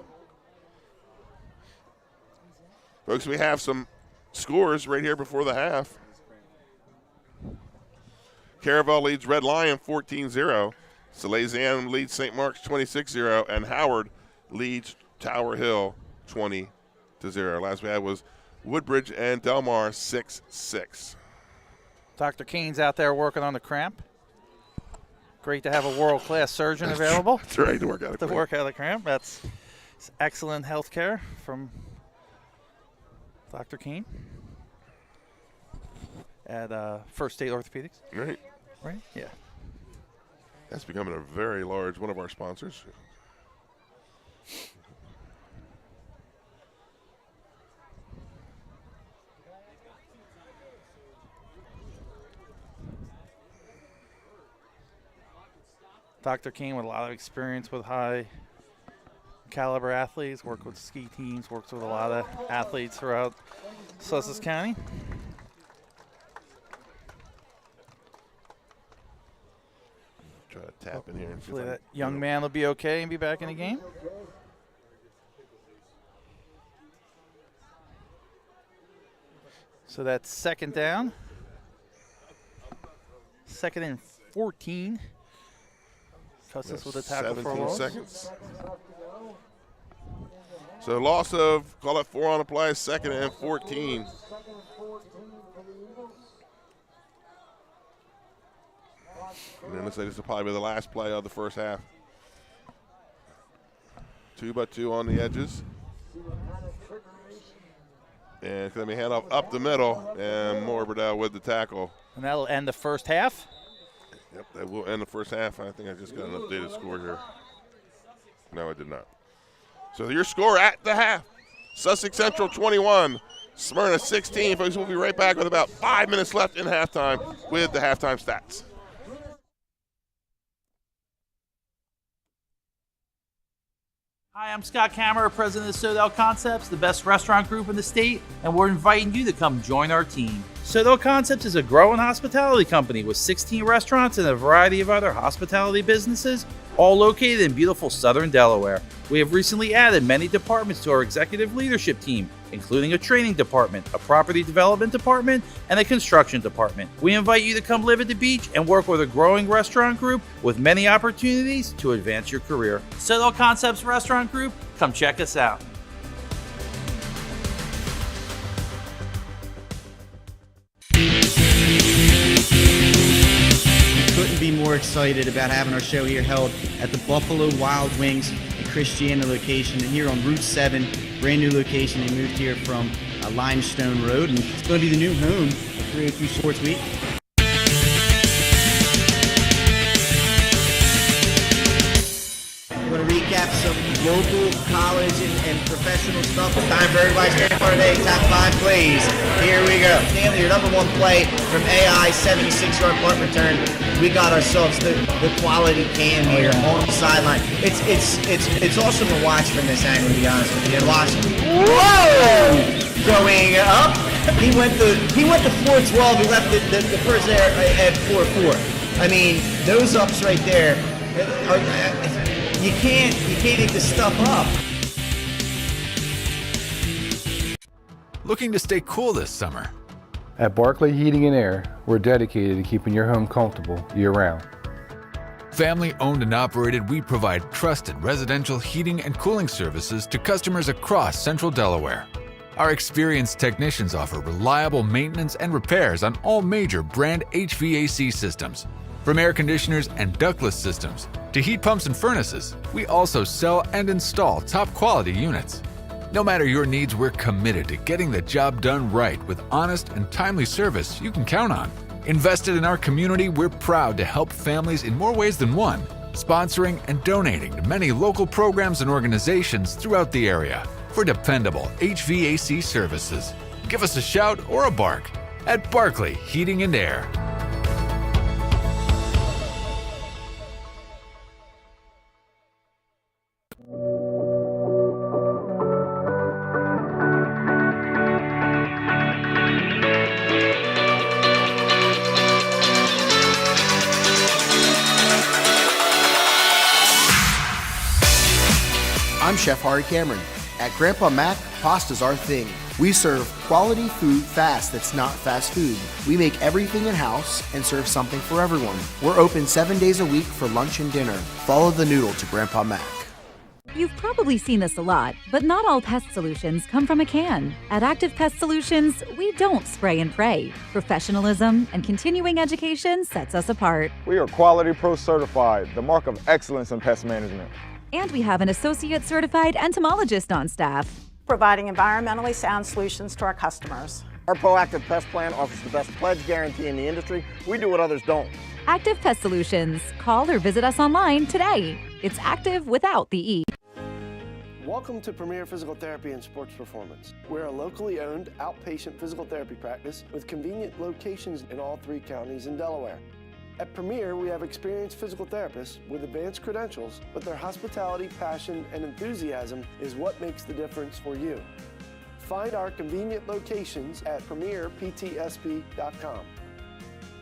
Folks, we have some scores right here before the half. Caravel leads Red Lion 14-0. Salesian leads St. Mark's 26-0. And Howard leads Tower Hill 20-0. Last we had was Woodbridge and Delmar 6-6. Dr. Kane's out there working on the cramp. Great to have a world-class surgeon available. That's right, to work out of the cramp. That's excellent health care from Dr. Kane at First State Orthopedics. Right. Right? Yeah. That's becoming a very large one of our sponsors. Dr. King with a lot of experience with high caliber athletes, worked with ski teams, works with a lot of athletes throughout Sussex County. Try to tap in here. And Hopefully that young man will be okay and be back in the game. So that's second down. 2nd and 14. Custis with a tackle for a loss. 17 seconds. So loss of, call it 4 on the play, 2nd and 14. And then looks like this will probably be the last play of the first half. 2-by-2 on the edges. And let me hand off up the middle, and Morbidell with the tackle. And that'll end the first half? Yep, that will end the first half. I think I just got an updated score here. No, I did not. So your score at the half, Sussex Central 21, Smyrna 16. Folks, we'll be right back with about 5 minutes left in halftime with the halftime stats. Hi, I'm Scott Kammerer, president of Sodell Concepts, the best restaurant group in the state, and we're inviting you to come join our team. Sodell Concepts is a growing hospitality company with 16 restaurants and a variety of other hospitality businesses, all located in beautiful southern Delaware. We have recently added many departments to our executive leadership team, including a training department, a property development department, and a construction department. We invite you to come live at the beach and work with a growing restaurant group with many opportunities to advance your career. Sodell Concepts Restaurant Group, come check us out. Couldn't be more excited about having our show here held at the Buffalo Wild Wings and Christiana location, and here on Route 7, brand new location. They moved here from Limestone Road, and it's going to be the new home of 302 Sports Week. I'm going to recap some local, college, and professional stuff. It's time for everybody's favorite part of the day, top 5 plays. Here we go. Stanley, your number 1 play from AI, 76-yard punt return. We got ourselves the quality cam here on the sideline. It's awesome to watch from this angle, to be honest with you. And watch, whoa, going up. He went to 4.12. He left the first there at 4.4. I mean, those ups right there. You can't eat this stuff up. Looking to stay cool this summer? At Barclay Heating and Air, we're dedicated to keeping your home comfortable year-round. Family owned and operated, we provide trusted residential heating and cooling services to customers across Central Delaware. Our experienced technicians offer reliable maintenance and repairs on all major brand HVAC systems. From air conditioners and ductless systems to heat pumps and furnaces, we also sell and install top-quality units. No matter your needs, we're committed to getting the job done right with honest and timely service you can count on. Invested in our community, we're proud to help families in more ways than one, sponsoring and donating to many local programs and organizations throughout the area for dependable HVAC services. Give us a shout or a bark at Barclay Heating and Air. I'm Chef Hari Cameron. At Grandpa Mac, pasta's our thing. We serve quality food fast that's not fast food. We make everything in-house and serve something for everyone. We're open 7 days a week for lunch and dinner. Follow the noodle to Grandpa Mac. You've probably seen this a lot, but not all pest solutions come from a can. At Active Pest Solutions, we don't spray and pray. Professionalism and continuing education sets us apart. We are Quality Pro certified, the mark of excellence in pest management. And we have an associate certified entomologist on staff, providing environmentally sound solutions to our customers. Our proactive pest plan offers the best pledge guarantee in the industry. We do what others don't. Active Pest Solutions. Call or visit us online today. It's active without the E. Welcome to Premier Physical Therapy and Sports Performance. We're a locally owned outpatient physical therapy practice with convenient locations in all 3 counties in Delaware. At Premier, we have experienced physical therapists with advanced credentials, but their hospitality, passion, and enthusiasm is what makes the difference for you. Find our convenient locations at premierptsp.com.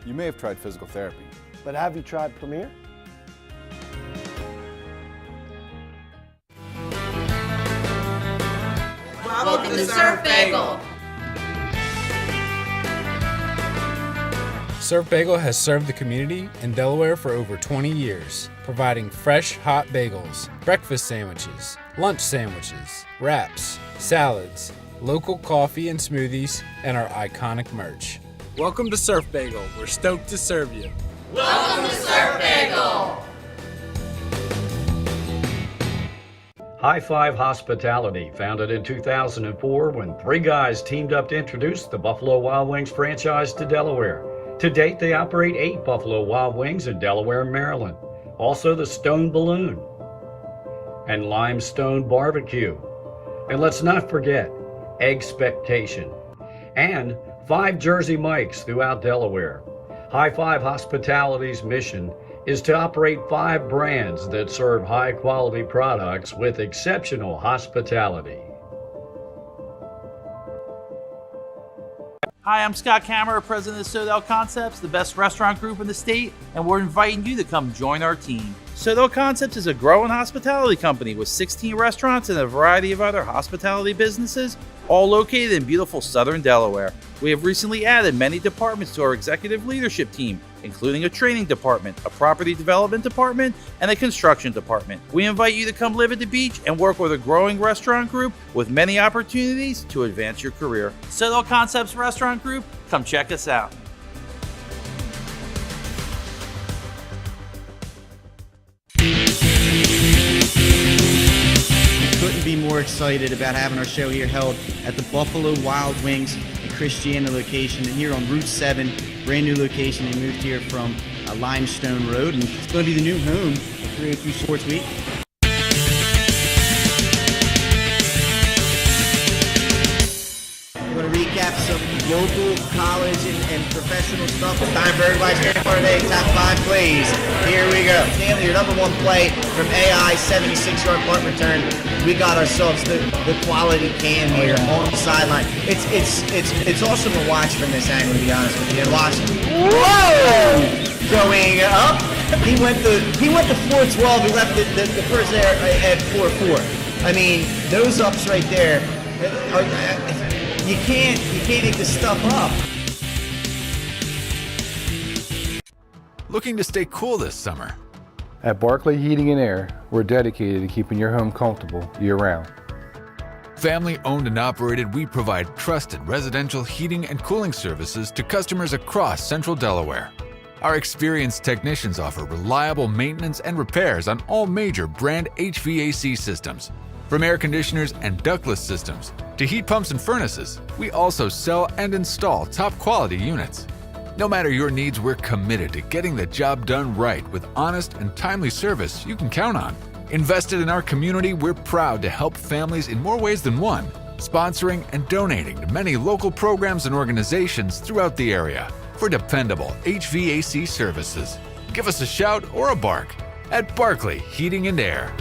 You may have tried physical therapy, but have you tried Premier? Welcome to Surf Bagel. Surf Bagel has served the community in Delaware for over 20 years, providing fresh, hot bagels, breakfast sandwiches, lunch sandwiches, wraps, salads, local coffee and smoothies, and our iconic merch. Welcome to Surf Bagel. We're stoked to serve you. Welcome to Surf Bagel. High Five Hospitality, founded in 2004 when three guys teamed up to introduce the Buffalo Wild Wings franchise to Delaware. To date, they operate 8 Buffalo Wild Wings in Delaware and Maryland. Also the Stone Balloon and Limestone Barbecue. And let's not forget Eggspectation and 5 Jersey Mikes throughout Delaware. High Five Hospitality's mission is to operate 5 brands that serve high-quality products with exceptional hospitality. Hi, I'm Scott Kammerer, president of Sodell Concepts, the best restaurant group in the state, and we're inviting you to come join our team. Sodell Concepts is a growing hospitality company with 16 restaurants and a variety of other hospitality businesses, all located in beautiful southern Delaware. We have recently added many departments to our executive leadership team, including a training department, a property development department, and a construction department. We invite you to come live at the beach and work with a growing restaurant group with many opportunities to advance your career. Sodell Concepts Restaurant Group, come check us out. Couldn't be more excited about having our show here held at the Buffalo Wild Wings and Christiana location, and here on Route 7, brand new location. They moved here from Limestone Road, and it's going to be the new home of 302 Sports Week. We're going to recap some local, college, and professional stuff. It's time for everybody's favorite part of the day, top 5 plays. Here we go. Stanley, your number 1 play from AI, 76-yard punt return. We got ourselves the quality cam here on the sideline. It's awesome to watch from this angle, to be honest with you. And watch, whoa, going up. He went to 412. He left the first there at 4-4. I mean, those ups right there. You can't make this stuff up. Looking to stay cool this summer? At Barclay Heating and Air, we're dedicated to keeping your home comfortable year-round. Family owned and operated, we provide trusted residential heating and cooling services to customers across central Delaware. Our experienced technicians offer reliable maintenance and repairs on all major brand HVAC systems. From air conditioners and ductless systems to heat pumps and furnaces, we also sell and install top quality units. No matter your needs, we're committed to getting the job done right with honest and timely service you can count on. Invested in our community, we're proud to help families in more ways than one, sponsoring and donating to many local programs and organizations throughout the area for dependable HVAC services. Give us a shout or a bark at Barclay Heating and Air.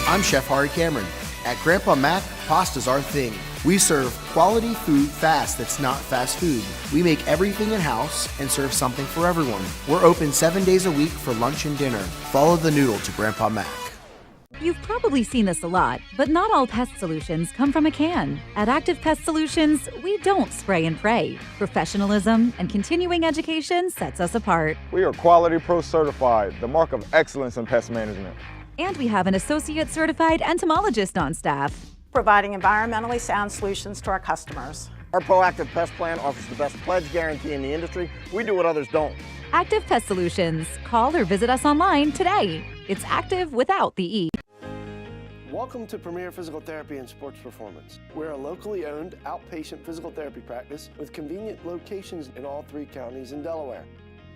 I'm Chef Hari Cameron. At Grandpa Mac, pasta's our thing. We serve quality food fast that's not fast food. We make everything in-house and serve something for everyone. We're open 7 days a week for lunch and dinner. Follow the noodle to Grandpa Mac. You've probably seen this a lot, but not all pest solutions come from a can. At Active Pest Solutions, we don't spray and pray. Professionalism and continuing education sets us apart. We are Quality Pro certified, the mark of excellence in pest management. And we have an associate certified entomologist on staff, providing environmentally sound solutions to our customers. Our proactive pest plan offers the best pledge guarantee in the industry. We do what others don't. Active Pest Solutions. Call or visit us online today. It's active without the E. Welcome to Premier Physical Therapy and Sports Performance. We're a locally owned outpatient physical therapy practice with convenient locations in all 3 counties in Delaware.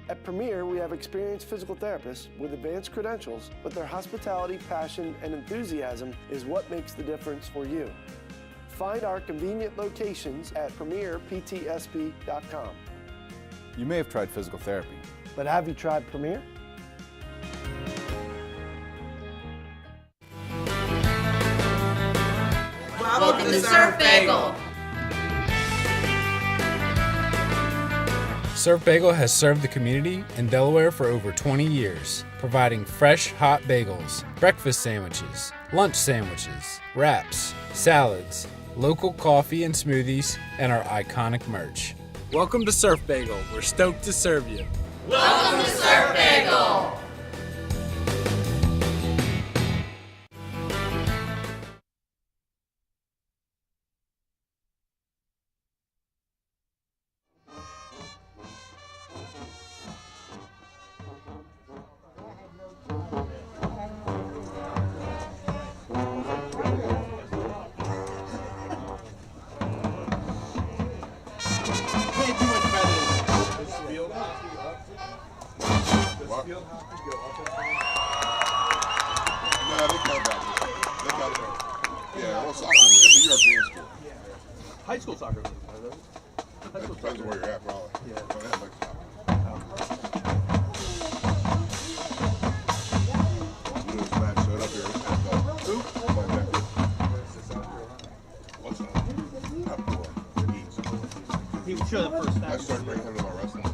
At Premier, we have experienced physical therapists with advanced credentials, but their hospitality, passion, and enthusiasm is what makes the difference for you. Find our convenient locations at premierptsp.com. You may have tried physical therapy. But have you tried Premier? Welcome to Surf Bagel. Surf Bagel has served the community in Delaware for over 20 years, providing fresh, hot bagels, breakfast sandwiches, lunch sandwiches, wraps, salads, local coffee and smoothies, and our iconic merch. Welcome to Surf Bagel. We're stoked to serve you. Welcome to Surf Bagel. High school soccer. Depends where you're at, probably. Yeah. He would show the first time. I started bringing him to my wrestling.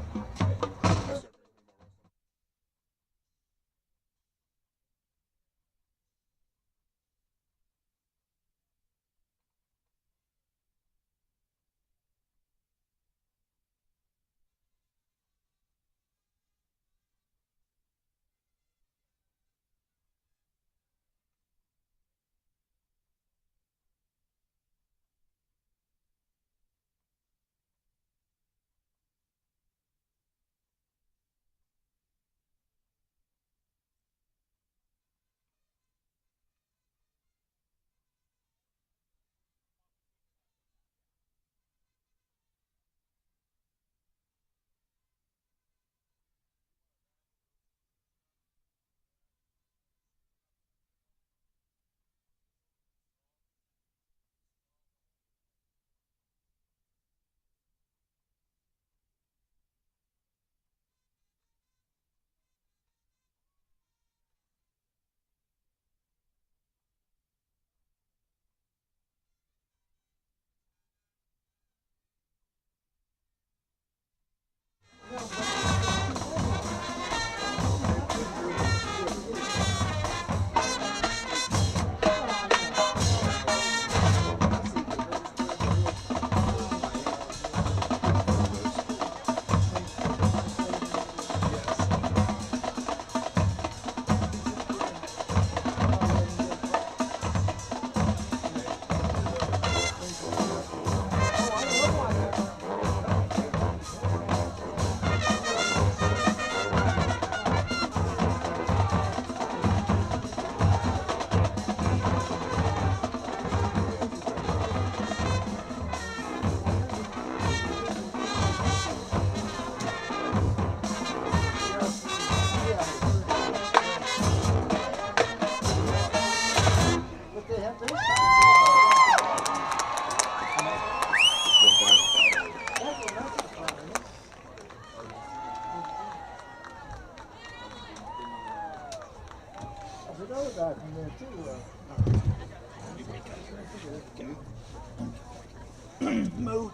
Move.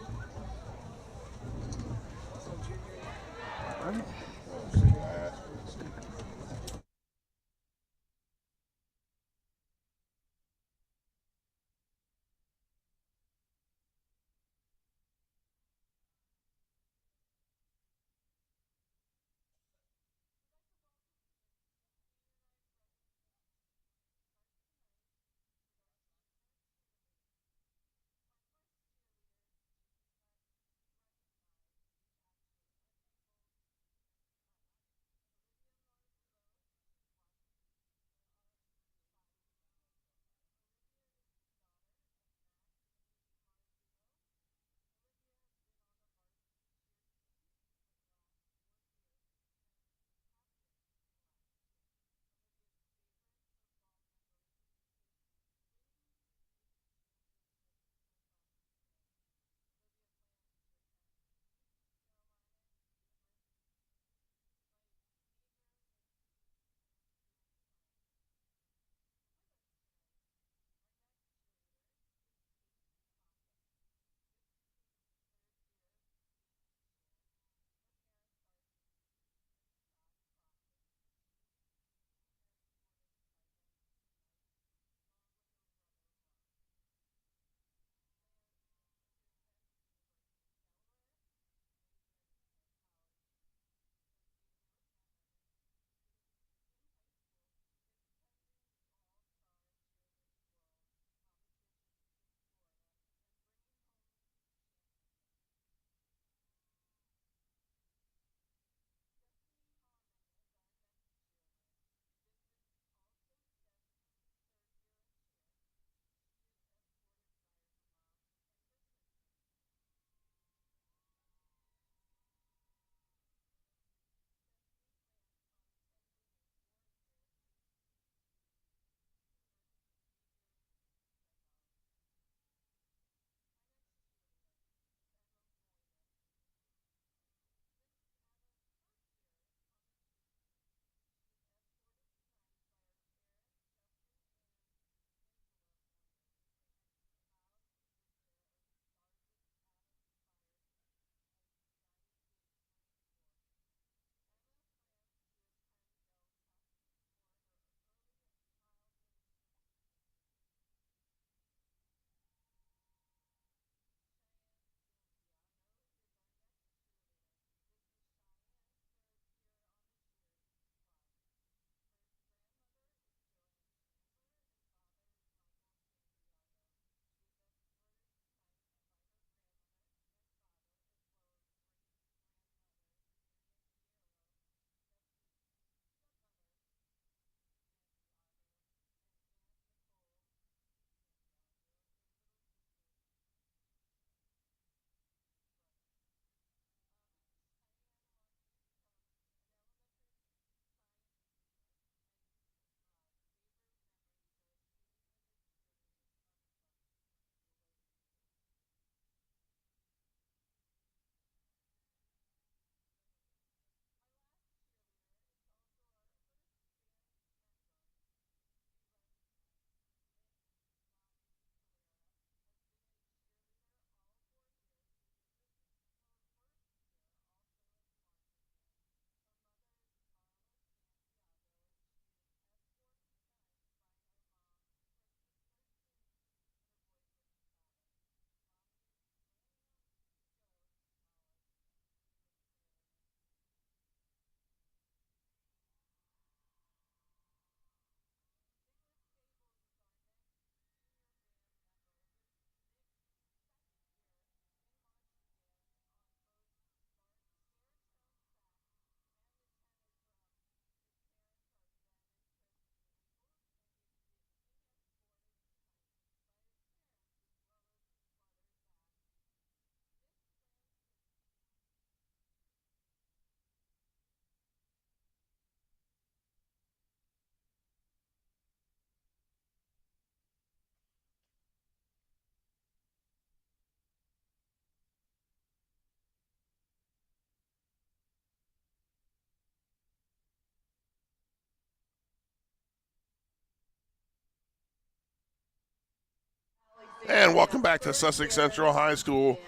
And welcome back to Sussex Central High School.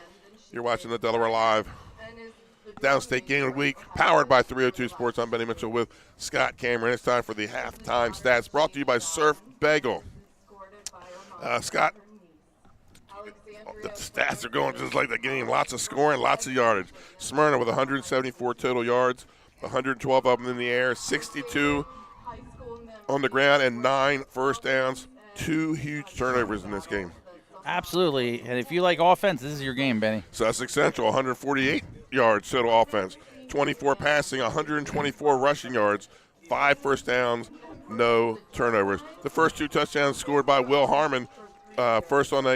You're watching the Delaware Live Downstate Game of the Week, powered by 302 Sports. I'm Benny Mitchell with Scott Cameron. It's time for the halftime stats, brought to you by Surf Bagel. Scott, the stats are going just like the game. Lots of scoring, lots of yardage. Smyrna with 174 total yards, 112 of them in the air, 62 on the ground, and 9 first downs. 2 huge turnovers in this game. Absolutely. And if you like offense, this is your game, Benny. Sussex Central, 148 yards total offense, 24 passing, 124 rushing yards, 5 first downs, no turnovers. The first 2 touchdowns scored by Will Harmon, first on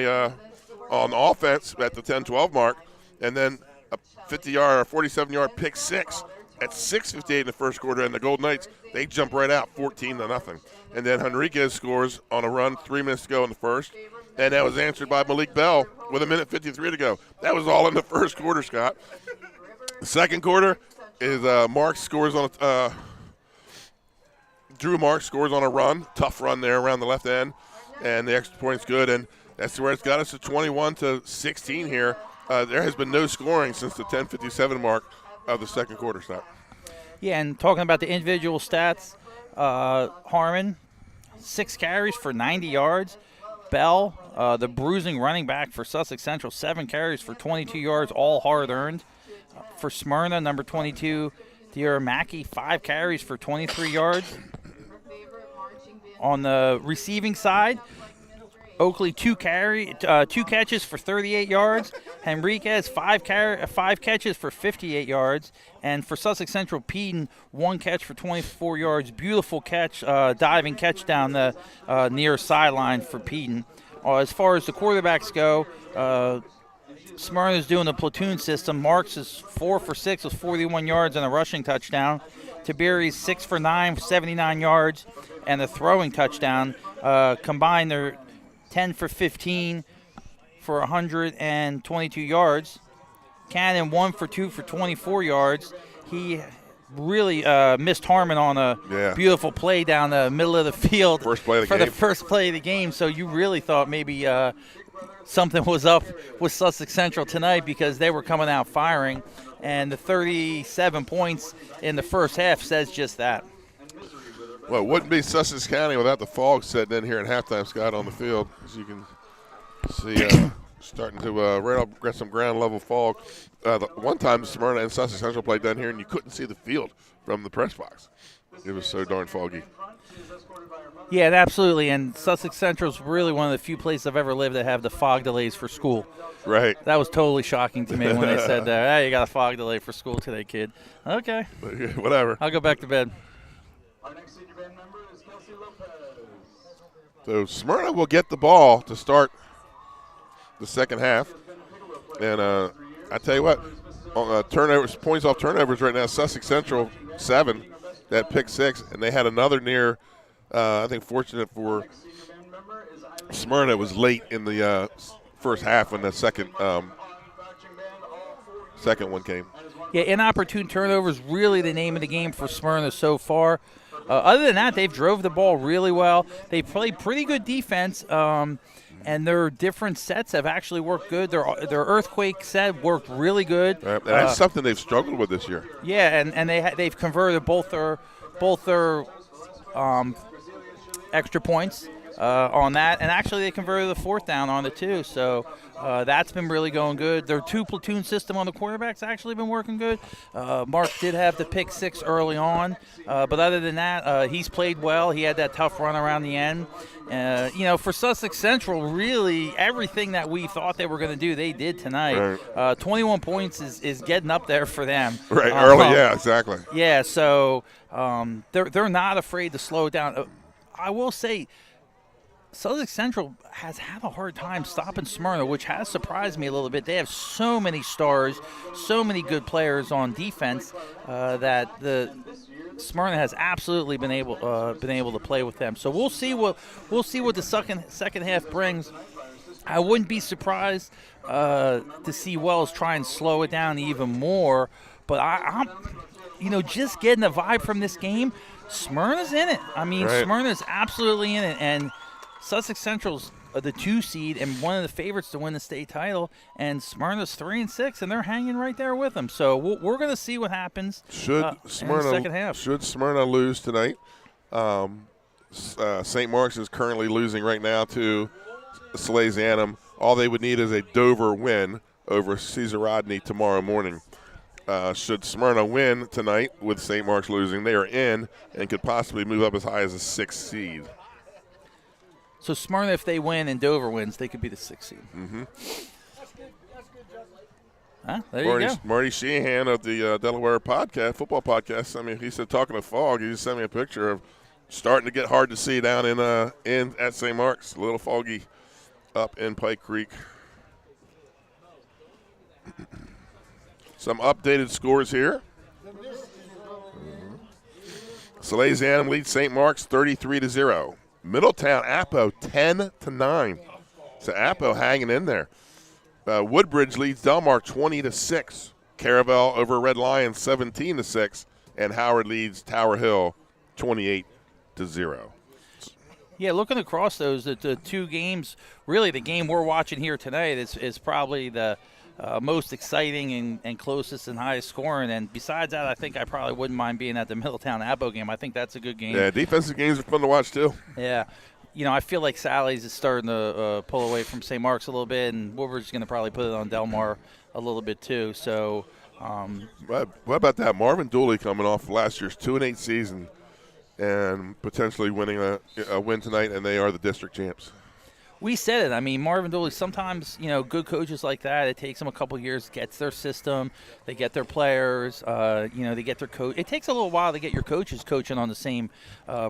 offense at the 10-12 mark, and then a 50-yard or 47-yard pick six at 6:58 in the first quarter. And the Golden Knights, they jump right out 14-0. And then Henriquez scores on a run 3 minutes to go in the first. And that was answered by Malik Bell with 1:53 to go. That was all in the first quarter, Scott. The second quarter is Marks scores on Drew Marks scores on a run, tough run there around the left end, and the extra point's good. And that's where it's got us to 21-16 here. There has been no scoring since the 10:57 mark of the second quarter, Scott. Yeah, and talking about the individual stats, Harmon, 6 carries for 90 yards. Bell, the bruising running back for Sussex Central, 7 carries for 22 yards, all hard-earned. For Smyrna, number 22, De'Ara Mackey, 5 carries for 23 yards. On the receiving side, Oakley, 2 catches for 38 yards. Henriquez, 5 catches for 58 yards. And for Sussex Central, Peden, 1 catch for 24 yards. Beautiful catch, diving catch down the near sideline for Peden. As far as the quarterbacks go, Smyrna's doing the platoon system. Marks is 4 for 6 with 41 yards and a rushing touchdown. Tiberi's 6 for 9 with 79 yards and a throwing touchdown. Combined, they're 10 for 15 for 122 yards. Cannon 1 for 2 for 24 yards. He really missed Harmon on a beautiful play down the middle of the field the first play of the game. So you really thought maybe something was up with Sussex Central tonight because they were coming out firing. And the 37 points in the first half says just that. Well, it wouldn't be Sussex County without the fog setting in here at halftime, Scott, on the field. As you can see, starting to get some ground level fog. One time, Smyrna and Sussex Central played down here, and you couldn't see the field from the press box. It was so darn foggy. Yeah, absolutely. And Sussex Central is really one of the few places I've ever lived that have the fog delays for school. Right. That was totally shocking to me when they said, hey, you got a fog delay for school today, kid. Okay. Whatever. I'll go back to bed. So Smyrna will get the ball to start the second half. And I tell you what, turnovers, points off turnovers right now, Sussex Central 7, that pick 6, and they had another near, I think fortunate for Smyrna, it was late in the first half when the second one came. Yeah, inopportune turnovers really the name of the game for Smyrna so far. Other than that, they've drove the ball really well. They played pretty good defense, and their different sets have actually worked good. Their earthquake set worked really good. And that's something they've struggled with this year. Yeah, and they've converted both their extra points on that, and actually they converted the fourth down on it too. So that's been really going good. Their 2 platoon system on the quarterback's actually been working good. Mark did have the pick 6 early on, but other than that, he's played well. He had that tough run around the end. For Sussex Central, really everything that we thought they were going to do, they did tonight. Right. 21 points is getting up there for them. Right, early, yeah, exactly. Yeah, so they're not afraid to slow it down. I will say, Sussex Central has had a hard time stopping Smyrna, which has surprised me a little bit. They have so many stars, so many good players on defense that the Smyrna has absolutely been able to play with them. So we'll see what the second half brings. I wouldn't be surprised to see Wells try and slow it down even more. But I'm just getting a vibe from this game. Smyrna's in it. I mean, right. Smyrna's absolutely in it, and Sussex Central's the 2 seed and one of the favorites to win the state title, and Smyrna's 3-6, and they're hanging right there with them. So we're going to see what happens in the second half. Should Smyrna lose tonight, St. Mark's is currently losing right now to Salesianum. All they would need is a Dover win over Cesar Rodney tomorrow morning. Should Smyrna win tonight with St. Mark's losing, they are in and could possibly move up as high as a 6th seed. So Smyrna, if they win and Dover wins, they could be the 6th seed. Mm-hmm. There you go. Marty Sheehan of the Delaware football podcast. I mean, he said talking to fog, he just sent me a picture of starting to get hard to see down in at St. Mark's. A little foggy up in Pike Creek. Some updated scores here. Salesianum leads St. Mark's 33-0. Middletown Appo 10-9. So Appo hanging in there. Woodbridge leads Delmar 20-6. Caravel over Red Lions 17-6, and Howard leads Tower Hill 28-0. Yeah, looking across those, the 2 games, really the game we're watching here tonight is probably the most exciting and closest and highest scoring. And besides that, I think I probably wouldn't mind being at the Middletown Appo game. I think that's a good game. Yeah, defensive games are fun to watch too. Yeah. I feel like Sally's is starting to pull away from St. Mark's a little bit, and Woodbridge is going to probably put it on Delmar a little bit too. So, what about that? Marvin Dooley coming off last year's 2-8 season and potentially winning a win tonight, and they are the district champs. We said it. I mean, Marvin Dooley, sometimes, good coaches like that, it takes them a couple years, gets their system, they get their players, they get their coach. It takes a little while to get your coaches coaching on the same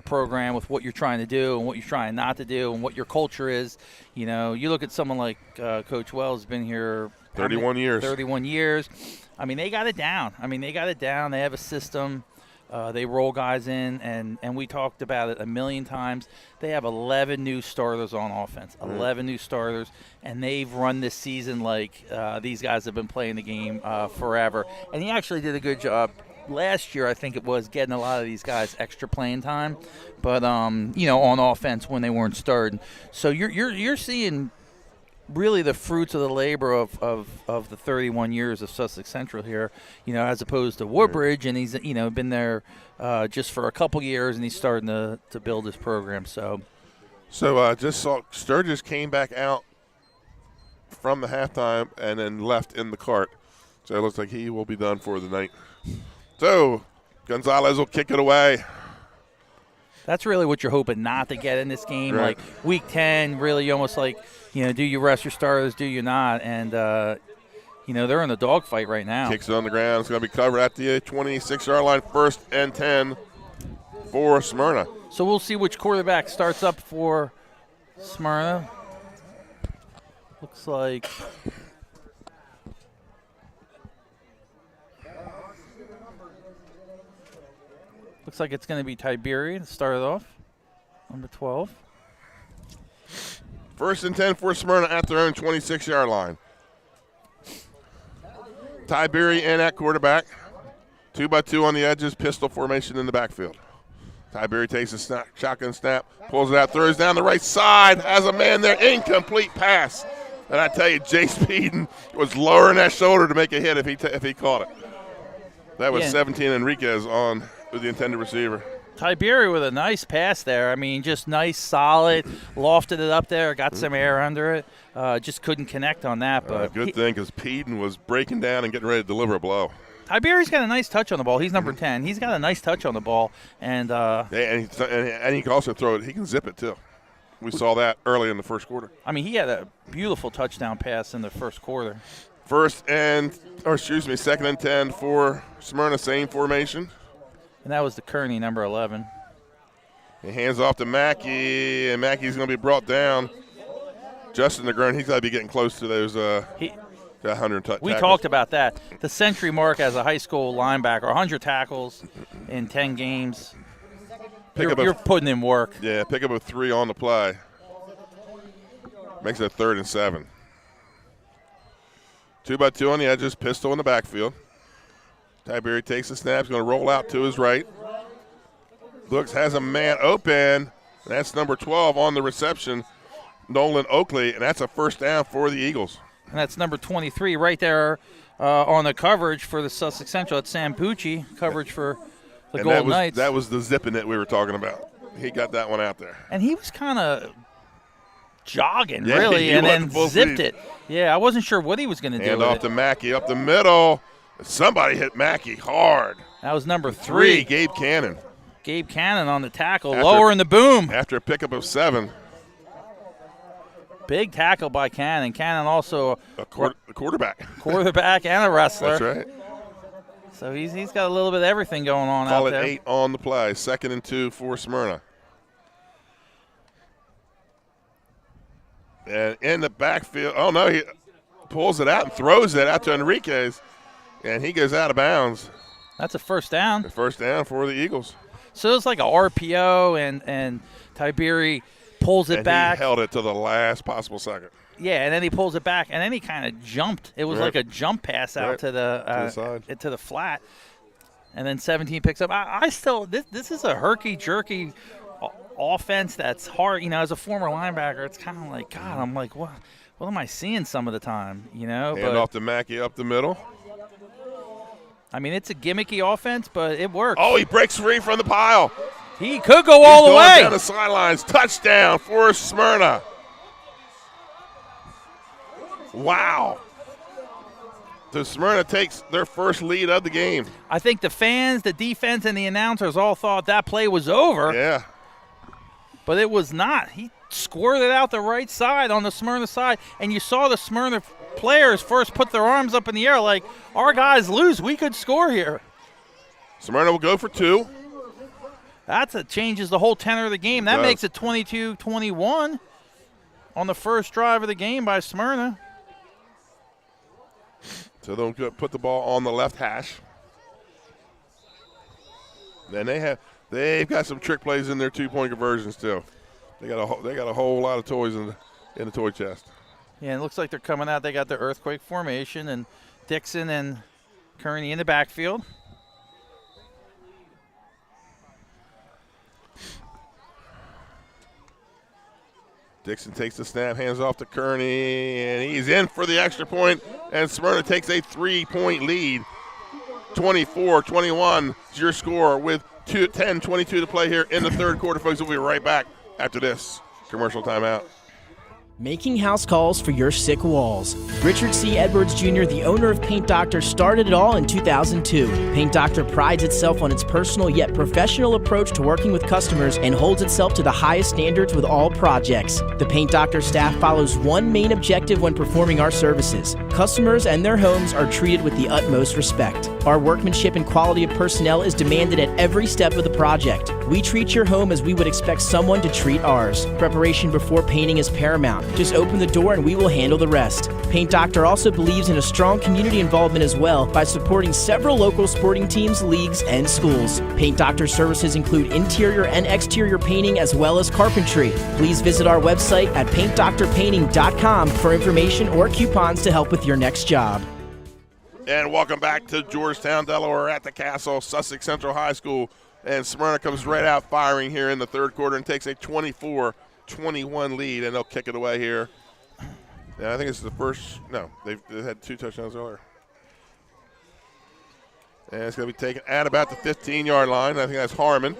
program with what you're trying to do and what you're trying not to do and what your culture is. You look at someone like Coach Wells, been here 31 years. 31 years. I mean, they got it down. They have a system. They roll guys in, and we talked about it a million times. They have 11 new starters on offense, 11 new starters, and they've run this season like these guys have been playing the game forever. And he actually did a good job. Last year, I think it was getting a lot of these guys extra playing time, but on offense when they weren't starting. So you're seeing really the fruits of the labor of the 31 years of Sussex Central here, as opposed to Woodbridge, and he's been there just for a couple years, and he's starting to build his program. So just saw Sturgis came back out from the halftime and then left in the cart. So it looks like he will be done for the night. So Gonzalez will kick it away. That's really what you're hoping not to get in this game. Right. Like week 10, really almost like, do you rest your starters, do you not? And, they're in the dogfight right now. Kicks it on the ground. It's going to be covered at the 26-yard line, 1st and 10 for Smyrna. So we'll see which quarterback starts up for Smyrna. Looks like it's going to be Tiberi to start it off, number 12. 1st and 10 for Smyrna at their own 26-yard line. Tiberi in at quarterback. 2-by-2 on the edges, pistol formation in the backfield. Tiberi takes a shotgun snap, pulls it out, throws down the right side, has a man there, incomplete pass. And I tell you, Jace Peden was lowering that shoulder to make a hit if he caught it. That was 17 Enriquez on the intended receiver. Tiberi with a nice pass there. I mean, just nice, solid, lofted it up there, got some air under it. Just couldn't connect on that. But good thing, because Peden was breaking down and getting ready to deliver a blow. Tiberi's got a nice touch on the ball. He's number 10. He's got a nice touch on the ball. And he can also throw it. He can zip it, too. We saw that early in the first quarter. I mean, he had a beautiful touchdown pass in the first quarter. 2nd and 10 for Smyrna, same formation. And that was the Kearney, number 11. He hands off to Mackey, and Mackey's going to be brought down. Justin DeGrun, he's got to be getting close to those 100 tackles. We talked about that. The century mark as a high school linebacker, 100 tackles in 10 games. You're putting in work. Yeah, pick up a 3 on the play. Makes it 3rd and 7. 2-by-2 on the edges, pistol in the backfield. Tiberi takes the snap. He's going to roll out to his right. Looks, has a man open. That's number 12 on the reception. Nolan Oakley, and that's a first down for the Eagles. And that's number 23 right there on the coverage for the Sussex Central. It's Sam Pucci, coverage for the Golden Knights. That was the zipping it we were talking about. He got that one out there. And he was kind of jogging, Yeah, really, he and was then full zipped speed. it. Yeah, I wasn't sure what he was going to do And with off it. to Mackey, up the middle. Somebody hit Mackey hard. That was number 3. Gabe Cannon. Gabe Cannon on the tackle, lowering the boom. After a pickup of 7. Big tackle by Cannon. Cannon also a quarterback. Quarterback and a wrestler. That's right. So he's got a little bit of everything going on Call out it there. 8 on the play. 2nd and 2 for Smyrna. And in the backfield, oh no, he pulls it out and throws it out to Enriquez, and he goes out of bounds. That's a first down. A first down for the Eagles. So it's like a RPO, and Tiberi pulls it back. He held it to the last possible second. Yeah, and then he pulls it back, and then he kind of jumped. It was like a jump pass out to the side. to the flat, and then 17 picks up. I still this is a herky-jerky offense that's hard. You know, as a former linebacker, it's kind of like, God, I'm like, what am I seeing some of the time? You know, Hand off to Mackey up the middle. I mean, it's a gimmicky offense, but it works. Oh, he breaks free from the pile. He could go all the way. Down the sidelines. Touchdown for Smyrna. Wow. So Smyrna takes their first lead of the game. I think the fans, the defense, and the announcers all thought that play was over. Yeah. But it was not. He squirted out the right side on the Smyrna side, and you saw the Smyrna players first put their arms up in the air like, our guys lose, we could score here. Smyrna will go for 2. Changes the whole tenor of the game. That makes it 22-21 on the first drive of the game by Smyrna. So they'll put the ball on the left hash. Then they've got some trick plays in their 2-point conversions too. They got a whole lot of toys in the toy chest. Yeah, it looks like they're coming out. They got the earthquake formation, and Dixon and Kearney in the backfield. Dixon takes the snap, hands off to Kearney, and he's in for the extra point, and Smyrna takes a 3-point lead. 24-21 is your score with 10:22 to play here in the third quarter, folks. We'll be right back after this commercial timeout. Making house calls for your sick walls. Richard C. Edwards Jr., the owner of Paint Doctor, started it all in 2002. Paint Doctor prides itself on its personal yet professional approach to working with customers and holds itself to the highest standards with all projects. The Paint Doctor staff follows one main objective when performing our services. Customers and their homes are treated with the utmost respect. Our workmanship and quality of personnel is demanded at every step of the project. We treat your home as we would expect someone to treat ours. Preparation before painting is paramount. Just open the door and we will handle the rest. Paint Doctor also believes in a strong community involvement as well by supporting several local sporting teams, leagues, and schools. Paint Doctor services include interior and exterior painting as well as carpentry. Please visit our website at paintdoctorpainting.com for information or coupons to help with your next job. And welcome back to Georgetown, Delaware at the Castle, Sussex Central High School. And Smyrna comes right out firing here in the third quarter and takes a 24-21 lead, and they'll kick it away here. And I think it's the first – no, they've had 2 touchdowns earlier. And it's going to be taken at about the 15-yard line. I think that's Harmon.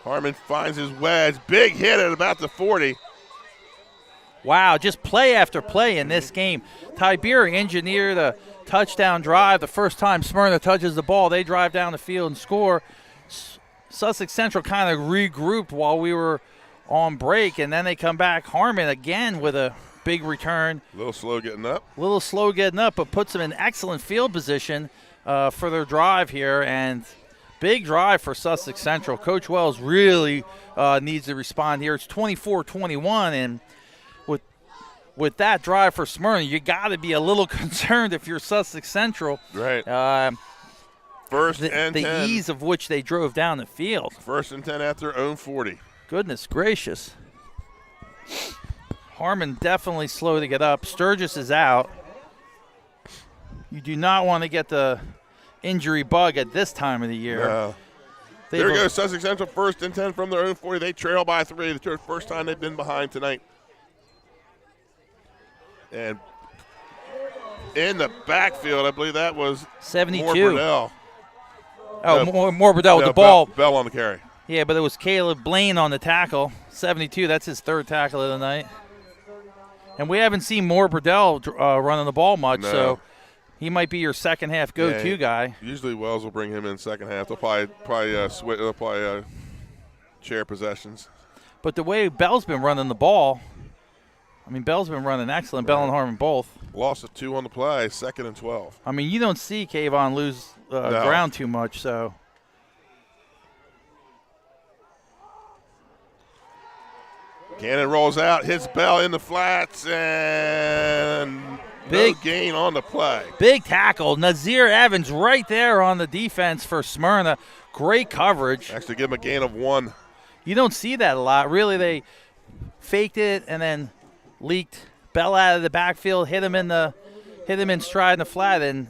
Harmon finds his wedge. Big hit at about the 40. Wow, just play after play in this game. Tiberi engineered a touchdown drive. The first time Smyrna touches the ball, they drive down the field and score. Sussex Central kind of regrouped while we were on break, and then they come back. Harmon again with a big return. A little slow getting up. But puts them in excellent field position for their drive here, and big drive for Sussex Central. Coach Wells really needs to respond here. It's 24-21, and with that drive for Smyrna, you got to be a little concerned if you're Sussex Central. Right. First and 10. The ease of which they drove down the field. First and 10 at their own 40. Goodness gracious. Harmon definitely slow to get up. Sturgis is out. You do not want to get the injury bug at this time of the year. No. There goes Sussex Central, first and 10 from their own 40. They trail by 3. The first time they've been behind tonight. And in the backfield, I believe that was 72. Moore Burdell. Oh, Moore Burdell with the ball. Bell on the carry. Yeah, but it was Caleb Blaine on the tackle. 72, that's his third tackle of the night. And we haven't seen Moore Burdell running the ball much, so he might be your second half go-to guy. Usually Wells will bring him in second half. They'll probably share possessions. But the way Bell's been running the ball, I mean, Bell's been running excellent. Bell and Harmon both. Lost of 2 on the play, 2nd and 12. I mean, you don't see Kayvon lose ground too much, so. Cannon rolls out, hits Bell in the flats, and no gain on the play. Big tackle. Nazir Evans right there on the defense for Smyrna. Great coverage. Actually give him a gain of 1. You don't see that a lot. Really, they faked it and then leaked Bell out of the backfield, hit him in stride in the flat, and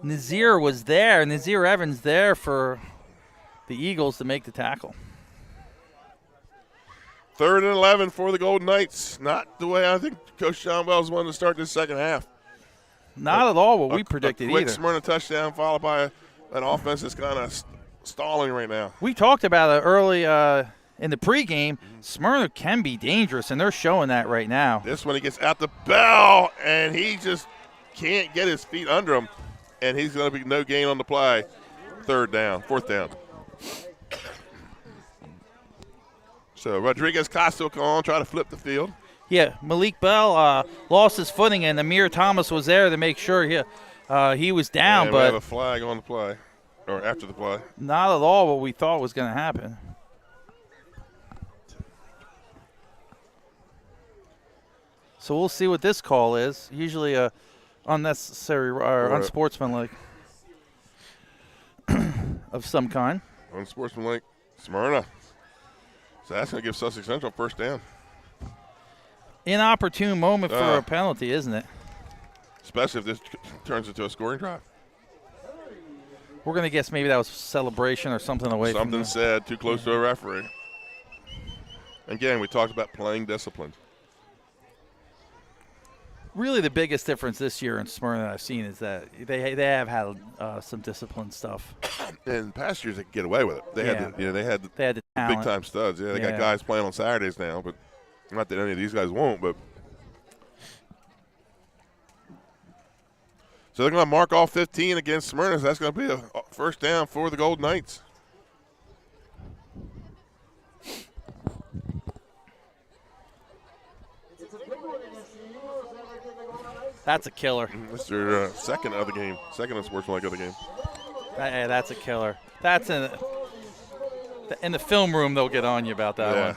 Nazir was there. Nazir Evans there for the Eagles to make the tackle. 3rd and 11 for the Golden Knights. Not the way I think Coach John Wells wanted to start this second half. Not at all what we predicted quick either. Smyrna touchdown followed by an offense that's kind of stalling right now. We talked about it early in the pregame. Smyrna can be dangerous, and they're showing that right now. This one he gets out the Bell, and he just can't get his feet under him, and he's going to be no gain on the play. 4th down. So Rodriguez Costa will come on, try to flip the field. Yeah, Malik Bell lost his footing, and Amir Thomas was there to make sure he was down. And but we have a flag on the play, or after the play. Not at all what we thought was going to happen. So we'll see what this call is. Usually unnecessary or unsportsmanlike of some kind. Unsportsmanlike, Smyrna. So that's going to give Sussex Central first down. Inopportune moment for a penalty, isn't it? Especially if this turns into a scoring drive. We're going to guess maybe that was celebration or something away from Something said too close to a referee. Again, we talked about playing discipline. Really the biggest difference this year in Smyrna that I've seen is that they have had some discipline stuff. In past years, they could get away with it. They had the talent. big-time studs. Yeah, they got guys playing on Saturdays now, but not that any of these guys won't. But so they're going to mark off 15 against Smyrna. So that's going to be a first down for the Golden Knights. That's a killer. That's their second of the game, second unsportsmanlike of the game. That's a killer. That's in the film room. They'll get on you about that one.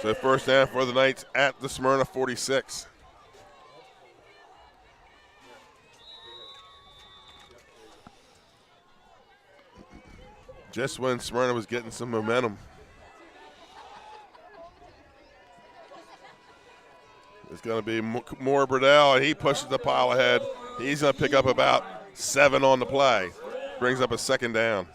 So first down for the Knights at the Smyrna 46. Just when Smyrna was getting some momentum. It's going to be Moore Burdell, and he pushes the pile ahead. He's going to pick up about 7 on the play. Brings up a second down.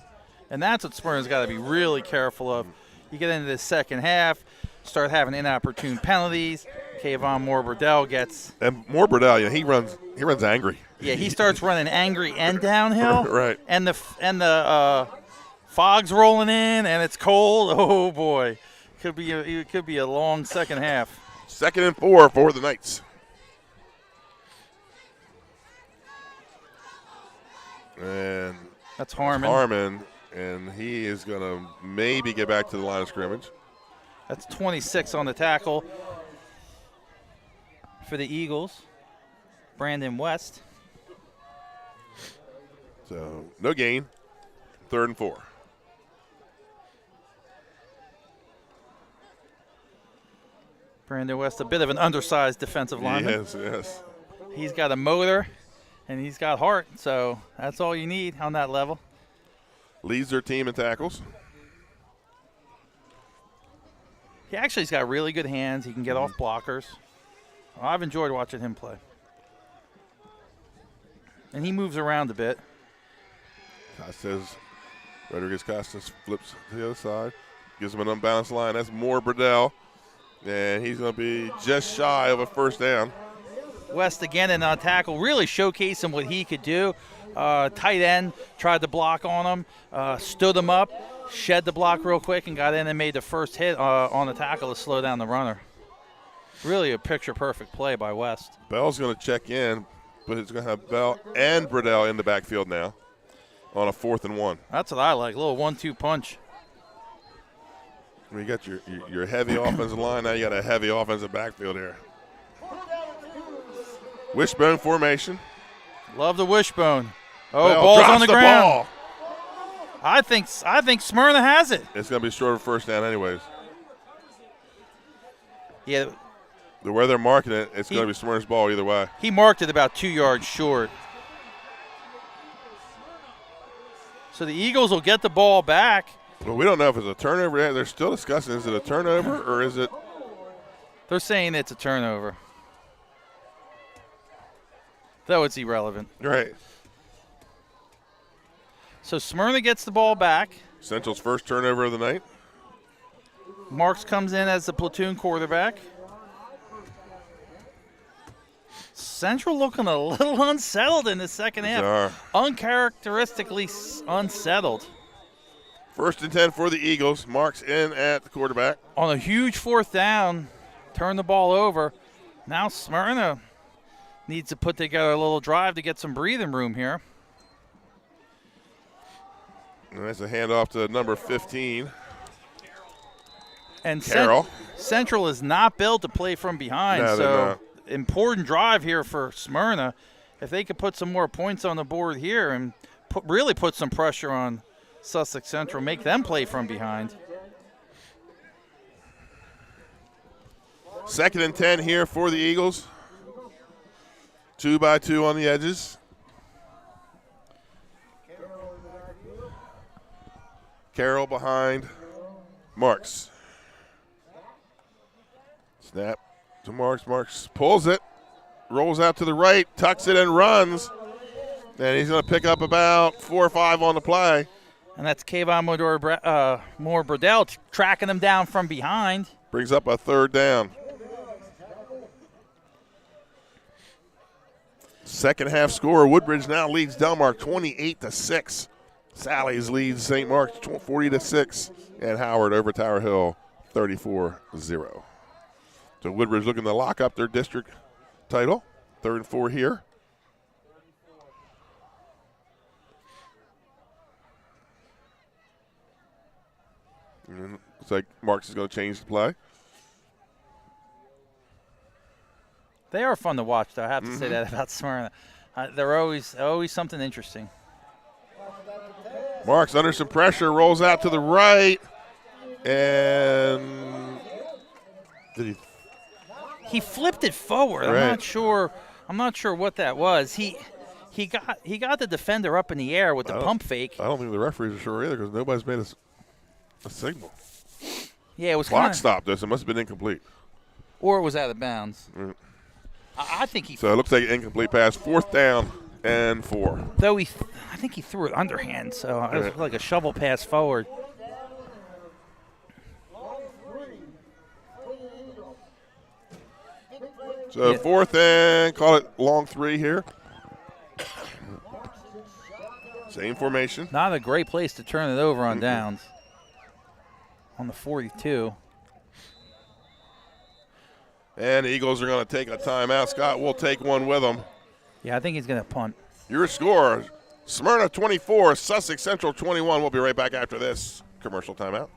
And that's what Smyrna's got to be really careful of. You get into the second half, start having inopportune penalties. Kayvon Moore Burdell gets. And Moore Burdell, he runs angry. Yeah, he starts running angry and downhill. Right. And the fog's rolling in, and it's cold. Oh boy, it could be a long second half. 2nd and 4 for the Knights. And that's Harmon. Harmon, and he is going to maybe get back to the line of scrimmage. That's 26 on the tackle for the Eagles. Brandon West. So no gain. 3rd and 4. Brandon West, a bit of an undersized defensive lineman. Yes. He's got a motor, and he's got heart, so that's all you need on that level. Leads their team in tackles. He actually's got really good hands. He can get off blockers. I've enjoyed watching him play. And he moves around a bit. Rodriguez Costas flips to the other side. Gives him an unbalanced line. That's Moore Burdell. And he's going to be just shy of a first down. West again in on tackle, really showcasing what he could do. Tight end tried to block on him, stood him up, shed the block real quick, and got in and made the first hit on the tackle to slow down the runner. Really a picture-perfect play by West. Bell's going to check in, but it's going to have Bell and Bradell in the backfield now on a 4th and 1. That's what I like, a little 1-2 punch. You got your heavy offensive line, now you got a heavy offensive backfield here. Wishbone formation. Love the wishbone. Oh, Bell ball's drops on the ground. Ball. I think Smyrna has it. It's going to be short of first down anyways. Yeah. The way they're marking it, it's going to be Smyrna's ball either way. He marked it about 2 yards short. So the Eagles will get the ball back. Well, we don't know if it's a turnover. They're still discussing, is it a turnover or is it? They're saying it's a turnover. Though it's irrelevant. Right. So Smyrna gets the ball back. Central's first turnover of the night. Marks comes in as the platoon quarterback. Central looking a little unsettled in the second half. Uncharacteristically unsettled. 1st and 10 for the Eagles. Marks in at the quarterback. On a huge 4th down, turn the ball over. Now Smyrna needs to put together a little drive to get some breathing room here. And that's a handoff to number 15. And Carroll. Central is not built to play from behind, No, so important drive here for Smyrna. If they could put some more points on the board here and really put some pressure on Sussex Central, make them play from behind. 2nd and 10 here for the Eagles. 2 by 2 on the edges. Carroll behind Marks. Snap to Marks. Marks pulls it, rolls out to the right, tucks it and runs. And he's going to pick up about 4 or 5 on the play. And that's Kayvon Moore Bradell tracking him down from behind. Brings up a 3rd down. Second half score, Woodbridge now leads Delmark 28-6. Sally's leads St. Mark's 40-6. And Howard over Tower Hill 34-0. So Woodbridge looking to lock up their district title. 3rd and 4 here. And looks like Marks is going to change the play. They are fun to watch, though. I have to say that about Smyrna. They're always something interesting. Marks under some pressure, rolls out to the right, and did he flipped it forward. Right. I'm not sure what that was. He got the defender up in the air with the pump fake. I don't think the referees are sure either because nobody's made a signal. Yeah, it was clock stopped this. It must have been incomplete. Or it was out of bounds. I think he. So it looks like an incomplete pass. 4th down and 4. Though I think he threw it underhand, so it was like a shovel pass forward. So 4th and call it long 3 here. Same formation. Not a great place to turn it over on downs. On the 42. And the Eagles are going to take a timeout. Scott will take one with them. Yeah, I think he's going to punt. Your score, Smyrna 24, Sussex Central 21. We'll be right back after this commercial timeout.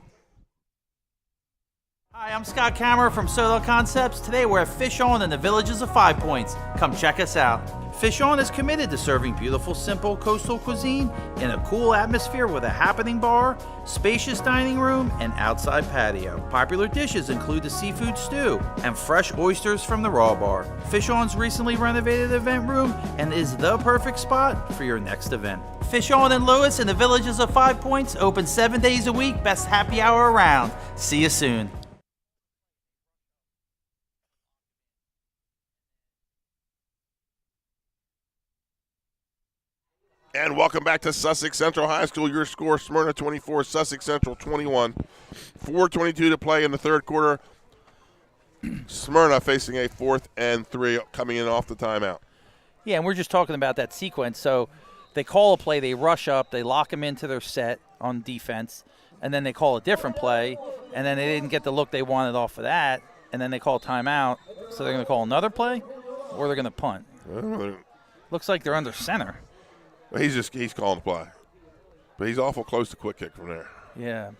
Hi, I'm Scott Kammerer from Soto Concepts. Today we're at Fish On in the Villages of 5 Points. Come check us out. Fish On is committed to serving beautiful, simple coastal cuisine in a cool atmosphere with a happening bar, spacious dining room, and outside patio. Popular dishes include the seafood stew and fresh oysters from the raw bar. Fish On's recently renovated event room and is the perfect spot for your next event. Fish On in Lewis in the Villages of 5 Points, open 7 days a week, best happy hour around. See you soon. And welcome back to Sussex Central High School. Your score, Smyrna 24, Sussex Central 21. 4:22 to play in the 3rd quarter. Smyrna facing a 4th and 3 coming in off the timeout. Yeah, and we're just talking about that sequence. So they call a play, they rush up, they lock them into their set on defense, and then they call a different play, and then they didn't get the look they wanted off of that, and then they call timeout. So they're going to call another play, or they're going to punt. Looks like they're under center. He's calling the play. But he's awful close to quick kick from there. Yeah.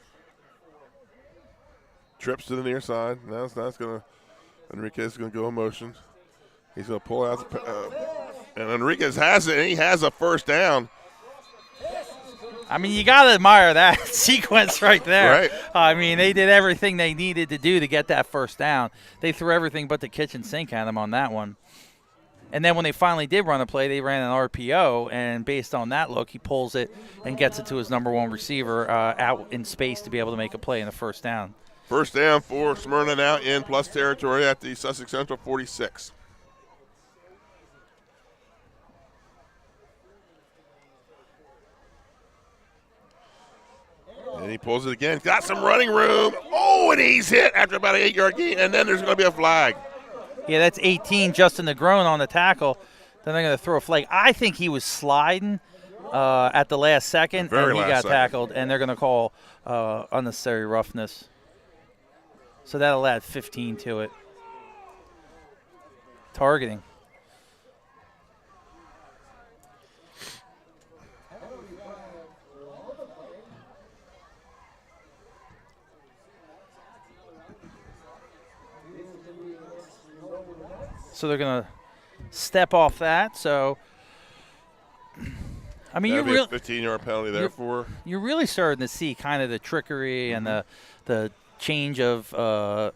Trips to the near side. Now it's going to – Enriquez is going to go in motion. He's going to pull out and Enriquez has it, and he has a first down. I mean, you got to admire that sequence right there. Right. I mean, they did everything they needed to do to get that first down. They threw everything but the kitchen sink at him on that one. And then when they finally did run a play, they ran an RPO, and based on that look, he pulls it and gets it to his number one receiver out in space to be able to make a play in the first down. First down for Smyrna now in plus territory at the Sussex Central 46. And he pulls it again. Got some running room. Oh, and he's hit after about an 8-yard gain, and then there's going to be a flag. Yeah, that's 18, Justin DeGrone on the tackle. Then they're going to throw a flag. I think he was sliding at the last second, and he got tackled, and they're going to call unnecessary roughness. So that'll add 15 to it. Targeting. So they're going to step off that. So, I mean, That'd be a 15-yard penalty there you're really starting to see kind of the trickery and the change of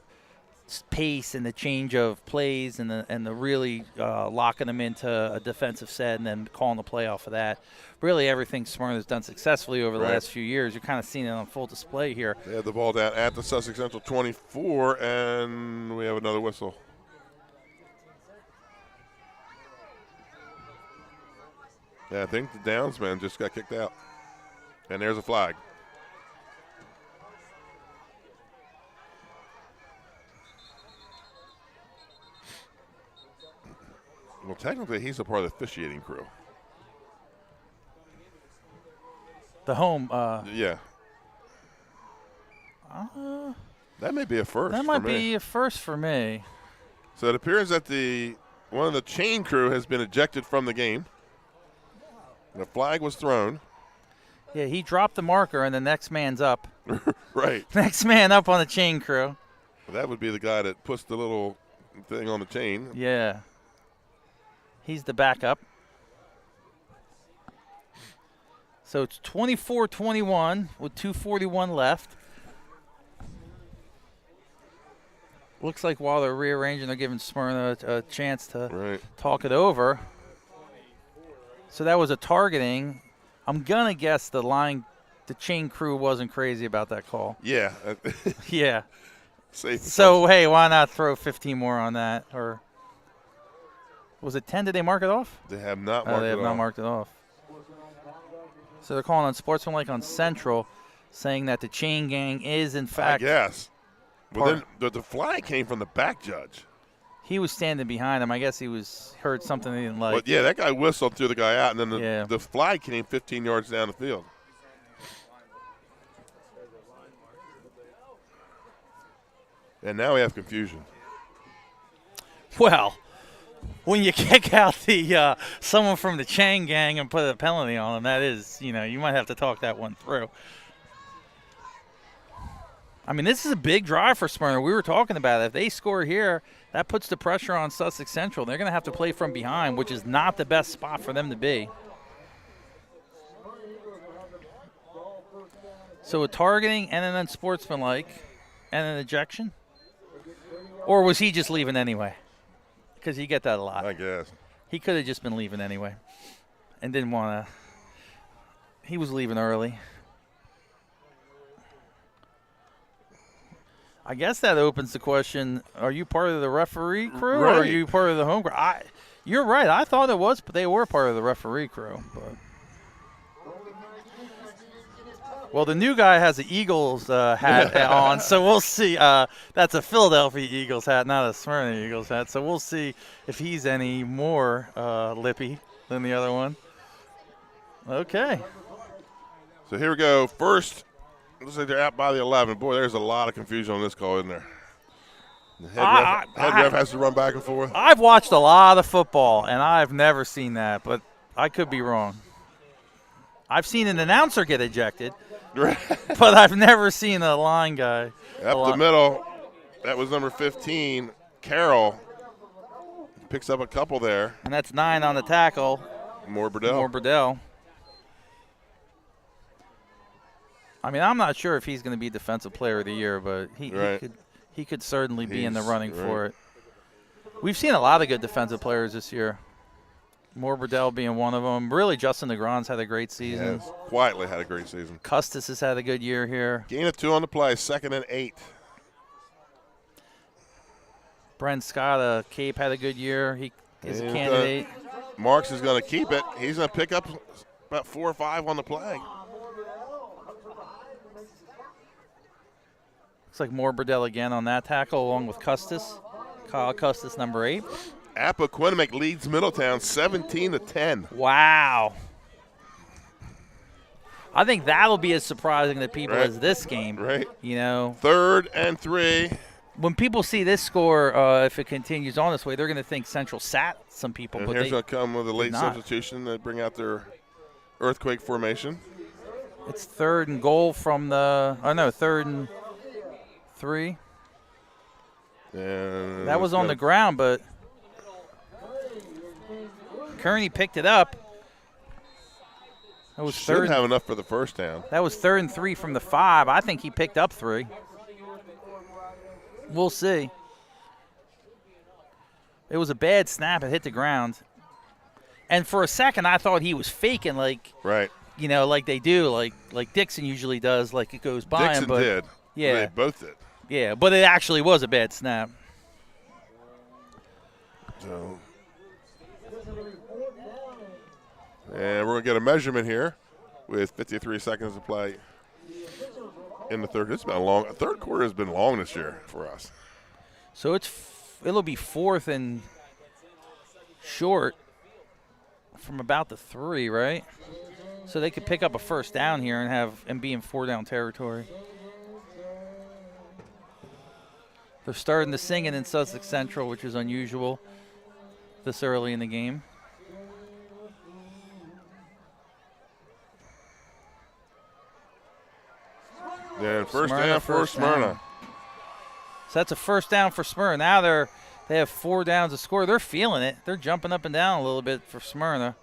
pace and the change of plays and the really locking them into a defensive set and then calling the play off of that. Really, everything Smyrna's done successfully over the last few years. You're kind of seeing it on full display here. They have the ball down at the Sussex Central 24, and we have another whistle. Yeah, I think the downsman just got kicked out. And there's a flag. Well, technically, he's a part of the officiating crew. The home. Yeah. That may be a first. That might be a first for me. So it appears that one of the chain crew has been ejected from the game. The flag was thrown. Yeah, he dropped the marker, and the next man's up. Right. Next man up on the chain crew. Well, that would be the guy that puts the little thing on the chain. Yeah. He's the backup. So it's 24-21 with 2:41 left. Looks like while they're rearranging, they're giving Smyrna a chance to talk it over. So that was a targeting. I'm going to guess the chain crew wasn't crazy about that call. Yeah. Yeah. Safe. So, hey, why not throw 15 more on that? Or was it 10? Did they mark it off? They have not marked it off. They have not marked it off. So they're calling on Sportsmanlike on Central, saying that the chain gang is, in fact. I guess. But then the flag came from the back judge. He was standing behind him. I guess he heard something he didn't like. But yeah, that guy whistled, threw the guy out, and then the flag came 15 yards down the field. And now we have confusion. Well, when you kick out the someone from the chain gang and put a penalty on him, that is, you might have to talk that one through. I mean, this is a big drive for Smyrna. We were talking about it. If they score here, that puts the pressure on Sussex Central. They're going to have to play from behind, which is not the best spot for them to be. So a targeting and an unsportsmanlike and an ejection? Or was he just leaving anyway? Because you get that a lot. I guess. He could have just been leaving anyway and didn't want to. He was leaving early. I guess that opens the question, are you part of the referee crew or are you part of the home crew? You're right. I thought it was, but they were part of the referee crew. But Well, the new guy has an Eagles hat on, so we'll see. That's a Philadelphia Eagles hat, not a Smyrna Eagles hat. So we'll see if he's any more lippy than the other one. Okay. So here we go. First, looks like they're out by the 11. Boy, there's a lot of confusion on this call, isn't there? The head ref has to run back and forth. I've watched a lot of football, and I've never seen that, but I could be wrong. I've seen an announcer get ejected, but I've never seen a line guy. Up the middle, that was number 15, Carroll. Picks up a couple there. And that's 9 on the tackle. More Burdell. I mean, I'm not sure if he's going to be Defensive Player of the Year, but he could certainly be in the running for it. We've seen a lot of good defensive players this year. More Burdell being one of them. Really, Justin DeGron's had a great season. Yes, quietly had a great season. Custis has had a good year here. Gain of 2 on the play, 2nd and 8. Brent Scott, Cape had a good year. He is a candidate. Marks is going to keep it. He's going to pick up about 4 or 5 on the play. Looks like more Burdell again on that tackle, along with Custis. Kyle Custis, number 8. Appaquiddick leads Middletown 17-10. Wow. I think that'll be as surprising to people as this game. Right. You know. 3rd and 3. When people see this score, if it continues on this way, they're going to think Central sat some people. And but here's going to come with a late substitution to bring out their earthquake formation. It's 3rd and goal from the – 3rd and 3. And that was on the ground, but Kearney picked it up. That was Shouldn't have enough for the first down. That was 3rd and 3 from the 5. I think he picked up 3. We'll see. It was a bad snap. It hit the ground. And for a second, I thought he was faking, like like they do, like Dixon usually does, like it goes by him. But did. Yeah. They both did. Yeah, but it actually was a bad snap. So, and we're going to get a measurement here with 53 seconds to play in the third. It's been a long. Third quarter has been long this year for us. So it'll be 4th and short from about the 3, right? So they could pick up a first down here and be in 4-down territory. They're starting the singing in Sussex Central, which is unusual this early in the game. Yeah, first down for Smyrna. So that's a first down for Smyrna. Now they have 4 downs to score. They're feeling it. They're jumping up and down a little bit for Smyrna.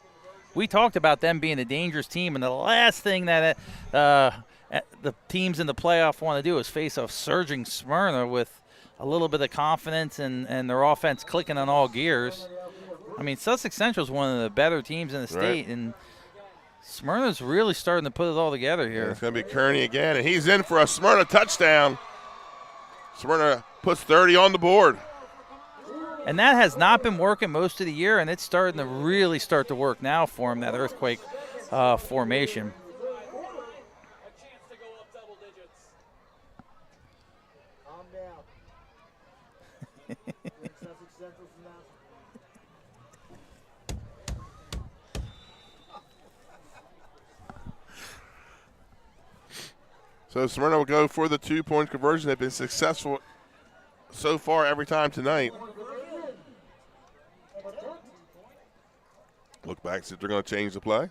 We talked about them being a dangerous team, and the last thing that the teams in the playoff want to do is face a surging Smyrna with a little bit of confidence and their offense clicking on all gears. I mean, Sussex Central is one of the better teams in the state, and Smyrna's really starting to put it all together here. Yeah, it's going to be Kearney again, and he's in for a Smyrna touchdown. Smyrna puts 30 on the board. And that has not been working most of the year, and it's starting to really start to work now for him, that earthquake formation. So Smyrna will go for the 2-point conversion. They've been successful so far every time tonight. Look back, see if they're going to change the play.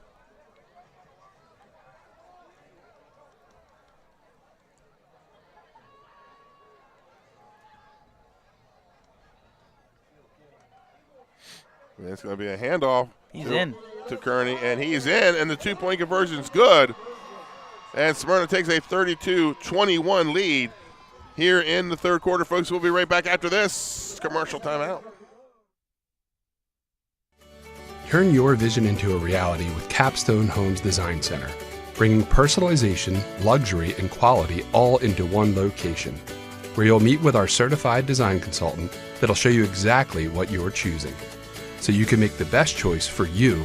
And it's going to be a handoff. He's in. To Kearney, and he's in, and the 2-point conversion's good. And Smyrna takes a 32-21 lead here in the third quarter. Folks, we'll be right back after this commercial timeout. Turn your vision into a reality with Capstone Homes Design Center, bringing personalization, luxury, and quality all into one location, where you'll meet with our certified design consultant that'll show you exactly what you're choosing, so you can make the best choice for you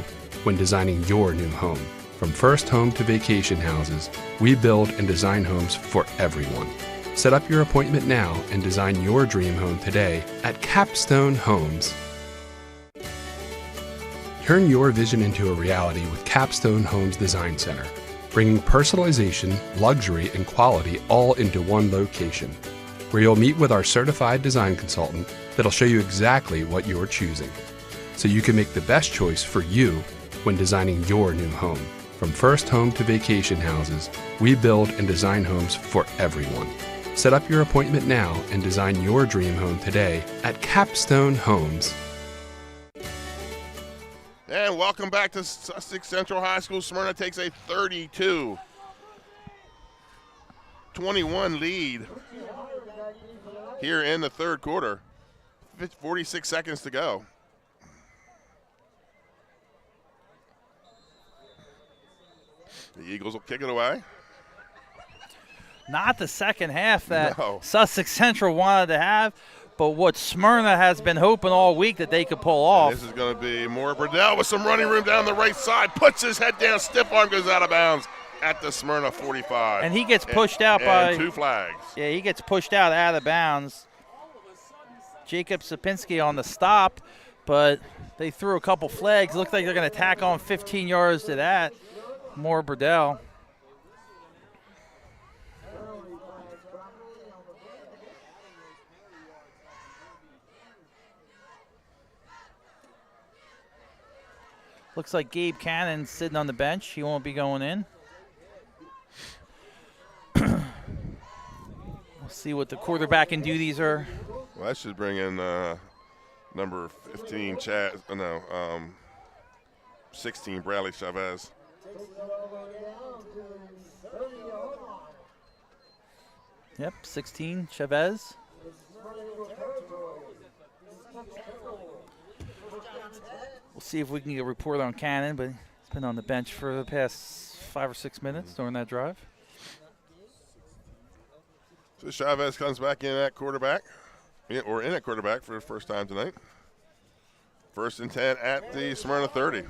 when designing your new home. From first home to vacation houses, we build and design homes for everyone. Set up your appointment now and design your dream home today at Capstone Homes. Turn your vision into a reality with Capstone Homes Design Center, bringing personalization, luxury, and quality all into one location, where you'll meet with our certified design consultant that'll show you exactly what you're choosing, so you can make the best choice for you when designing your new home. From first home to vacation houses, we build and design homes for everyone. Set up your appointment now and design your dream home today at Capstone Homes. And welcome back to Sussex Central High School. Smyrna takes a 32-21 lead here in the third quarter. 46 seconds to go. The Eagles will kick it away. Not the second half that Sussex Central wanted to have, but what Smyrna has been hoping all week that they could pull off. And this is going to be more Burdell with some running room down the right side. Puts his head down, stiff arm goes out of bounds at the Smyrna 45. And he gets pushed out by 2 flags. Yeah, he gets pushed out of bounds. Jacob Sapinski on the stop, but they threw a couple flags. Looks like they're going to tack on 15 yards to that. More Burdell. Looks like Gabe Cannon's sitting on the bench. He won't be going in. We'll see what the quarterbacking duties are. Well, that should bring in number 15, 16, Bradley Chavez. Yep, 16, Chavez. We'll see if we can get a report on Cannon, but he's been on the bench for the past 5 or 6 minutes during that drive. So Chavez comes back in at quarterback, or in at quarterback for the first time tonight. 1st and 10 at the Smyrna 30.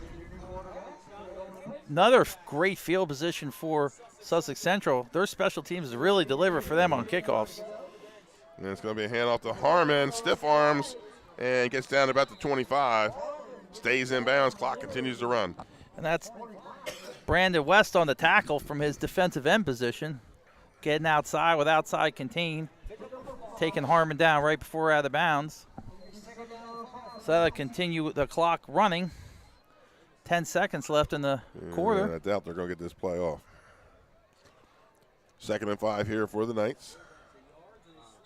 Another great field position for Sussex Central. Their special teams really deliver for them on kickoffs. And it's going to be a handoff to Harmon, stiff arms, and gets down to about the 25. Stays in bounds, clock continues to run. And that's Brandon West on the tackle from his defensive end position. Getting outside with outside contain. Taking Harmon down right before out of bounds. So that'll continue the clock running. 10 seconds left in the quarter. I doubt they're going to get this play off. 2nd and 5 here for the Knights.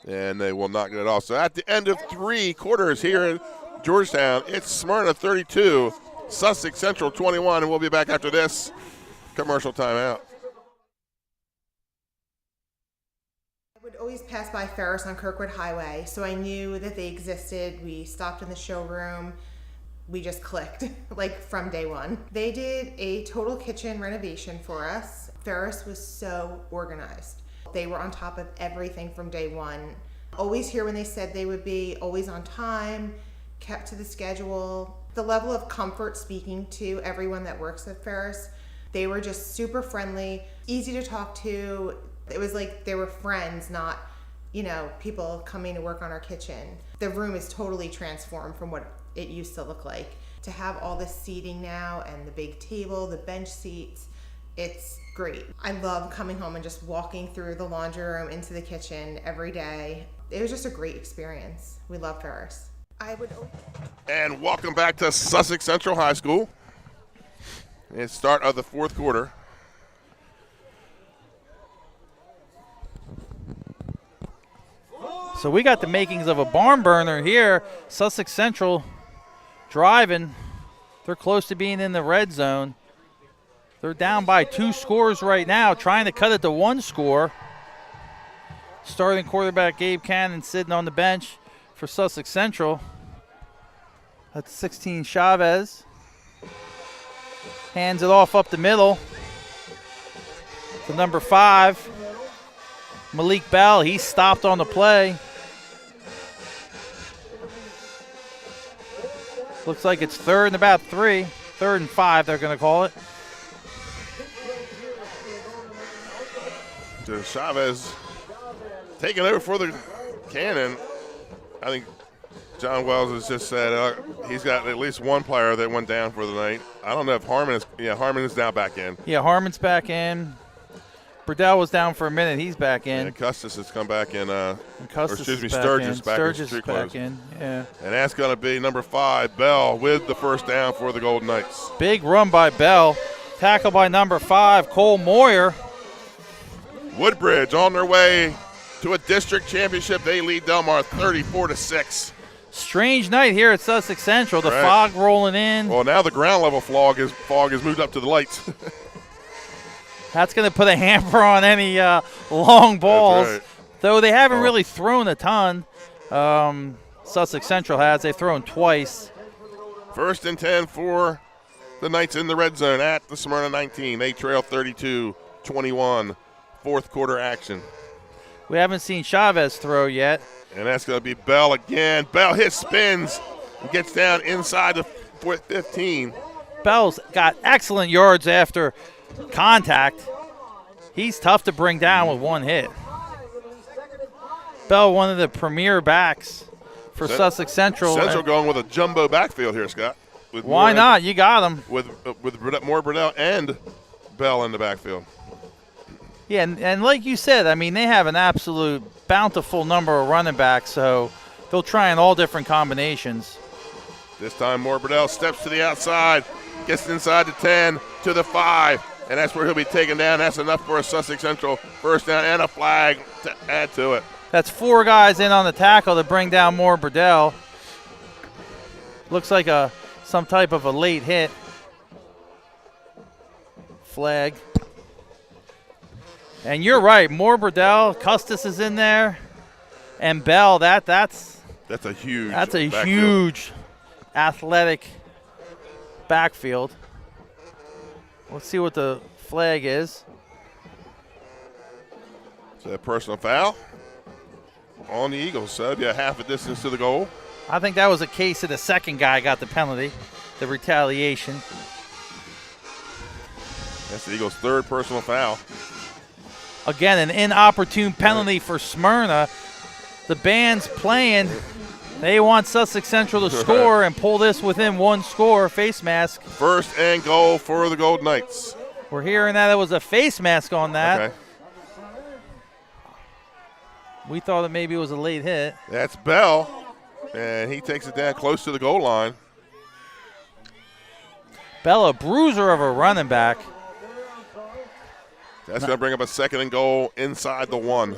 And they will not get it off. So at the end of 3 quarters here in Georgetown, it's Smyrna 32, Sussex Central 21, and we'll be back after this commercial timeout. I would always pass by Ferris on Kirkwood Highway, so I knew that they existed. We stopped in the showroom. We just clicked, like from day one. They did a total kitchen renovation for us. Ferris was so organized. They were on top of everything from day one. Always here when they said they would be, always on time, kept to the schedule. The level of comfort speaking to everyone that works at Ferris, they were just super friendly, easy to talk to. It was like they were friends, not, people coming to work on our kitchen. The room is totally transformed from what it used to look like. To have all this seating now and the big table, the bench seats, it's great. I love coming home and just walking through the laundry room into the kitchen every day. It was just a great experience. We love Ferris. And welcome back to Sussex Central High School. It's start of the 4th quarter. So we got the makings of a barn burner here. Sussex Central driving. They're close to being in the red zone. They're down by 2 scores right now, trying to cut it to 1 score. Starting quarterback Gabe Cannon sitting on the bench for Sussex Central. That's 16 Chavez. Hands it off up the middle to number 5, Malik Bell. He stopped on the play. Looks like it's 3rd and about 3. 3rd and 5, they're going to call it. So Chavez taking over for the Cannon. I think John Wells has just said he's got at least one player that went down for the night. I don't know if Harmon is. Yeah, Harmon is now back in. Yeah, Harmon's back in. Burdell was down for a minute. He's back in. And Custis has come back in. Sturgis is back in. Yeah. And that's going to be number 5, Bell, with the first down for the Golden Knights. Big run by Bell. Tackle by number 5, Cole Moyer. Woodbridge on their way to a district championship. They lead Delmar 34-6. Strange night here at Sussex Central. The fog rolling in. Well, now the ground level fog has moved up to the lights. That's going to put a hamper on any long balls. Right. Though they haven't really thrown a ton. Sussex Central has. They've thrown twice. 1st and 10 for the Knights in the red zone at the Smyrna 19. They trail 32-21. Fourth quarter action. We haven't seen Chavez throw yet. And that's going to be Bell again. Bell hits, spins, and gets down inside the 15. Bell's got excellent yards after contact. He's tough to bring down with one hit. Bell, one of the premier backs for Sussex Central. Central going with a jumbo backfield here, Scott. Why not? You got him. With more Burdell and Bell in the backfield. Yeah, and like you said, I mean, they have an absolute bountiful number of running backs, so they'll try in all different combinations. This time, Moore-Burdell steps to the outside, gets inside the 10 to the 5, and that's where he'll be taken down. That's enough for a Sussex Central first down and a flag to add to it. That's 4 guys in on the tackle to bring down Moore-Burdell. Looks like some type of a late hit. Flag. And you're right, Moore-Burdell, Custis is in there, and Bell. That's a huge. That's a backfield. huge athletic backfield. Let's see what the flag is. So a personal foul on the Eagles. So it'll be a half a distance to the goal. I think that was a case of the second guy got the penalty, the retaliation. That's the Eagles' 3rd personal foul. Again, an inopportune penalty for Smyrna. The band's playing. They want Sussex Central to score and pull this within 1 score. Face mask. 1st and goal for the Golden Knights. We're hearing that it was a face mask on that. Okay. We thought it maybe was a late hit. That's Bell, and he takes it down close to the goal line. Bell, a bruiser of a running back. That's going to bring up a 2nd and goal inside the 1.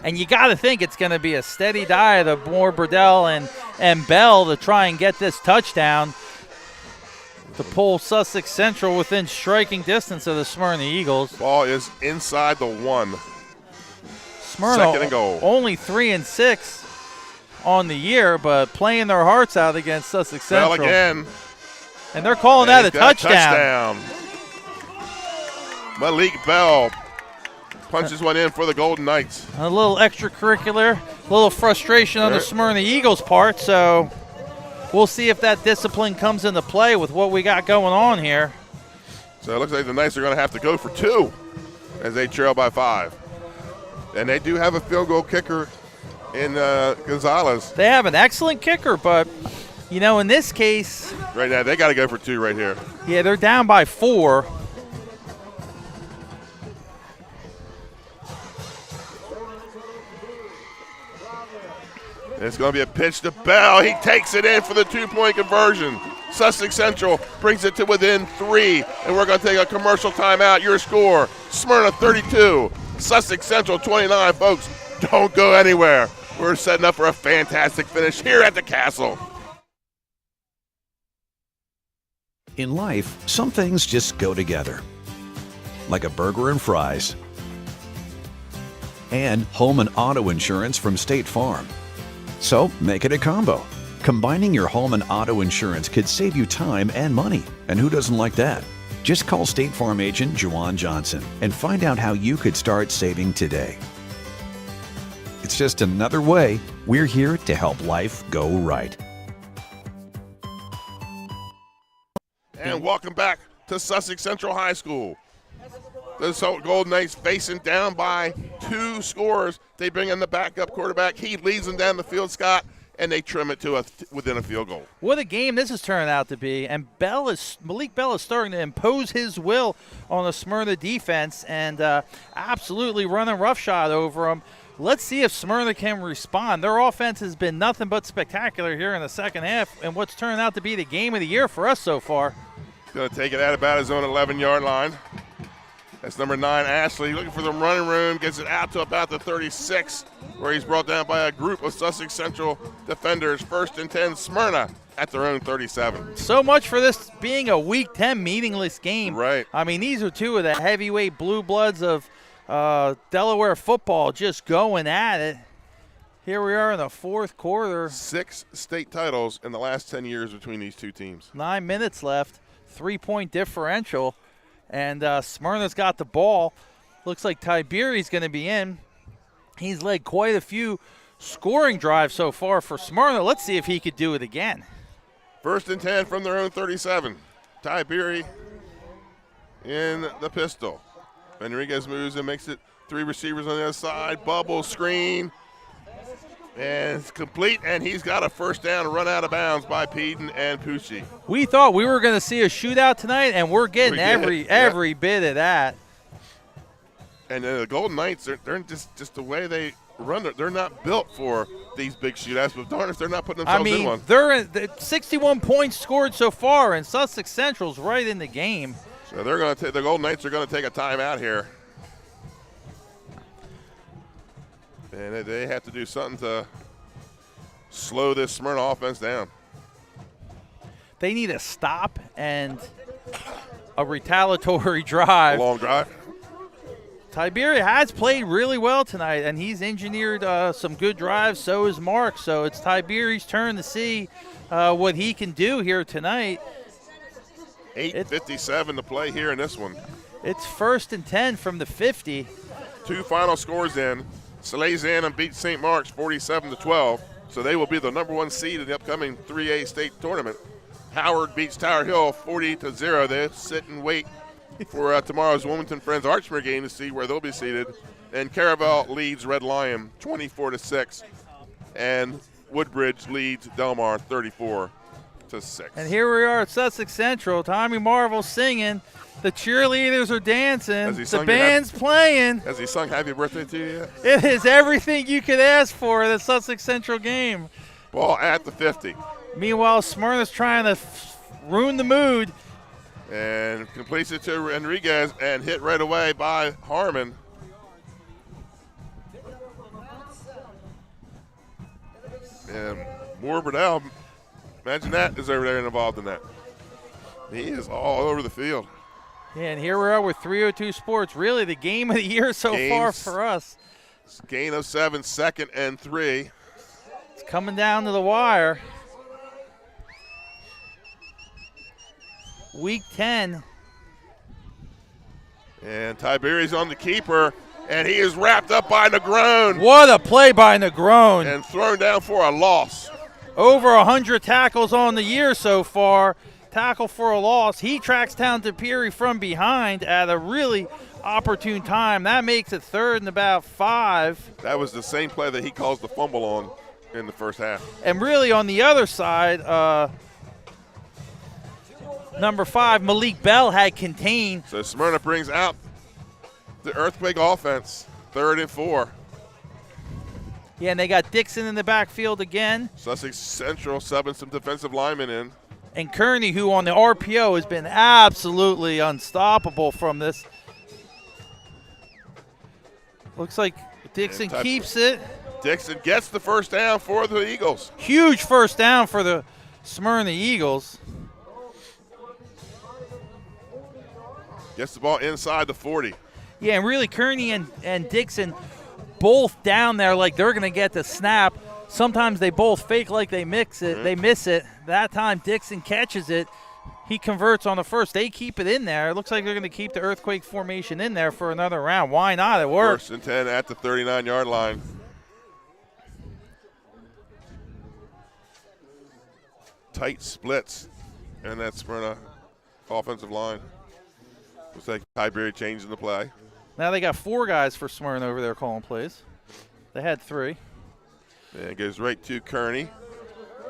And you got to think it's going to be a steady diet of Moore-Burdell and Bell to try and get this touchdown to pull Sussex Central within striking distance of the Smyrna Eagles. Ball is inside the 1. Smyrna 2nd and goal. Only 3-6 on the year, but playing their hearts out against Sussex Central. Bell again. And they're calling that a touchdown. Malik Bell punches one in for the Golden Knights. A little extracurricular, a little frustration on the Smyrna Eagles' part, so we'll see if that discipline comes into play with what we got going on here. So it looks like the Knights are going to have to go for 2 as they trail by 5. And they do have a field goal kicker in Gonzalez. They have an excellent kicker, but, you know, in this case. Right now, they got to go for 2 right here. Yeah, they're down by 4. It's going to be a pitch to Bell. He takes it in for the 2-point conversion. Sussex Central brings it to within 3, and we're going to take a commercial timeout. Your score, Smyrna 32, Sussex Central 29. Folks, don't go anywhere. We're setting up for a fantastic finish here at the Castle. In life, some things just go together, like a burger and fries, and home and auto insurance from State Farm. So make it a combo. Combining your home and auto insurance could save you time and money. And who doesn't like that? Just call State Farm agent Juwan Johnson and find out how you could start saving today. It's just another way we're here to help life go right. And welcome back to Sussex Central High School. The Golden Knights facing down by 2 scores. They bring in the backup quarterback. He leads them down the field, Scott, and they trim it to within a field goal. What a game this has turned out to be. And Malik Bell is starting to impose his will on the Smyrna defense and absolutely running roughshod over them. Let's see if Smyrna can respond. Their offense has been nothing but spectacular here in the second half, and what's turned out to be the game of the year for us so far. Going to take it at about his own 11-yard line. That's number 9, Ashley, looking for the running room, gets it out to about the 36, where he's brought down by a group of Sussex Central defenders. 1st and 10, Smyrna at their own 37. So much for this being a Week 10 meaningless game. Right. I mean, these are 2 of the heavyweight blue bloods of Delaware football just going at it. Here we are in the 4th quarter. 6 state titles in the last 10 years between these 2 teams. 9 minutes left, 3-point differential. And Smyrna's got the ball. Looks like Tiberi's going to be in. He's led quite a few scoring drives so far for Smyrna. Let's see if he could do it again. 1st and 10 from their own 37. Tiberi in the pistol. Enriquez moves and makes it 3 receivers on the other side. Bubble screen. And it's complete, and he's got a first down run out of bounds by Peden and Pucci. We thought we were going to see a shootout tonight, and we're getting every bit of that. And the Golden Knights, they're just the way they run. They're not built for these big shootouts, but darn if they're not putting themselves in one. They're 61 points scored so far, and Sussex Central's right in the game. So they're going to the Golden Knights are going to take a timeout here. And they have to do something to slow this Smyrna offense down. They need a stop and a retaliatory drive. A long drive. Tiberi has played really well tonight, and he's engineered some good drives. So is Mark. So it's Tiberi's turn to see what he can do here tonight. 8:57 to play here in this one. It's 1st and 10 from the 50. 2 final scores in. Salesian beat St. Mark's 47-12, so they will be the number 1 seed in the upcoming 3A state tournament. Howard beats Tower Hill 40-0. They sit and wait for tomorrow's Wilmington Friends Archmere game to see where they'll be seated. And Caravel leads Red Lion 24-6, and Woodbridge leads Delmar 34-6. And here we are at Sussex Central. Tommy Marvel singing. The cheerleaders are dancing. The band's playing. Has he sung Happy Birthday to you yet? It is everything you could ask for at a Sussex Central game. Ball at the 50. Meanwhile, Smyrna's trying to ruin the mood. And completes it to Enriquez and hit right away by Harmon. And Moore Burdell, imagine that is over there involved in that. He is all over the field. And here we are with 302 Sports, really the game of the year so far for us. Gain of 7, 2nd and 3. It's coming down to the wire. Week 10. And Tiberi's on the keeper, and he is wrapped up by Negron. What a play by Negron. And thrown down for a loss. Over 100 tackles on the year so far. Tackle for a loss. He tracks down Tiberi from behind at a really opportune time. That makes it 3rd and about 5. That was the same play that he caused the fumble on in the first half. And really on the other side, number 5, Malik Bell had contained. So Smyrna brings out the Earthquake offense, 3rd and 4. Yeah, and they got Dixon in the backfield again. Sussex Central subbing some defensive linemen in. And Kearney, who on the RPO has been absolutely unstoppable from this. Looks like Dixon keeps it. Dixon gets the first down for the Eagles. Huge first down for the Smyrna Eagles. Gets the ball inside the 40. Yeah, and really Kearney and Dixon both down there like they're going to get the snap. Sometimes they both fake like they miss it. That time Dixon catches it. He converts on the first. They keep it in there. It looks like they're going to keep the Earthquake formation in there for another round. Why not? It works. 1st and 10 at the 39-yard line. Tight splits in that Smyrna offensive line. Looks like Tiberi changing the play. Now they got 4 guys for Smyrna over there calling plays. They had 3. And it goes right to Kearney.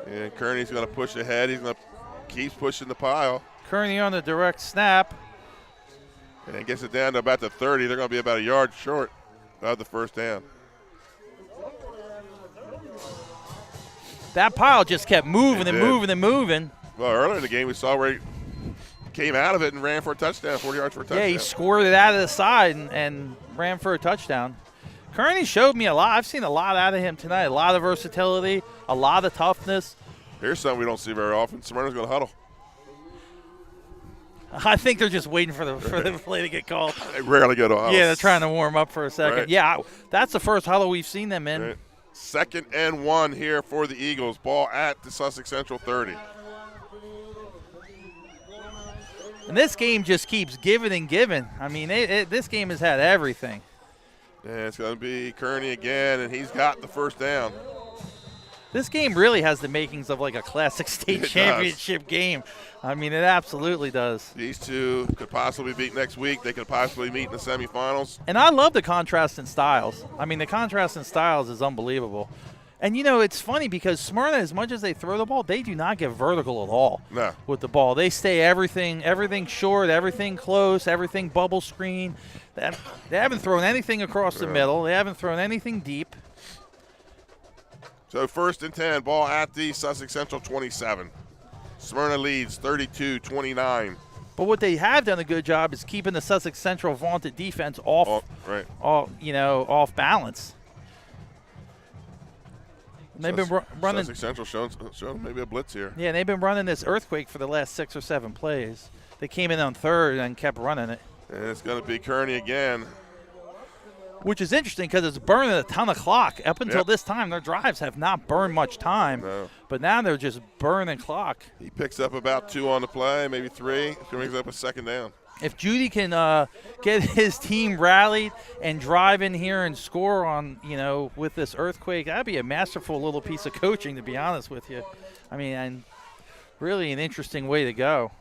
And Kearney's going to push ahead. He's going to keep pushing the pile. Kearney on the direct snap. And it gets it down to about the 30. They're going to be about a yard short of the first down. That pile just kept moving and moving and moving. Well, earlier in the game we saw where he came out of it and ran for a touchdown, 40 yards for a touchdown. Yeah, he scored it out of the side and ran for a touchdown. Kearney showed me a lot. I've seen a lot out of him tonight. A lot of versatility, a lot of toughness. Here's something we don't see very often. Smyrna's going to huddle. I think they're just waiting for the play to get called. They rarely go to huddle. Yeah, they're trying to warm up for a second. Right. Yeah, that's the first huddle we've seen them in. Right. 2nd and 1 here for the Eagles. Ball at the Sussex Central 30. And this game just keeps giving and giving. I mean, this game has had everything. And it's going to be Kearney again, and he's got the first down. This game really has the makings of like a classic state championship game. I mean, it absolutely does. These two could possibly meet next week. They could possibly meet in the semifinals. And I love the contrast in styles. I mean, the contrast in styles is unbelievable. And, you know, it's funny because Smyrna, as much as they throw the ball, they do not get vertical at all with the ball. They stay everything short, everything close, everything bubble screen. They haven't thrown anything across the middle. They haven't thrown anything deep. So 1st and 10, ball at the Sussex Central 27. Smyrna leads 32-29. But what they have done a good job is keeping the Sussex Central vaunted defense off balance. And they've been running. Sussex Central showing maybe a blitz here. Yeah, they've been running this earthquake for the last 6 or 7 plays. They came in on 3rd and kept running it. And it's going to be Kearney again. Which is interesting because it's burning a ton of clock. Up until this time, their drives have not burned much time. No. But now they're just burning clock. He picks up about 2 on the play, maybe 3. He brings up a 2nd down. If Judy can get his team rallied and drive in here and score on, with this earthquake, that'd be a masterful little piece of coaching, to be honest with you. I mean, and really an interesting way to go.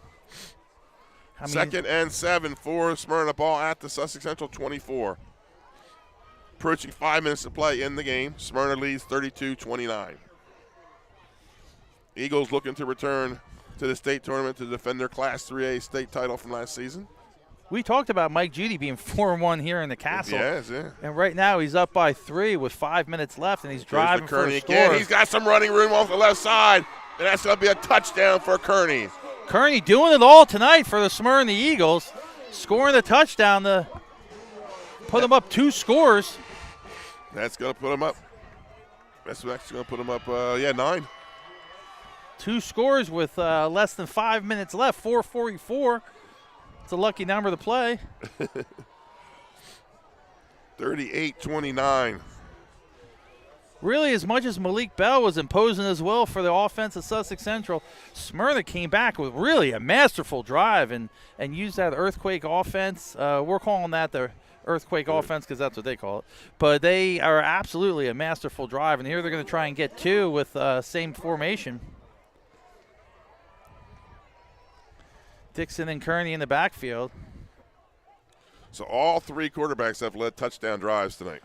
2nd and 7 for Smyrna. Ball at the Sussex Central 24. Approaching 5 minutes to play in the game. Smyrna leads 32-29. Eagles looking to return to the state tournament to defend their Class 3A state title from last season. We talked about Mike Judy being 4-1 here in the Castle. Yes, yeah. And right now he's up by 3 with 5 minutes left, and he's driving for a score. Again. He's got some running room off the left side, and that's going to be a touchdown for Kearney. Kearney doing it all tonight for the Smyrna Eagles, scoring the touchdown to put them up 2 scores. That's going to put them up. That's actually going to put them up, 9. 2 scores with less than 5 minutes left, 4:44. It's a lucky number to play. 38-29. Really, as much as Malik Bell was imposing as well for the offense of Sussex Central, Smyrna came back with really a masterful drive and used that earthquake offense. We're calling that the earthquake offense because that's what they call it. But they are absolutely a masterful drive, and here they're going to try and get 2 with same formation. Dixon and Kearney in the backfield. So all 3 quarterbacks have led touchdown drives tonight.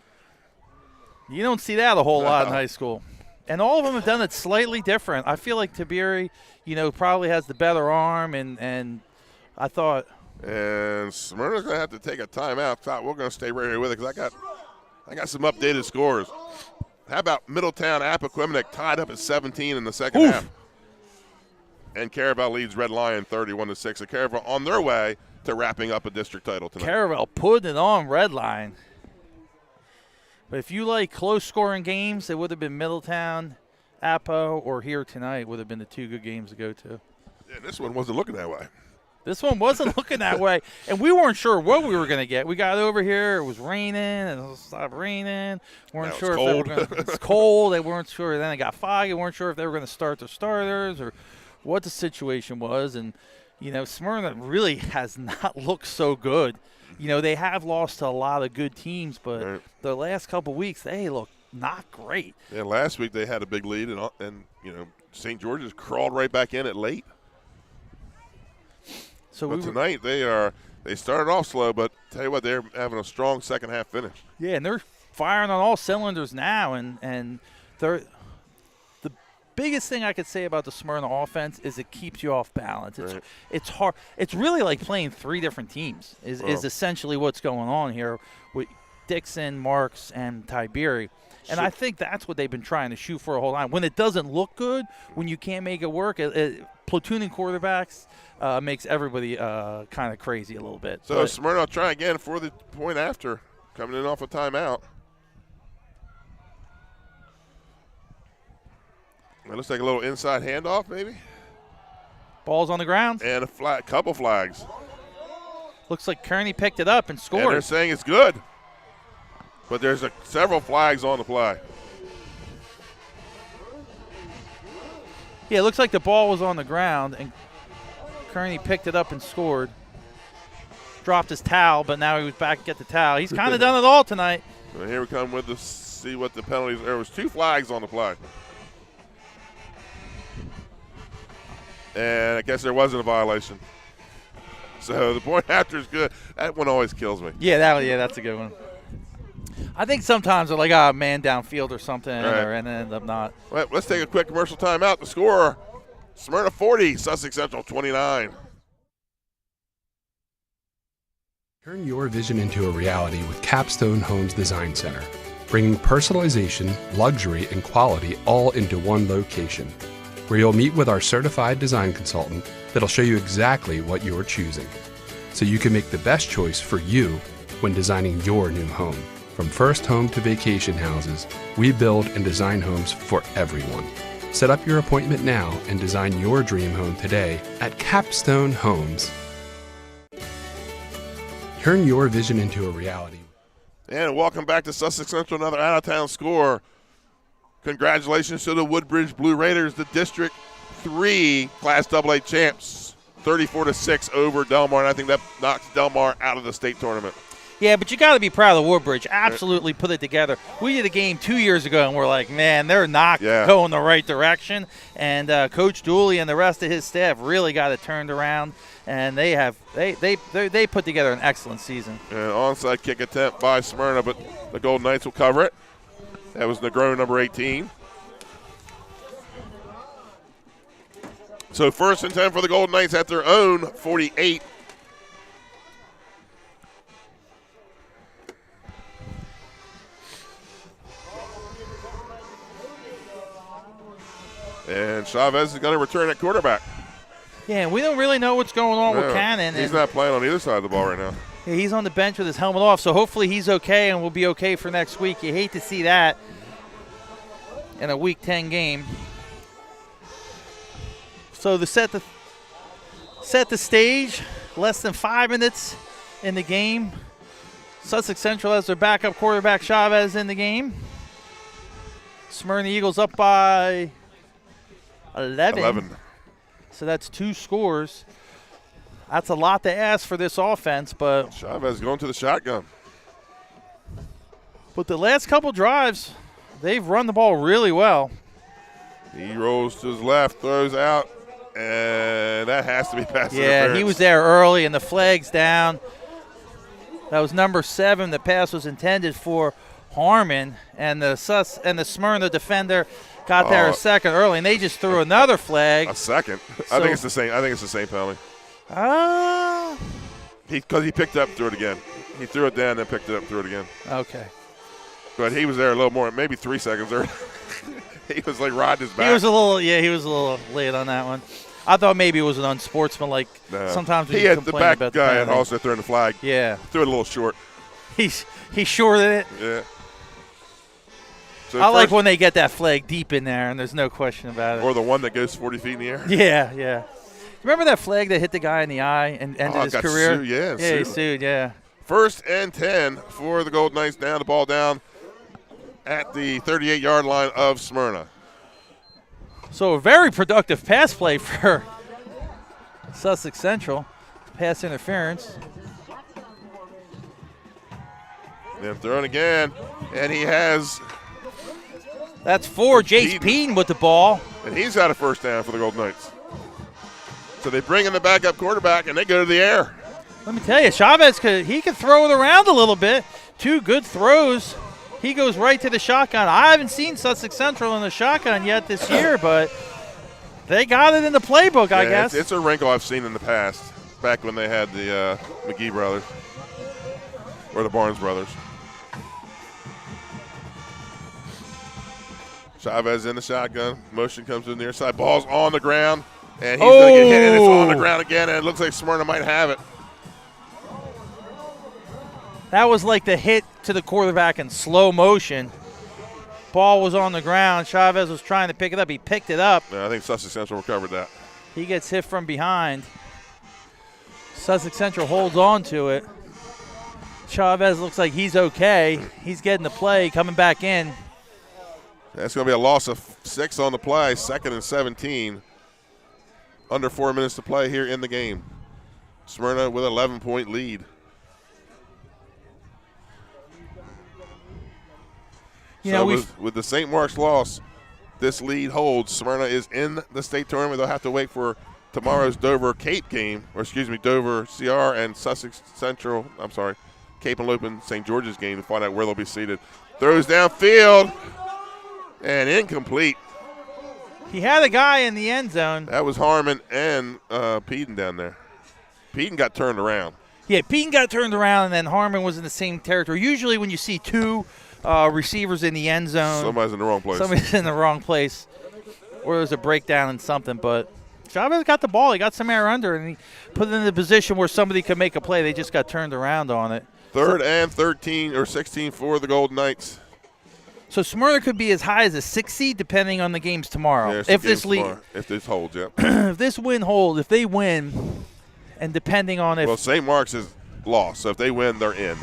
You don't see that a whole lot in high school. And all of them have done it slightly different. I feel like Tiberi, probably has the better arm, and I thought. And Smyrna's going to have to take a timeout. We're going to stay right here with it because I got some updated scores. How about Middletown Appoquinimink tied up at 17 in the second half? And Caravel leads Red Lion 31-6. So Caravel on their way to wrapping up a district title tonight. Caravel putting it on Red Lion. But if you like close-scoring games, it would have been Middletown, Appo, or here tonight would have been the 2 good games to go to. Yeah, this one wasn't looking that way. This one wasn't looking that way, and we weren't sure what we were going to get. We got over here, it was raining, and it stopped raining. Weren't sure if they were going to. It's cold. They weren't sure. Then it got foggy. Weren't sure if they were going to start their starters or what the situation was. And Smyrna really has not looked so good. They have lost to a lot of good teams, but the last couple weeks they look not great. Yeah, last week they had a big lead, and St. George's crawled right back in it late. So tonight they are They started off slow, but tell you what, they're having a strong second half finish. Yeah, and they're firing on all cylinders now, and they're – the biggest thing I could say about the Smyrna offense is it keeps you off balance. It's hard. It's really like playing three different teams is essentially what's going on here with Dixon, Marks, and Tiberi. And I think that's what they've been trying to shoot for a whole time. When it doesn't look good, when you can't make it work, platooning quarterbacks makes everybody kind of crazy a little bit. So Smyrna will try again for the point after, coming in off a timeout. It looks like a little inside handoff, maybe. Ball's on the ground. And a couple flags. Looks like Kearney picked it up and scored. And they're saying it's good. But there's several flags on the play. Yeah, it looks like the ball was on the ground, and Kearney picked it up and scored. Dropped his towel, but now he was back to get the towel. He's kind of done it all tonight. Well, here we come with see what the penalties. There was 2 flags on the play. And I guess there wasn't a violation. So the point after is good. That one always kills me. Yeah, that's a good one. I think sometimes they're like, man downfield or something, and then end up not. Well, let's take a quick commercial timeout. The score, Smyrna 40, Sussex Central 29. Turn your vision into a reality with Capstone Homes Design Center, bringing personalization, luxury, and quality all into one location, where you'll meet with our certified design consultant that'll show you exactly what you're choosing, so you can make the best choice for you when designing your new home. From first home to vacation houses, we build and design homes for everyone. Set up your appointment now and design your dream home today at Capstone Homes. Turn your vision into a reality. And welcome back to Sussex Central, another out-of-town score. Congratulations to the Woodbridge Blue Raiders, the District 3 Class AA champs, 34-6 over Delmar, and I think that knocks Delmar out of the state tournament. Yeah, but you got to be proud of Woodbridge. Absolutely put it together. We did a game 2 years ago, and we're like, man, they're not going the right direction. And Coach Dooley and the rest of his staff really got it turned around, and they put together an excellent season. An onside kick attempt by Smyrna, but the Golden Knights will cover it. That was Negron, number 18. So 1st and 10 for the Golden Knights at their own 48. And Chavez is going to return at quarterback. Yeah, we don't really know what's going on with Cannon. He's not playing on either side of the ball right now. Yeah, he's on the bench with his helmet off, so hopefully he's okay and will be okay for next week. You hate to see that in a Week 10 game. So to set the stage, less than 5 minutes in the game. Sussex Central has their backup quarterback Chavez in the game. Smyrna Eagles up by 11. So that's 2 scores. That's a lot to ask for this offense, but Chavez going to the shotgun. But the last couple drives, they've run the ball really well. He rolls to his left, throws out, and that has to be pass interference. Yeah, he was there early, and the flag's down. That was number 7. The pass was intended for Harmon, and the Smyrna defender got there a second early, and they just threw another flag. A second? So, I think it's the same penalty. Because he picked it up and threw it again. He threw it down, then picked it up and threw it again. Okay. But he was there a little more, maybe 3 seconds there. He was like riding his back. He was a little late on that one. I thought maybe it was an unsportsmanlike. No. Sometimes he had the back guy had also throwing the flag. Yeah. Threw it a little short. He shorted it. Yeah. So I like when they get that flag deep in there, and there's no question about it. Or the one that goes 40 feet in the air. Yeah. Remember that flag that hit the guy in the eye and ended his career? He sued, yeah. 1st and 10 for the Golden Knights. Now the ball down at the 38-yard line of Smyrna. So a very productive pass play for Sussex Central. Pass interference. And thrown again, and he has. That's 4. Jace Peden with the ball. And he's got a 1st down for the Golden Knights. So they bring in the backup quarterback, and they go to the air. Let me tell you, Chavez could throw it around a little bit. 2 good throws. He goes right to the shotgun. I haven't seen Sussex Central in the shotgun yet this year, but they got it in the playbook, I guess. It's a wrinkle I've seen in the past, back when they had the McGee brothers, or the Barnes brothers. Chavez in the shotgun. Motion comes to the near side. Ball's on the ground, and he's going to get hit, and it's on the ground again, and it looks like Smyrna might have it. That was like the hit to the quarterback in slow motion. Ball was on the ground. Chavez was trying to pick it up. He picked it up. Yeah, I think Sussex Central recovered that. He gets hit from behind. Sussex Central holds on to it. Chavez looks like he's okay. He's getting the play, coming back in. That's going to be a loss of 6 on the play, 2nd and 17. Under 4 minutes to play here in the game. Smyrna with an 11-point lead. With the St. Mark's loss, this lead holds. Smyrna is in the state tournament. They'll have to wait for tomorrow's Dover Cape game, Dover CR and Sussex Central, Cape and Lopin St. George's game to find out where they'll be seated. Throws downfield and incomplete. He had a guy in the end zone. That was Harmon and Peden down there. Peden got turned around. Yeah, Peden got turned around, and then Harmon was in the same territory. Usually when you see 2 receivers in the end zone, somebody's in the wrong place. Somebody's in the wrong place, or there's a breakdown in something. But Chavez got the ball. He got some air under, and he put it in the position where somebody could make a play. They just got turned around on it. 3rd and 13 or 16 for the Golden Knights. So Smyrna could be as high as a 6 seed depending on the games tomorrow. Yeah, if this holds, yeah. If this win holds, if they win, and depending on if. Well, St. Mark's is lost, so if they win, they're in.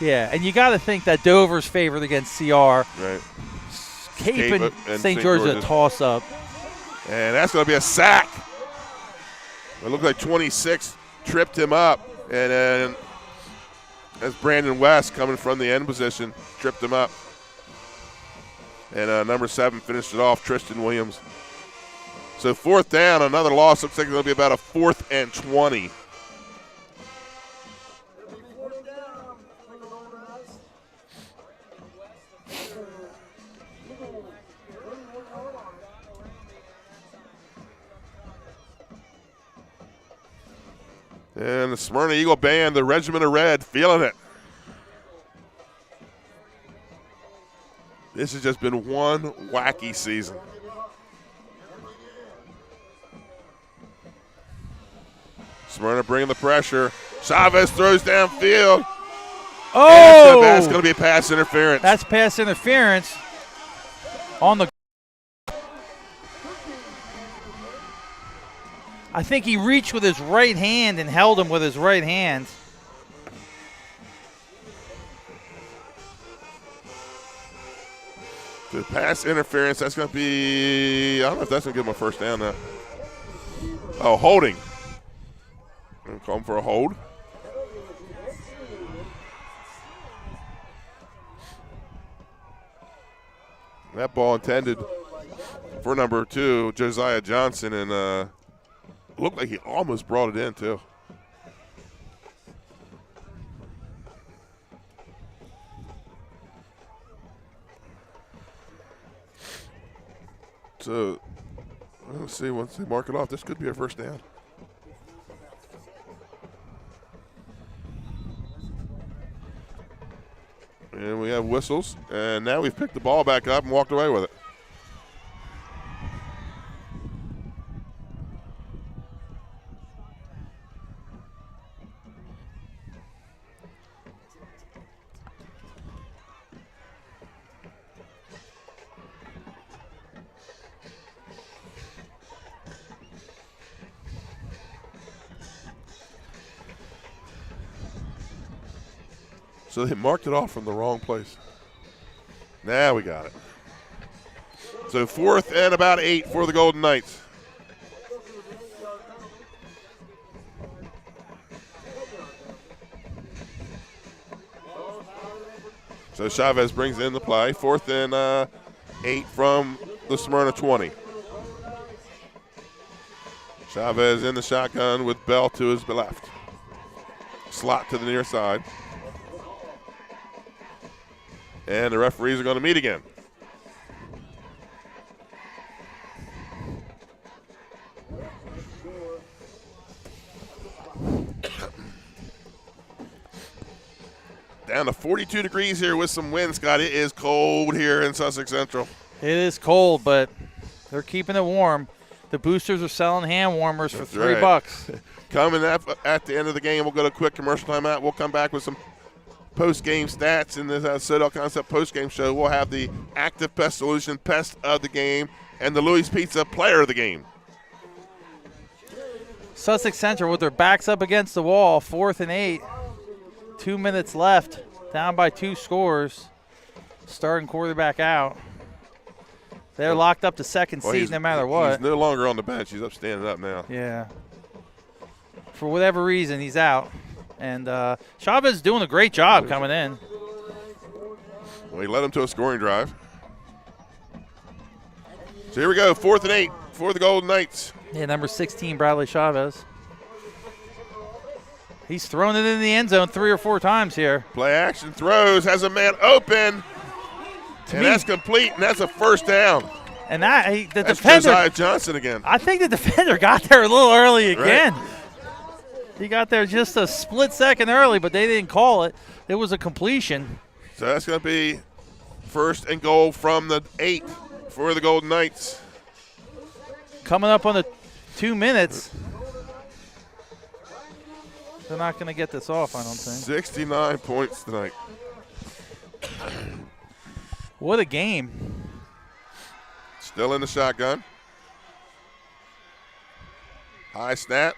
Yeah, and you got to think that Dover's favored against CR. Right. Cape and St. George is a toss-up. And that's going to be a sack. It looked like 26 tripped him up. And then as Brandon West coming from the end position, tripped him up. And number 7 finished it off, Tristan Williams. So 4th down, another loss. Looks like it's going to be about a 4th and 20. And the Smyrna Eagle Band, the Regiment of Red, feeling it. This has just been one wacky season. Smyrna bringing the pressure. Chavez throws downfield. Oh! And that's going to be a pass interference. That's pass interference on the. I think he reached with his right hand and held him with his right hand. The pass interference, that's going to be, I don't know if that's going to give him a first down now. Oh, holding. Going to call him for a hold. That ball intended for number 2, Josiah Johnson, and looked like he almost brought it in, too. So, let's see, once they mark it off, this could be a first down. And we have whistles, and now we've picked the ball back up and walked away with it. So they marked it off from the wrong place. Now we got it. So 4th and about 8 for the Golden Knights. So Chavez brings in the play. 4th and 8 from the Smyrna 20. Chavez in the shotgun with Bell to his left. slot to the near side. And the referees are going to meet again. Down to 42 degrees here with some wind, Scott. It is cold here in Sussex Central. It is cold, but they're keeping it warm. The boosters are selling hand warmers for $3. Coming up at the end of the game, we'll go to a quick commercial timeout. We'll come back with some post-game stats in this Sodal Concept post-game show. We'll have the Active Pest Solution Pest of the Game and the Louis Pizza Player of the Game. Sussex Central with their backs up against the wall, 4th and 8. 2 minutes left, down by 2 scores. Starting quarterback out. They're locked up to second seat no matter what. He's no longer on the bench. He's up standing up now. Yeah. For whatever reason, he's out. And Chavez is doing a great job coming in. Well, he led him to a scoring drive. So here we go, 4th and 8 for the Golden Knights. Yeah, number 16, Bradley Chavez. He's thrown it in the end zone 3 or 4 times here. Play action throws, has a man open. And that's complete, and that's a first down. And that the that's defender, Josiah Johnson again. I think the defender got there a little early again. Right. He got there just a split second early, but they didn't call it. It was a completion. So that's going to be 1st and goal from the 8 for the Golden Knights. Coming up on the 2 minutes. They're not going to get this off, I don't think. 69 points tonight. What a game. Still in the shotgun. High snap.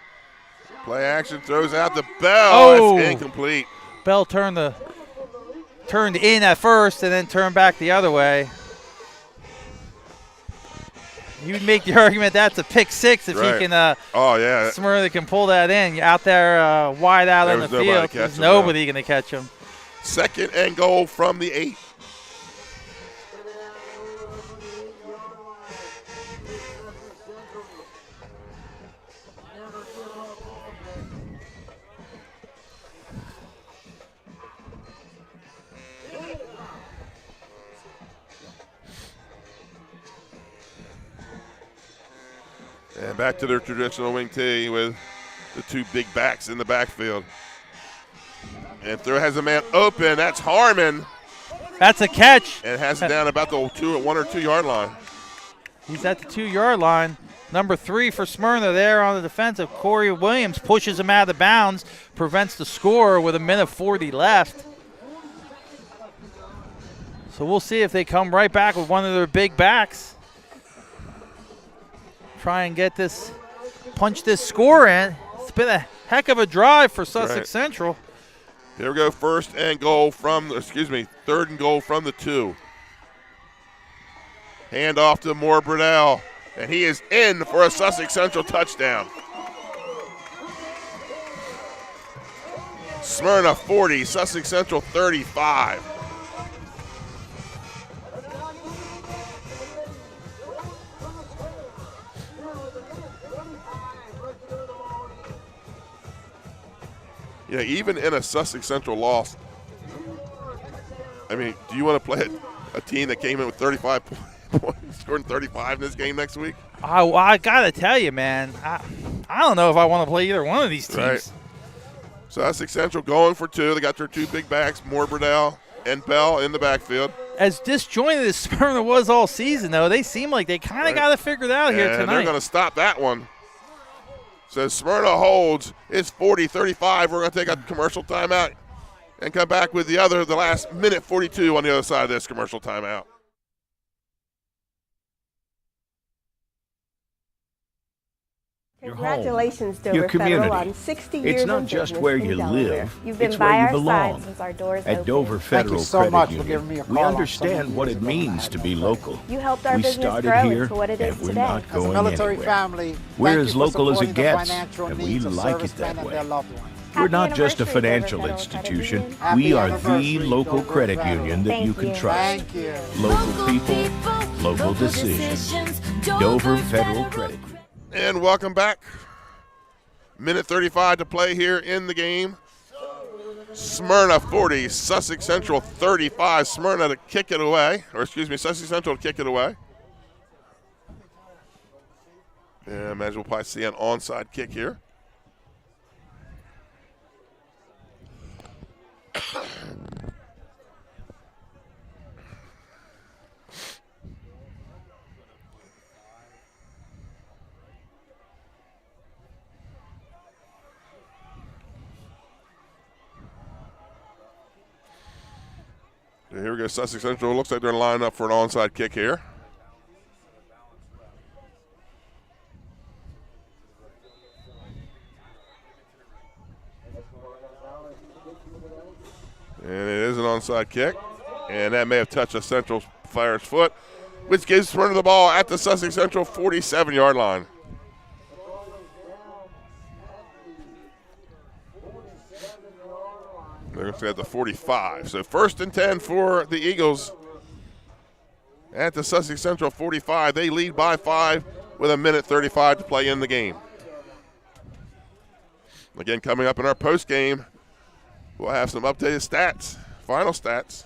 Play action, throws out the Bell. Oh, it's incomplete. Bell turned in at first and then turned back the other way. You'd make the argument that's a pick 6 if you can. Oh yeah, Smyrna can pull that in. You're out there wide out on the field. There's nobody going to catch him. 2nd and goal from the 8. And back to their traditional wing tee with the 2 big backs in the backfield. And throw has a man open. That's Harmon. That's a catch. And has it down about the 1 or 2 yard line. He's at the 2 yard line. Number 3 for Smyrna there on the defensive. Corey Williams pushes him out of bounds, prevents the score with 1:40 left. So we'll see if they come right back with one of their big backs. Try and get this, punch this score in. It's been a heck of a drive for Sussex Central. Here we go, 1st and goal from, 3rd and goal from the 2. Hand off to Moore Brunell, and he is in for a Sussex Central touchdown. Smyrna 40, Sussex Central 35. Yeah, even in a Sussex Central loss, I mean, do you want to play a team that came in with 35 points, scoring 35 in this game next week? I got to tell you, man, I don't know if I want to play either one of these teams. Right. Sussex Central going for 2. They got their 2 big backs, Moore Brunell and Bell in the backfield. As disjointed as Smyrna was all season, though, they seem like they kind of got it figured out here tonight. And they're going to stop that one. So Smyrna holds. It's 40-35. We're going to take a commercial timeout and come back with the last minute 42 on the other side of this commercial timeout. Congratulations, Dover your community. Federal, on 60 years it's not of just business where in you Delaware. live, You've been it's by where you our belong. side since our doors At opened. Dover Federal so Credit much for Union, giving me a we call on understand so what many it means to be local. You helped our we business started grow here, into what it is and we're today. not going military anywhere. family, We're as local as it gets, and we like it that way. We're not just a financial institution. We are the local credit union that you can trust. Local people, local decisions. Dover Federal Credit Union. And welcome back. Minute 35 to play here in the game. Smyrna 40, Sussex Central 35. Smyrna to kick it away, Sussex Central to kick it away. Yeah, I imagine we'll probably see an onside kick here. Here we go, Sussex Central. Looks like they're lining up for an onside kick here. And it is an onside kick. And that may have touched a Central player's foot, which gives Smyrna the ball at the Sussex Central 47-yard line. They're going to at the 45. So 1st and 10 for the Eagles at the Sussex Central 45. They lead by 5 with 1:35 to play in the game. Again, coming up in our post game, we'll have some updated stats, final stats,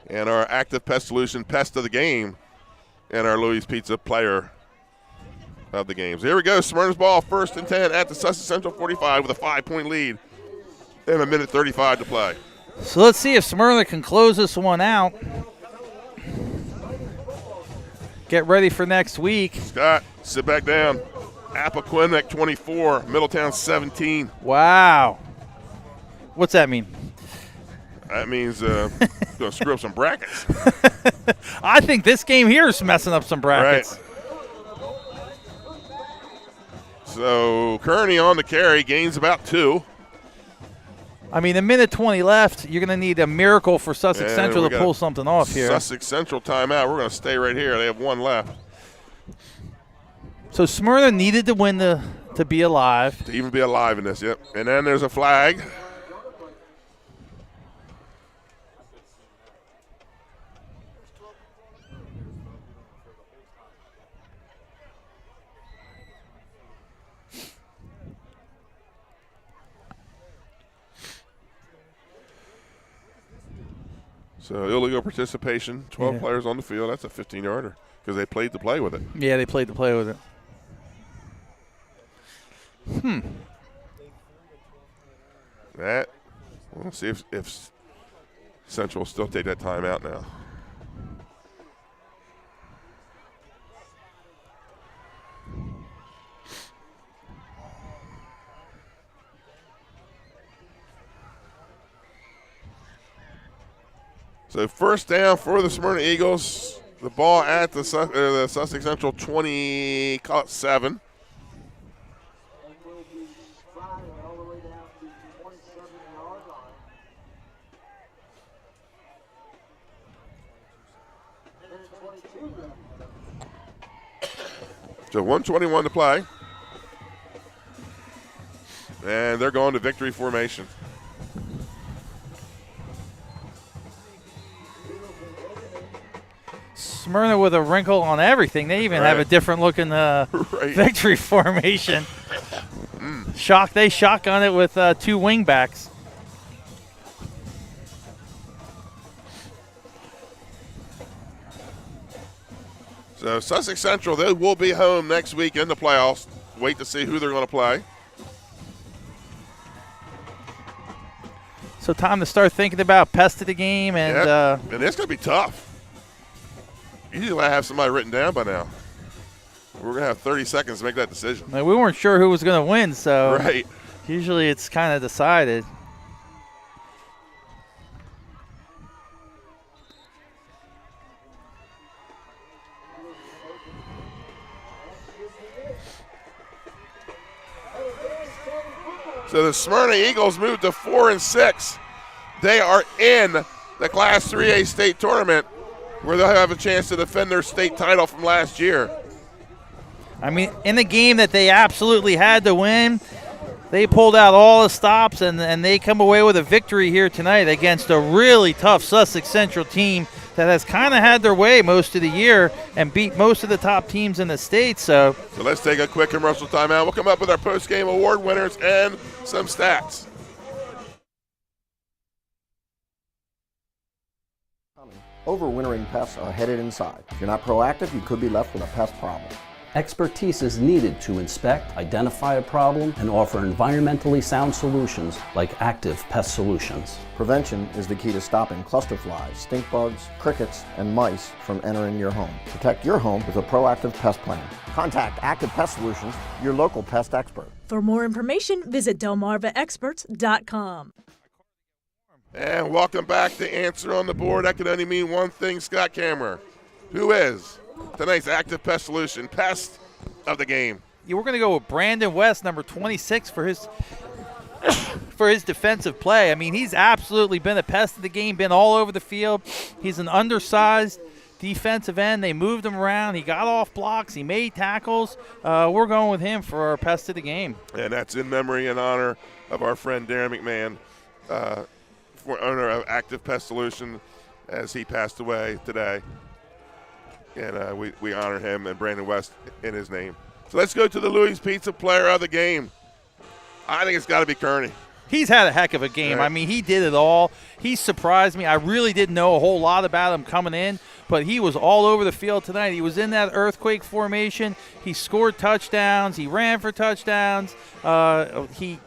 and our Active Pest Solution Pest of the Game and our Louis Pizza Player of the Games. Here we go, Smyrna's ball, 1st and 10 at the Sussex Central 45 with a 5-point lead. And 1:35 to play. So let's see if Smyrna can close this one out. Get ready for next week. Scott, sit back down. Appaquiddick 24, Middletown 17. Wow. What's that mean? That means going to screw up some brackets. I think this game here is messing up some brackets. Right. So Kearney on the carry, gains about 2. I mean, 1:20 left. You're going to need a miracle for Sussex Central to pull something off here. Sussex Central timeout. We're going to stay right here. They have 1 left. So Smyrna needed to win to be alive. To even be alive in this, yep. And then there's a flag. So illegal participation, 12 players on the field. That's a 15-yarder because they played to play with it. Yeah, they played to play with it. We'll see if Central will still take that timeout now. So 1st down for the Smyrna Eagles. The ball at the Sussex Central 27. So 1:21 to play. And they're going to victory formation. Smyrna with a wrinkle on everything. They even have a different looking victory formation. They shotgun it with 2 wing backs. So Sussex Central, they will be home next week in the playoffs. Wait to see who they're going to play. So time to start thinking about pest of the game. And and it's going to be tough. Usually I have somebody written down by now. We're going to have 30 seconds to make that decision. We weren't sure who was going to win, so right. Usually it's kind of decided. So the Smyrna Eagles moved to 4-6. They are in the Class 3A state tournament, where they'll have a chance to defend their state title from last year. I mean, in the game that they absolutely had to win, they pulled out all the stops, and they come away with a victory here tonight against a really tough Sussex Central team that has kind of had their way most of the year and beat most of the top teams in the state. So let's take a quick commercial timeout. We'll come up with our post-game award winners and some stats. Overwintering pests are headed inside. If you're not proactive, you could be left with a pest problem. Expertise is needed to inspect, identify a problem, and offer environmentally sound solutions like Active Pest Solutions. Prevention is the key to stopping cluster flies, stink bugs, crickets, and mice from entering your home. Protect your home with a proactive pest plan. Contact Active Pest Solutions, your local pest expert. For more information, visit delmarvaexperts.com. And welcome back to Answer on the Board. That can only mean one thing, Scott Cameron. Who is tonight's Active Pest Solution pest of the game? Yeah, we're going to go with Brandon West, number 26, for his defensive play. I mean, he's absolutely been a pest of the game, been all over the field. He's an undersized defensive end. They moved him around. He got off blocks. He made tackles. We're going with him for our pest of the game. And that's in memory and honor of our friend Darren McMahon, owner of Active Pest Solution, as he passed away today. And we honor him and Brandon West in his name. So let's go to the Louis Pizza player of the game. I think it's got to be Kearney. He's had a heck of a game. Right. I mean, he did it all. He surprised me. I really didn't know a whole lot about him coming in, but he was all over the field tonight. He was in that earthquake formation. He scored touchdowns. He ran for touchdowns. He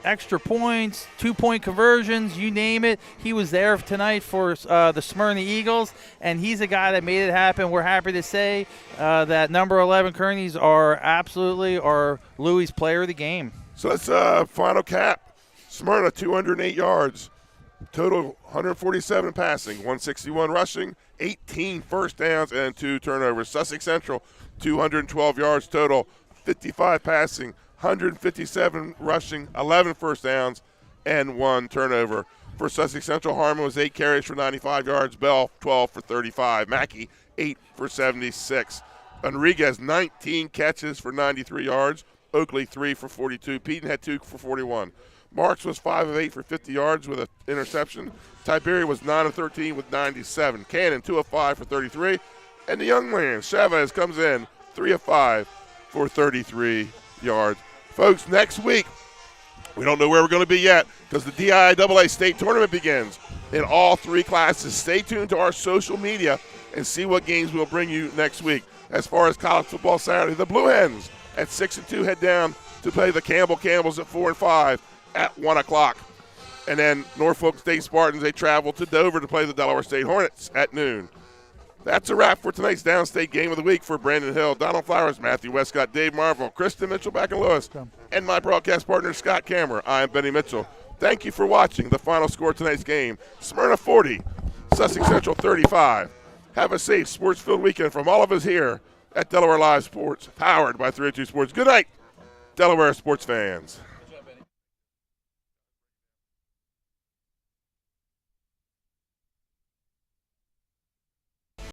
extra points, 2-point conversions, you name it. He was there tonight for the Smyrna Eagles, and he's a guy that made it happen. We're happy to say that number 11 Kearneys are absolutely our Louis player of the game. So let's final cap. Smyrna, 208 yards. Total 147 passing, 161 rushing, 18 first downs, and 2 turnovers. Sussex Central, 212 yards total, 55 passing, 157 rushing, 11 first downs, and 1 turnover. For Sussex Central, Harmon was 8 carries for 95 yards. Bell, 12 for 35. Mackey, 8 for 76. Enriquez, 19 catches for 93 yards. Oakley, 3 for 42. Peden had 2 for 41. Marks was 5 of 8 for 50 yards with an interception. Tiberi was 9 of 13 with 97. Cannon, 2 of 5 for 33. And the young man, Chavez, comes in 3 of 5 for 33 yards. Folks, next week, we don't know where we're going to be yet because the DIAA state tournament begins in all 3 classes. Stay tuned to our social media and see what games we'll bring you next week. As far as college football Saturday, the Blue Hens at 6-2 head down to play the Campbells at 4-5 at 1 o'clock. And then Norfolk State Spartans, they travel to Dover to play the Delaware State Hornets at noon. That's a wrap for tonight's Downstate Game of the Week. For Brandon Hill, Donald Flowers, Matthew Westcott, Dave Marvel, Kristen Mitchell back in Lewis, and my broadcast partner, Scott Cameron. I am Benny Mitchell. Thank you for watching the final score of tonight's game. Smyrna 40, Sussex Central 35. Have a safe, sports-filled weekend from all of us here at Delaware Live Sports, powered by 302 Sports. Good night, Delaware sports fans.